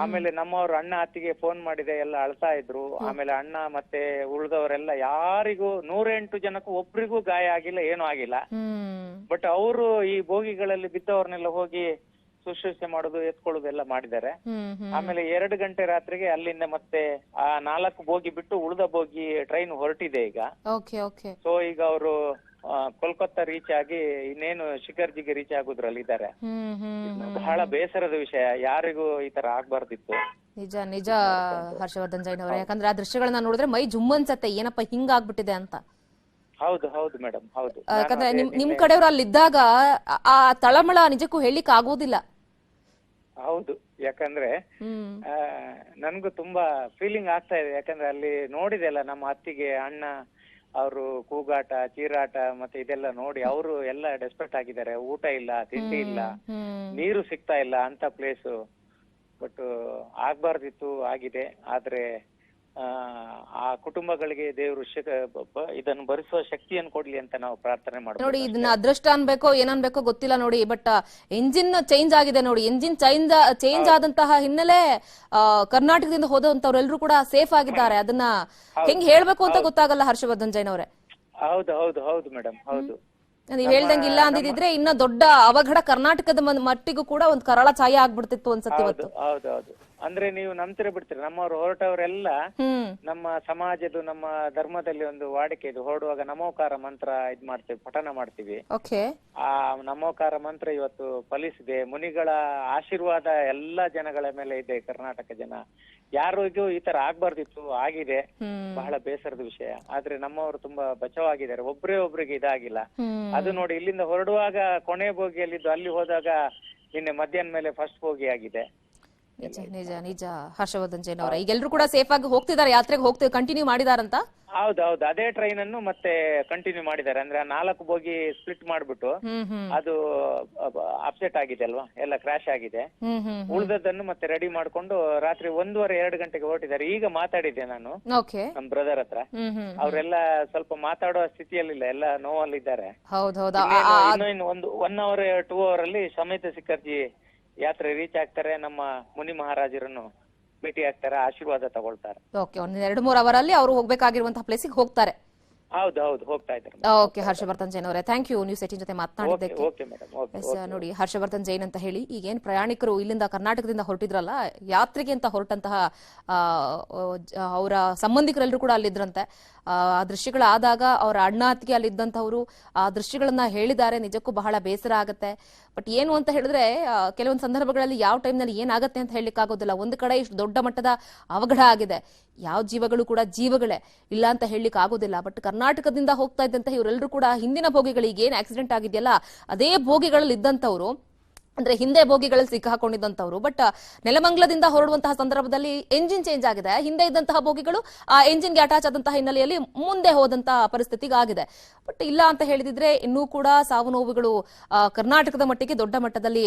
ಆಮೇಲೆ ನಮ್ಮವ್ರ ಅಣ್ಣ ಅತ್ತಿಗೆ ಫೋನ್ ಮಾಡಿದೆ, ಎಲ್ಲ ಅಳ್ತಾ ಇದ್ರು. ಆಮೇಲೆ ಅಣ್ಣ ಮತ್ತೆ ಉಳಿದವರೆಲ್ಲ ಯಾರಿಗೂ 108 ಜನಕ್ಕೂ ಒಬ್ರಿಗೂ ಗಾಯ ಆಗಿಲ್ಲ, ಏನೂ ಆಗಿಲ್ಲ. ಬಟ್ ಅವರು ಈ ಬೋಗಿಗಳಲ್ಲಿ ಬಿದ್ದವ್ರನ್ನೆಲ್ಲ ಹೋಗಿ ಶುಶ್ರೂಷೆ ಮಾಡೋದು, ಎತ್ಕೊಳ್ಳೋದು ಎಲ್ಲ ಮಾಡಿದ್ದಾರೆ. ಆಮೇಲೆ 2 ಗಂಟೆ ರಾತ್ರಿಗೆ ಅಲ್ಲಿಂದ ಮತ್ತೆ ಆ 4 ಬೋಗಿ ಬಿಟ್ಟು ಉಳಿದ ಬೋಗಿ ಟ್ರೈನ್ ಹೊರಟಿದೆ ಈಗ. ಸೊ ಈಗ ಅವರು ಕೋಲ್ಕತ್ತಾ ರೀಚ್ ಆಗಿ ಇನ್ನೇನು ಶಿಖರ್ಜಿಗೆ ರೀಚ್ ಆಗೋದ್ರಲ್ಲಿ ಇದ್ದಾರೆ. ಬಹಳ ಬೇಸರದ ವಿಷಯ, ಯಾರಿಗೂ ಈ ತರ ಆಗ್ಬಾರ್ದಿತ್ತು. ನಿಜ ನಿಜ ಹರ್ಷವರ್ಧನ್ ಜೈನ್ ಅವರೇ, ಯಾಕಂದ್ರೆ ಆ ದೃಶ್ಯಗಳನ್ನ ನೋಡಿದ್ರೆ ಮೈ ಜುಮ್ ಅನ್ಸತ್ತೆ, ಏನಪ್ಪ ಹಿಂಗಾಗ್ಬಿಟ್ಟಿದೆ ಅಂತ. ಹೌದು ಹೌದು ಮೇಡಮ್, ಹೌದು. ಯಾಕಂದ್ರೆ ನಿಮ್ ಕಡೆಯವ್ರು ಅಲ್ಲಿದ್ದಾಗ ಆ ತಳಮಳ ನಿಜಕ್ಕೂ ಹೇಳಿಕ್ ಆಗೋದಿಲ್ಲ. ಹೌದು, ಯಾಕಂದ್ರೆ ನನ್ಗೂ ತುಂಬಾ ಫೀಲಿಂಗ್ ಆಗ್ತಾ ಇದೆ. ಯಾಕಂದ್ರೆ ಅಲ್ಲಿ ನೋಡಿದೆ ಅಲ್ಲ, ನಮ್ಮ ಅತ್ತಿಗೆ ಅಣ್ಣ ಅವರು ಕೂಗಾಟ, ಚೀರಾಟ ಮತ್ತೆ ಇದೆಲ್ಲ ನೋಡಿ ಅವರು ಎಲ್ಲ ಡೆಸ್ಪರೇಟ್ ಆಗಿದ್ದಾರೆ. ಊಟ ಇಲ್ಲ, ತಿಂಡಿ ಇಲ್ಲ, ನೀರು ಸಿಗ್ತಾ ಇಲ್ಲ ಅಂತ ಪ್ಲೇಸು. ಬಟ್ ಆಗ್ಬಾರ್ದಿತ್ತು, ಆಗಿದೆ. ಆದ್ರೆ ಆ ಕುಟುಂಬಗಳಿಗೆ ದೇವರು ಇದನ್ನು ಭರಿಸುವ ಶಕ್ತಿಯನ್ನು ಕೊಡ್ಲಿ ಅಂತ ನಾವು ಪ್ರಾರ್ಥನೆ ಮಾಡ್ತೀವಿ. ನೋಡಿ, ಇದನ್ನ ಅದೃಷ್ಟ ಅನ್ಬೇಕೋ ಏನನ್ಬೇಕೋ ಗೊತ್ತಿಲ್ಲ ನೋಡಿ, ಬಟ್ ಎಂಜಿನ್ ಚೇಂಜ್ ಆಗಿದೆ ನೋಡಿ. ಎಂಜಿನ್ ಚೇಂಜ್ ಆದಂತಹ ಹಿನ್ನೆಲೆ ಕರ್ನಾಟಕದಿಂದ ಹೋದಂತವ್ರೆಲ್ಲರೂ ಕೂಡ ಸೇಫ್ ಆಗಿದ್ದಾರೆ. ಅದನ್ನ ಹೆಂಗ್ ಹೇಳ್ಬೇಕು ಅಂತ ಗೊತ್ತಾಗಲ್ಲ ಹರ್ಷವರ್ಧನ್ ಜೈನ್ ಅವರೇ. ಹೌದು ಹೌದು ಹೌದು ಮೇಡಮ್, ಹೌದು. ನೀವ್ ಹೇಳ್ದಂಗೆ ಇಲ್ಲ ಅಂದಿದ್ರೆ ಇನ್ನ ದೊಡ್ಡ ಅವಘಡ ಕರ್ನಾಟಕದ ಮಟ್ಟಿಗೂ ಕೂಡ ಒಂದು ಕರಾಳ ಛಾಯೆ ಆಗ್ಬಿಡ್ತಿತ್ತು ಅನ್ಸತ್ತೆ ಇವತ್ತು. ಹೌದೌದು, ಅಂದ್ರೆ ನೀವು ನಂಬ್ತಿರ ಬಿಡ್ತೀರಿ, ನಮ್ಮವ್ರು ಹೊರಟವರೆಲ್ಲ ನಮ್ಮ ಸಮಾಜದ, ನಮ್ಮ ಧರ್ಮದಲ್ಲಿ ಒಂದು ವಾಡಿಕೆ ಇದು, ಹೊರಡುವಾಗ ನಮೋಕಾರ ಮಂತ್ರ ಇದ್ ಮಾಡ್ತೀವಿ, ಪಠನ ಮಾಡ್ತೀವಿ. ಆ ನಮೋಕಾರ ಮಂತ್ರ ಇವತ್ತು ಫಲಿಸಿದೆ. ಮುನಿಗಳ ಆಶೀರ್ವಾದ ಎಲ್ಲಾ ಜನಗಳ ಮೇಲೆ ಇದೆ. ಕರ್ನಾಟಕ ಜನ ಯಾರಿಗೂ ಈ ತರ ಆಗ್ಬಾರ್ದಿತ್ತು, ಆಗಿದೆ. ಬಹಳ ಬೇಸರದ ವಿಷಯ. ಆದ್ರೆ ನಮ್ಮವರು ತುಂಬಾ ಬಚಾವಾಗಿದ್ದಾರೆ, ಒಬ್ರಿಗೆ ಇದಾಗಿಲ್ಲ. ಅದು ನೋಡಿ, ಇಲ್ಲಿಂದ ಹೊರಡುವಾಗ ಕೊನೆ ಬೋಗಿಯಲ್ಲಿದ್ದು ಅಲ್ಲಿ ಹೋದಾಗ ನಿನ್ನೆ ಮಧ್ಯಾಹ್ನ ಮೇಲೆ ಫಸ್ಟ್ ಬೋಗಿ ಆಗಿದೆ. ನಿಜ ನಿಜ ನಿಜ ಹರ್ಷವರ್ಧನ್ ಜೈನ್ ಅವರ, ಈಗೆಲ್ಲರೂ ಕೂಡ ಸೇಫ್ ಆಗಿ ಹೋಗ್ತಿದ್ದಾರೆ, ಯಾತ್ರೆಗೆ ಕಂಟಿನ್ಯೂ ಮಾಡಿದಾರಂತ. ಹೌದೌದು, ಅದೇ ಟ್ರೈನ್ ಅನ್ನು ಮತ್ತೆ ಕಂಟಿನ್ಯೂ ಮಾಡಿದ್ದಾರೆ. ಅಂದ್ರೆ 4 ಬೋಗಿ ಸ್ಪ್ಲಿಟ್ ಮಾಡ್ಬಿಟ್ಟು ಅದು ಅಪ್ಸೆಟ್ ಆಗಿದೆ ಅಲ್ವಾ, ಎಲ್ಲ ಕ್ರಾಶ್ ಆಗಿದೆ. ಉಳಿದದ್ದನ್ನು ಮತ್ತೆ ರೆಡಿ ಮಾಡ್ಕೊಂಡು ರಾತ್ರಿ 1:30-2 ಗಂಟೆಗೆ ಹೊರಟಿದ್ದಾರೆ. ಈಗ ಮಾತಾಡಿದ್ದೆ ನಾನು ನಮ್ ಬ್ರದರ್ ಹತ್ರ, ಅವರೆಲ್ಲ ಸ್ವಲ್ಪ ಮಾತಾಡೋ ಸ್ಥಿತಿಯಲ್ಲಿಲ್ಲ, ಎಲ್ಲ ನೋವಲ್ಲಿದ್ದಾರೆ. ಇನ್ನು ಒಂದು 1 hour 2 hour ಅಲ್ಲಿ ಸಮೇತ ಶಿಖರ್ಜಿ ಯಾತ್ರೆ ರೀಚ್ ಆಗ್ತಾರೆ. ನಮ್ಮ ಮುನಿ ಮಹಾರಾಜರನ್ನು ಭೇಟಿ ಆಗ್ತಾರೆ, ಆಶೀರ್ವಾದ ತಗೊಳ್ತಾರೆ. ಒಂದು 2-3 ಅವರಲ್ಲಿ ಅವರು ಹೋಗ್ಬೇಕಾಗಿರುವಂತಹ ಪ್ಲೇಸಿಗೆ ಹೋಗ್ತಾರೆ. ಹೌದು, ಹೋಗ್ತಾ ಇದ್ದಾರೆ. ಓಕೆ ಹರ್ಷವರ್ಧನ್ ಜೈನ್ ಅವರೇ, ಥ್ಯಾಂಕ್ ಯು ನ್ಯೂಸ್ 18 ಜೊತೆ ಮಾತನಾಡಿದ್ದಕ್ಕೆ. ನೋಡಿ, ಹರ್ಷವರ್ಧನ್ ಜೈನ್ ಅಂತ ಹೇಳಿ ಈಗೇನ್ ಪ್ರಯಾಣಿಕರು ಇಲ್ಲಿಂದ ಕರ್ನಾಟಕದಿಂದ ಹೊರಟಿದ್ರಲ್ಲ, ಯಾತ್ರೆಗೆ ಅಂತ ಹೊರಟಂತಹ ಅವರ ಸಂಬಂಧಿಕರೆಲ್ಲರೂ ಕೂಡ ಅಲ್ಲಿದ್ರಂತೆ. ಆ ದೃಶ್ಯಗಳಾದಾಗ ಅವರ ಅಣ್ಣ ಅತ್ತಿಗೆ ಅಲ್ಲಿದ್ದಂಥವ್ರು ಆ ದೃಶ್ಯಗಳನ್ನ ಹೇಳಿದ್ದಾರೆ. ನಿಜಕ್ಕೂ ಬಹಳ ಬೇಸರ ಆಗತ್ತೆ. ಬಟ್ ಏನು ಅಂತ ಹೇಳಿದ್ರೆ, ಕೆಲವೊಂದು ಸಂದರ್ಭಗಳಲ್ಲಿ ಯಾವ ಟೈಮ್ನಲ್ಲಿ ಏನಾಗತ್ತೆ ಅಂತ ಹೇಳಲಿಕ್ಕೆ ಆಗೋದಿಲ್ಲ. ಒಂದು ಕಡೆ ಇಷ್ಟು ದೊಡ್ಡ ಮಟ್ಟದ ಅವಘಡ ಆಗಿದೆ, ಯಾವ ಜೀವಗಳು ಕೂಡ ಜೀವಗಳೇ, ಇಲ್ಲ ಅಂತ ಹೇಳಲಿಕ್ಕೆ ಆಗೋದಿಲ್ಲ. ಬಟ್ ಕರ್ನಾಟಕದಿಂದ ಹೋಗ್ತಾ ಇದ್ದಂತ ಇವರೆಲ್ಲರೂ ಕೂಡ ಹಿಂದಿನ ಬೋಗಿಗಳಿಗೆ ಏನ್ ಆಕ್ಸಿಡೆಂಟ್ ಆಗಿದೆಯಲ್ಲ ಅದೇ ಬೋಗಿಗಳಲ್ಲಿ ಇದ್ದಂಥವ್ರು, ಅಂದ್ರೆ ಹಿಂದೆ ಬೋಗಿಗಳಲ್ಲಿ ಸಿಕ್ಕಾಕೊಂಡಿದ್ದಂಥವ್ರು. ಬಟ್ ನೆಲಮಂಗಲದಿಂದ ಹೊರಡುವಂತಹ ಸಂದರ್ಭದಲ್ಲಿ ಎಂಜಿನ್ ಚೇಂಜ್ ಆಗಿದೆ. ಹಿಂದೆ ಇದ್ದಂತಹ ಬೋಗಿಗಳು ಆ ಎಂಜಿನ್ಗೆ ಅಟ್ಯಾಚ್ ಆದಂತಹ ಹಿನ್ನೆಲೆಯಲ್ಲಿ ಮುಂದೆ ಹೋದಂತಹ ಪರಿಸ್ಥಿತಿಗಾಗಿದೆ. ಬಟ್ ಇಲ್ಲ ಅಂತ ಹೇಳಿದಿದ್ರೆ ಇನ್ನೂ ಕೂಡ ಸಾವು ನೋವುಗಳು ಕರ್ನಾಟಕದ ಮಟ್ಟಿಗೆ ದೊಡ್ಡ ಮಟ್ಟದಲ್ಲಿ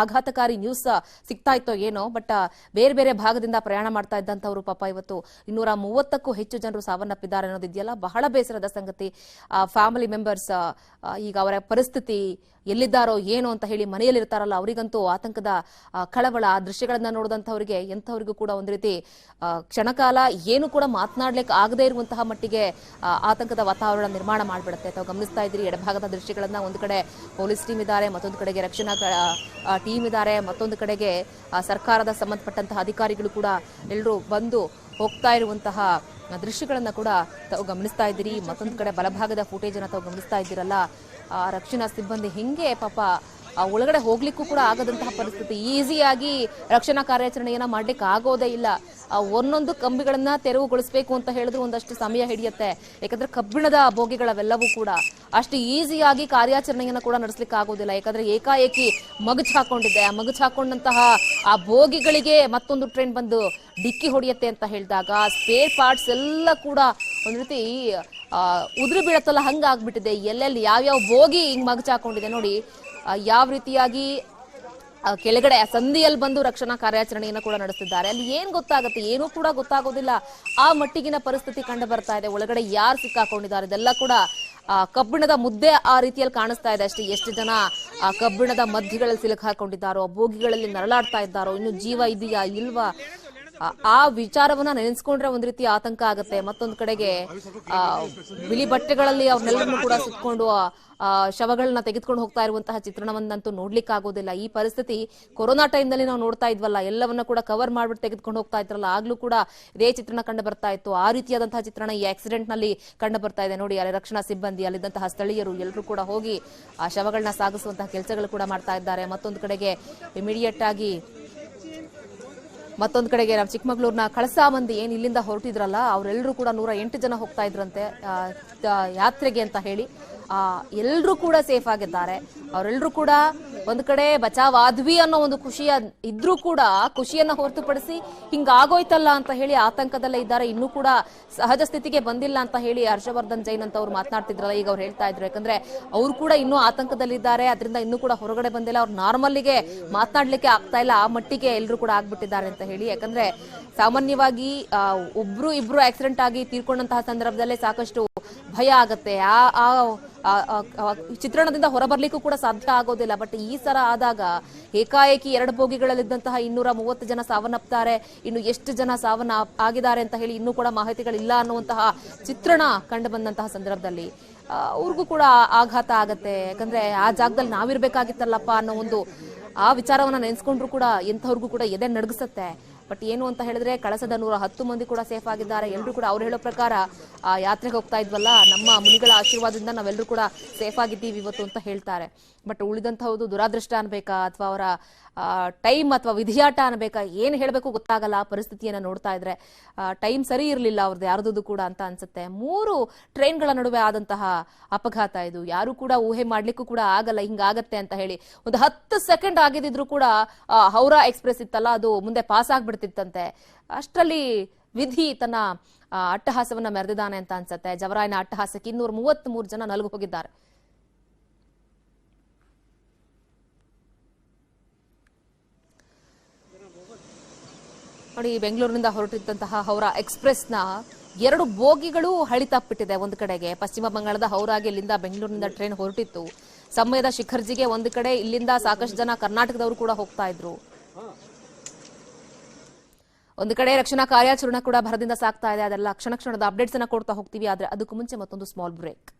ಆಘಾತಕಾರಿ ನ್ಯೂಸ್ ಸಿಗ್ತಾ ಇತ್ತೋ ಏನೋ. ಬಟ್ ಬೇರೆ ಬೇರೆ ಭಾಗದಿಂದ ಪ್ರಯಾಣ ಮಾಡ್ತಾ ಇದ್ದಂಥವ್ರು ಪಾಪ ಇವತ್ತು 230ಕ್ಕೂ ಹೆಚ್ಚು ಜನರು ಸಾವನ್ನಪ್ಪಿದ್ದಾರೆ ಅನ್ನೋದಿದೆಯಲ್ಲ, ಬಹಳ ಬೇಸರದ ಸಂಗತಿ. ಫ್ಯಾಮಿಲಿ ಮೆಂಬರ್ಸ್ ಈಗ ಅವರ ಪರಿಸ್ಥಿತಿ ಎಲ್ಲಿದ್ದಾರೋ ಏನೋ ಅಂತ ಹೇಳಿ ಮನೆಯಲ್ಲಿರ್ತಾರ ಇದ್ದಾರಲ್ಲ ಅವರಿಗಂತೂ ಆತಂಕದ ಕಳವಳ. ಆ ದೃಶ್ಯಗಳನ್ನ ನೋಡಿದಂಥವರಿಗೆ ಎಂಥವರಿಗೂ ಕೂಡ ಒಂದು ರೀತಿ ಕ್ಷಣಕಾಲ ಏನು ಕೂಡ ಮಾತನಾಡ್ಲಿಕ್ಕೆ ಆಗದೇ ಇರುವಂತಹ ಮಟ್ಟಿಗೆ ಆತಂಕದ ವಾತಾವರಣ ನಿರ್ಮಾಣ ಮಾಡಿಬಿಡುತ್ತೆ. ತಾವು ಗಮನಿಸ್ತಾ ಇದ್ದೀರಿ ಎಡಭಾಗದ ದೃಶ್ಯಗಳನ್ನ. ಒಂದು ಕಡೆ ಪೊಲೀಸ್ ಟೀಮ್ ಇದ್ದಾರೆ, ಮತ್ತೊಂದು ಕಡೆಗೆ ರಕ್ಷಣಾ ಟೀಮ್ ಇದ್ದಾರೆ, ಮತ್ತೊಂದು ಕಡೆಗೆ ಸರ್ಕಾರದ ಸಂಬಂಧಪಟ್ಟಂತಹ ಅಧಿಕಾರಿಗಳು ಕೂಡ ಎಲ್ಲರೂ ಬಂದು ಹೋಗ್ತಾ ಇರುವಂತಹ ದೃಶ್ಯಗಳನ್ನ ಕೂಡ ತಾವು ಗಮನಿಸ್ತಾ ಇದ್ದೀರಿ. ಮತ್ತೊಂದು ಕಡೆ ಬಲಭಾಗದ ಫುಟೇಜ್ ಅನ್ನ ತಾವು ಗಮನಿಸ್ತಾ ಇದ್ದೀರಲ್ಲ. ರಕ್ಷಣಾ ಸಿಬ್ಬಂದಿ ಹೆಂಗೆ ಪಾಪ ಒಳಗಡೆ ಹೋಗ್ಲಿಕ್ಕೂ ಕೂಡ ಆಗದಂತಹ ಪರಿಸ್ಥಿತಿ. ಈಸಿಯಾಗಿ ರಕ್ಷಣಾ ಕಾರ್ಯಾಚರಣೆಯನ್ನ ಮಾಡ್ಲಿಕ್ಕೆ ಆಗೋದೇ ಇಲ್ಲ. ಒಂದೊಂದು ಕಂಬಿಗಳನ್ನ ತೆರವುಗೊಳಿಸಬೇಕು ಅಂತ ಹೇಳಿದ್ರು ಒಂದಷ್ಟು ಸಮಯ ಹಿಡಿಯುತ್ತೆ. ಯಾಕಂದ್ರೆ ಕಬ್ಬಿಣದ ಬೋಗಿಗಳವೆಲ್ಲವೂ ಕೂಡ ಅಷ್ಟು ಈಸಿಯಾಗಿ ಕಾರ್ಯಾಚರಣೆಯನ್ನ ಕೂಡ ನಡೆಸಲಿಕ್ಕೆ ಆಗೋದಿಲ್ಲ. ಯಾಕಂದ್ರೆ ಏಕಾಏಕಿ ಮಗಚ್ ಹಾಕೊಂಡಿದೆ. ಆ ಮಗಚ್ ಹಾಕೊಂಡಂತಹ ಆ ಬೋಗಿಗಳಿಗೆ ಮತ್ತೊಂದು ಟ್ರೈನ್ ಬಂದು ಡಿಕ್ಕಿ ಹೊಡೆಯುತ್ತೆ ಅಂತ ಹೇಳಿದಾಗ ಸ್ಪೇರ್ ಪಾರ್ಟ್ಸ್ ಎಲ್ಲ ಕೂಡ ಒಂದ್ ರೀತಿ ಉದುರು ಬೀಳತ್ತಲ್ಲ ಹಂಗಾಗ್ಬಿಟ್ಟಿದೆ. ಎಲ್ಲೆಲ್ಲಿ ಯಾವ್ಯಾವ ಬೋಗಿ ಹಿಂಗ್ ಮಗಚ್ ಹಾಕೊಂಡಿದೆ ನೋಡಿ. ಯಾವ ರೀತಿಯಾಗಿ ಕೆಳಗಡೆ ಸಂಧಿಯಲ್ಲಿ ಬಂದು ರಕ್ಷಣಾ ಕಾರ್ಯಾಚರಣೆಯನ್ನು ಕೂಡ ನಡೆಸಿದ್ದಾರೆ. ಅಲ್ಲಿ ಏನ್ ಗೊತ್ತಾಗುತ್ತೆ, ಏನೂ ಕೂಡ ಗೊತ್ತಾಗೋದಿಲ್ಲ. ಆ ಮಟ್ಟಿಗಿನ ಪರಿಸ್ಥಿತಿ ಕಂಡು ಬರ್ತಾ ಇದೆ. ಒಳಗಡೆ ಯಾರು ಸಿಕ್ಕಾಕೊಂಡಿದ್ದಾರೆ ಇದೆಲ್ಲ ಕೂಡ ಕಬ್ಬಿಣದ ಮುದ್ದೆ ಆ ರೀತಿಯಲ್ಲಿ ಕಾಣಿಸ್ತಾ ಇದೆ ಅಷ್ಟೇ. ಎಷ್ಟು ಜನ ಆ ಕಬ್ಬಿಣದ ಮಧ್ಯಗಳಲ್ಲಿ ಸಿಲುಕು ಹಾಕೊಂಡಿದ್ದಾರೋ, ಬೋಗಿಗಳಲ್ಲಿ ನರಳಾಡ್ತಾ ಇದ್ದಾರೋ, ಇನ್ನು ಜೀವ ಇದೆಯಾ ಇಲ್ವಾ ಆ ವಿಚಾರವನ್ನ ನೆನೆಸ್ಕೊಂಡ್ರೆ ಒಂದ್ ರೀತಿ ಆತಂಕ ಆಗುತ್ತೆ. ಮತ್ತೊಂದು ಕಡೆಗೆ ಬಿಳಿ ಬಟ್ಟೆಗಳಲ್ಲಿ ಅವ್ರನ್ನೆಲ್ಲರನ್ನು ಕೂಡ ಸುತ್ಕೊಂಡು ಶವಗಳನ್ನ ತೆಗೆದುಕೊಂಡು ಹೋಗ್ತಾ ಇರುವಂತಹ ಚಿತ್ರಣವನ್ನಂತೂ ನೋಡ್ಲಿಕ್ಕೆ ಆಗೋದಿಲ್ಲ. ಈ ಪರಿಸ್ಥಿತಿ ಕೊರೋನಾ ಟೈಮ್ನಲ್ಲಿ ನಾವು ನೋಡ್ತಾ ಇದ್ವಲ್ಲ, ಎಲ್ಲವನ್ನ ಕೂಡ ಕವರ್ ಮಾಡ್ಬಿಟ್ಟು ತೆಗೆದುಕೊಂಡು ಹೋಗ್ತಾ ಇದ್ರಲ್ಲ, ಆಗ್ಲೂ ಕೂಡ ಇದೇ ಚಿತ್ರಣ ಕಂಡು ಬರ್ತಾ ಇತ್ತು. ಆ ರೀತಿಯಾದಂತಹ ಚಿತ್ರಣ ಈ ಆಕ್ಸಿಡೆಂಟ್ ನಲ್ಲಿ ಕಂಡು ಬರ್ತಾ ಇದೆ ನೋಡಿ. ಅಲ್ಲಿ ರಕ್ಷಣಾ ಸಿಬ್ಬಂದಿ, ಅಲ್ಲಿದ್ದಂತಹ ಸ್ಥಳೀಯರು ಎಲ್ಲರೂ ಕೂಡ ಹೋಗಿ ಆ ಶವಗಳನ್ನ ಸಾಗಿಸುವಂತಹ ಕೆಲಸಗಳು ಕೂಡ ಮಾಡ್ತಾ ಇದ್ದಾರೆ. ಮತ್ತೊಂದು ಕಡೆಗೆ ಇಮಿಡಿಯೇಟ್ ಆಗಿ ಮತ್ತೊಂದು ಕಡೆಗೆ ನಾವು ಚಿಕ್ಕಮಗಳೂರಿನ ಕಳಸಾ ಮಂದಿ ಏನ್ ಇಲ್ಲಿಂದ ಹೊರಟಿದ್ರಲ್ಲ ಅವರೆಲ್ಲರೂ ಕೂಡ 108 ಜನ ಹೋಗ್ತಾ ಇದ್ರಂತೆ ಯಾತ್ರೆಗೆ ಅಂತ ಹೇಳಿ. ಎಲ್ಲರೂ ಕೂಡ ಸೇಫ್ ಆಗಿದ್ದಾರೆ. ಅವರೆಲ್ಲರೂ ಕೂಡ ಒಂದ್ ಕಡೆ ಬಚಾವ್ ಆದ್ವಿ ಅನ್ನೋ ಒಂದು ಖುಷಿಯ ಇದ್ರೂ ಕೂಡ ಖುಷಿಯನ್ನ ಹೊರತುಪಡಿಸಿ ಹಿಂಗಾಗೋಯ್ತಲ್ಲ ಅಂತ ಹೇಳಿ ಆತಂಕದಲ್ಲೇ ಇದ್ದಾರೆ. ಇನ್ನೂ ಕೂಡ ಸಹಜ ಸ್ಥಿತಿಗೆ ಬಂದಿಲ್ಲ ಅಂತ ಹೇಳಿ ಹರ್ಷವರ್ಧನ್ ಜೈನ್ ಅಂತ ಅವ್ರು ಮಾತನಾಡ್ತಿದ್ರಲ್ಲ, ಈಗ ಅವ್ರು ಹೇಳ್ತಾ ಇದ್ರು. ಯಾಕಂದ್ರೆ ಅವ್ರು ಕೂಡ ಇನ್ನೂ ಆತಂಕದಲ್ಲಿದ್ದಾರೆ. ಅದರಿಂದ ಇನ್ನೂ ಕೂಡ ಹೊರಗಡೆ ಬಂದಿಲ್ಲ. ಅವ್ರು ನಾರ್ಮಲ್ಗೆ ಮಾತನಾಡ್ಲಿಕ್ಕೆ ಆಗ್ತಾ ಇಲ್ಲ. ಆ ಮಟ್ಟಿಗೆ ಎಲ್ಲರೂ ಕೂಡ ಆಗ್ಬಿಟ್ಟಿದ್ದಾರೆ ಅಂತ ಹೇಳಿ. ಯಾಕಂದ್ರೆ ಸಾಮಾನ್ಯವಾಗಿ ಇಬ್ರು ಆಕ್ಸಿಡೆಂಟ್ ಆಗಿ ತೀರ್ಕೊಂಡಂತಹ ಸಂದರ್ಭದಲ್ಲೇ ಸಾಕಷ್ಟು ಭಯ ಆಗತ್ತೆ. ಚಿತ್ರಣದಿಂದ ಹೊರಬರ್ಲಿಕ್ಕೂ ಕೂಡ ಸಾಧ್ಯ ಆಗೋದಿಲ್ಲ. ಬಟ್ ಈ ಸರ ಆದಾಗ ಏಕಾಏಕಿ 2 ಬೋಗಿಗಳಲ್ಲಿದ್ದಂತಹ 230 ಜನ ಸಾವನ್ನಪ್ತಾರೆ. ಇನ್ನು ಎಷ್ಟು ಜನ ಆಗಿದ್ದಾರೆ ಅಂತ ಹೇಳಿ ಇನ್ನೂ ಕೂಡ ಮಾಹಿತಿಗಳಿಲ್ಲ ಅನ್ನುವಂತಹ ಚಿತ್ರಣ ಕಂಡು ಬಂದಂತಹ ಸಂದರ್ಭದಲ್ಲಿ ಅವ್ರಿಗೂ ಕೂಡ ಆಘಾತ ಆಗತ್ತೆ. ಯಾಕಂದ್ರೆ ಆ ಜಾಗದಲ್ಲಿ ನಾವಿರ್ಬೇಕಾಗಿತ್ತಲ್ಲಪ್ಪ ಅನ್ನೋ ಒಂದು ಆ ವಿಚಾರವನ್ನ ನೆನೆಸ್ಕೊಂಡ್ರು ಕೂಡ ಎಂಥವ್ರಿಗೂ ಕೂಡ ಎದೆ ನಡಗಿಸುತ್ತೆ. ಬಟ್ ಏನು ಅಂತ ಹೇಳಿದ್ರೆ ಕಳಸದ 110 ಮಂದಿ ಕೂಡ ಸೇಫ್ ಆಗಿದ್ದಾರೆ. ಎಲ್ಲರೂ ಕೂಡ ಅವ್ರು ಹೇಳೋ ಪ್ರಕಾರ ಯಾತ್ರೆಗೆ ಹೋಗ್ತಾ ಇದ್ವಲ್ಲ, ನಮ್ಮ ಮುನಿಗಳ ಆಶೀರ್ವಾದದಿಂದ ನಾವೆಲ್ಲರೂ ಕೂಡ ಸೇಫ್ ಆಗಿದ್ದೀವಿ ಇವತ್ತು ಅಂತ ಹೇಳ್ತಾರೆ. ಬಟ್ ಉಳಿದಂತಹದ್ದು ದುರಾದೃಷ್ಟ ಅನ್ಬೇಕಾ ಅಥವಾ ಅವರ ಟೈಮ್ ಅಥವಾ ವಿಧಿಯಾಟ ಅನ್ಬೇಕಾ, ಏನ್ ಹೇಳಬೇಕು ಗೊತ್ತಾಗಲ್ಲ. ಪರಿಸ್ಥಿತಿಯನ್ನ ನೋಡ್ತಾ ಇದ್ರೆ ಟೈಮ್ ಸರಿ ಇರಲಿಲ್ಲ ಅವ್ರದ್ದು ಯಾರ್ದು ಕೂಡ ಅಂತ ಅನ್ಸುತ್ತೆ. 3 ಟ್ರೈನ್ಗಳ ನಡುವೆ ಆದಂತಹ ಅಪಘಾತ ಇದು. ಯಾರು ಕೂಡ ಊಹೆ ಮಾಡ್ಲಿಕ್ಕೂ ಕೂಡ ಆಗಲ್ಲ ಹಿಂಗಾಗತ್ತೆ ಅಂತ ಹೇಳಿ. ಒಂದು 10 ಸೆಕೆಂಡ್ ಆಗಿದ್ರು ಕೂಡ ಹೌರಾ ಎಕ್ಸ್ಪ್ರೆಸ್ ಇತ್ತಲ್ಲ, ಅದು ಮುಂದೆ ಪಾಸ್ ಆಗ್ಬಿಡ್ತಿತ್ತಂತೆ. ಅಷ್ಟರಲ್ಲಿ ವಿಧಿ ತನ್ನ ಅಟ್ಟಹಾಸವನ್ನ ಮೆರೆದಿದ್ದಾನೆ ಅಂತ ಅನ್ಸುತ್ತೆ. ಜವರಾಯನ ಅಟ್ಟಹಾಸಕ್ಕೆ 233 ಜನ ನಲುಗು ಹೋಗಿದ್ದಾರೆ. ನೋಡಿ, ಬೆಂಗಳೂರಿನಿಂದ ಹೊರಟಿದ್ದಂತಹ ಹೌರಾ ಎಕ್ಸ್ಪ್ರೆಸ್ನ 2 ಬೋಗಿಗಳು ಹಳಿ ತಪ್ಪಿಟ್ಟಿದೆ. ಒಂದು ಕಡೆಗೆ ಪಶ್ಚಿಮ ಬಂಗಾಳದ ಹೌರಾಗೆ ಇಲ್ಲಿಂದ ಬೆಂಗಳೂರಿನಿಂದ ಟ್ರೈನ್ ಹೊರಟಿತ್ತು. ಸಮಯದ ಶಿಖರ್ಜಿಗೆ ಒಂದು ಕಡೆ ಇಲ್ಲಿಂದ ಸಾಕಷ್ಟು ಜನ ಕರ್ನಾಟಕದವರು ಕೂಡ ಹೋಗ್ತಾ ಇದ್ರು. ಒಂದು ಕಡೆ ರಕ್ಷಣಾ ಕಾರ್ಯಾಚರಣೆ ಕೂಡ ಭರದಿಂದ ಸಾಗ್ತಾ ಇದೆ. ಅದೆಲ್ಲ ಕ್ಷಣದ ಅಪ್ಡೇಟ್ಸ್ ಅನ್ನ ಕೊಡ್ತಾ ಹೋಗ್ತೀವಿ. ಆದ್ರೆ ಅದಕ್ಕೂ ಮುಂಚೆ ಮತ್ತೊಂದು ಸ್ಮಾಲ್ ಬ್ರೇಕ್.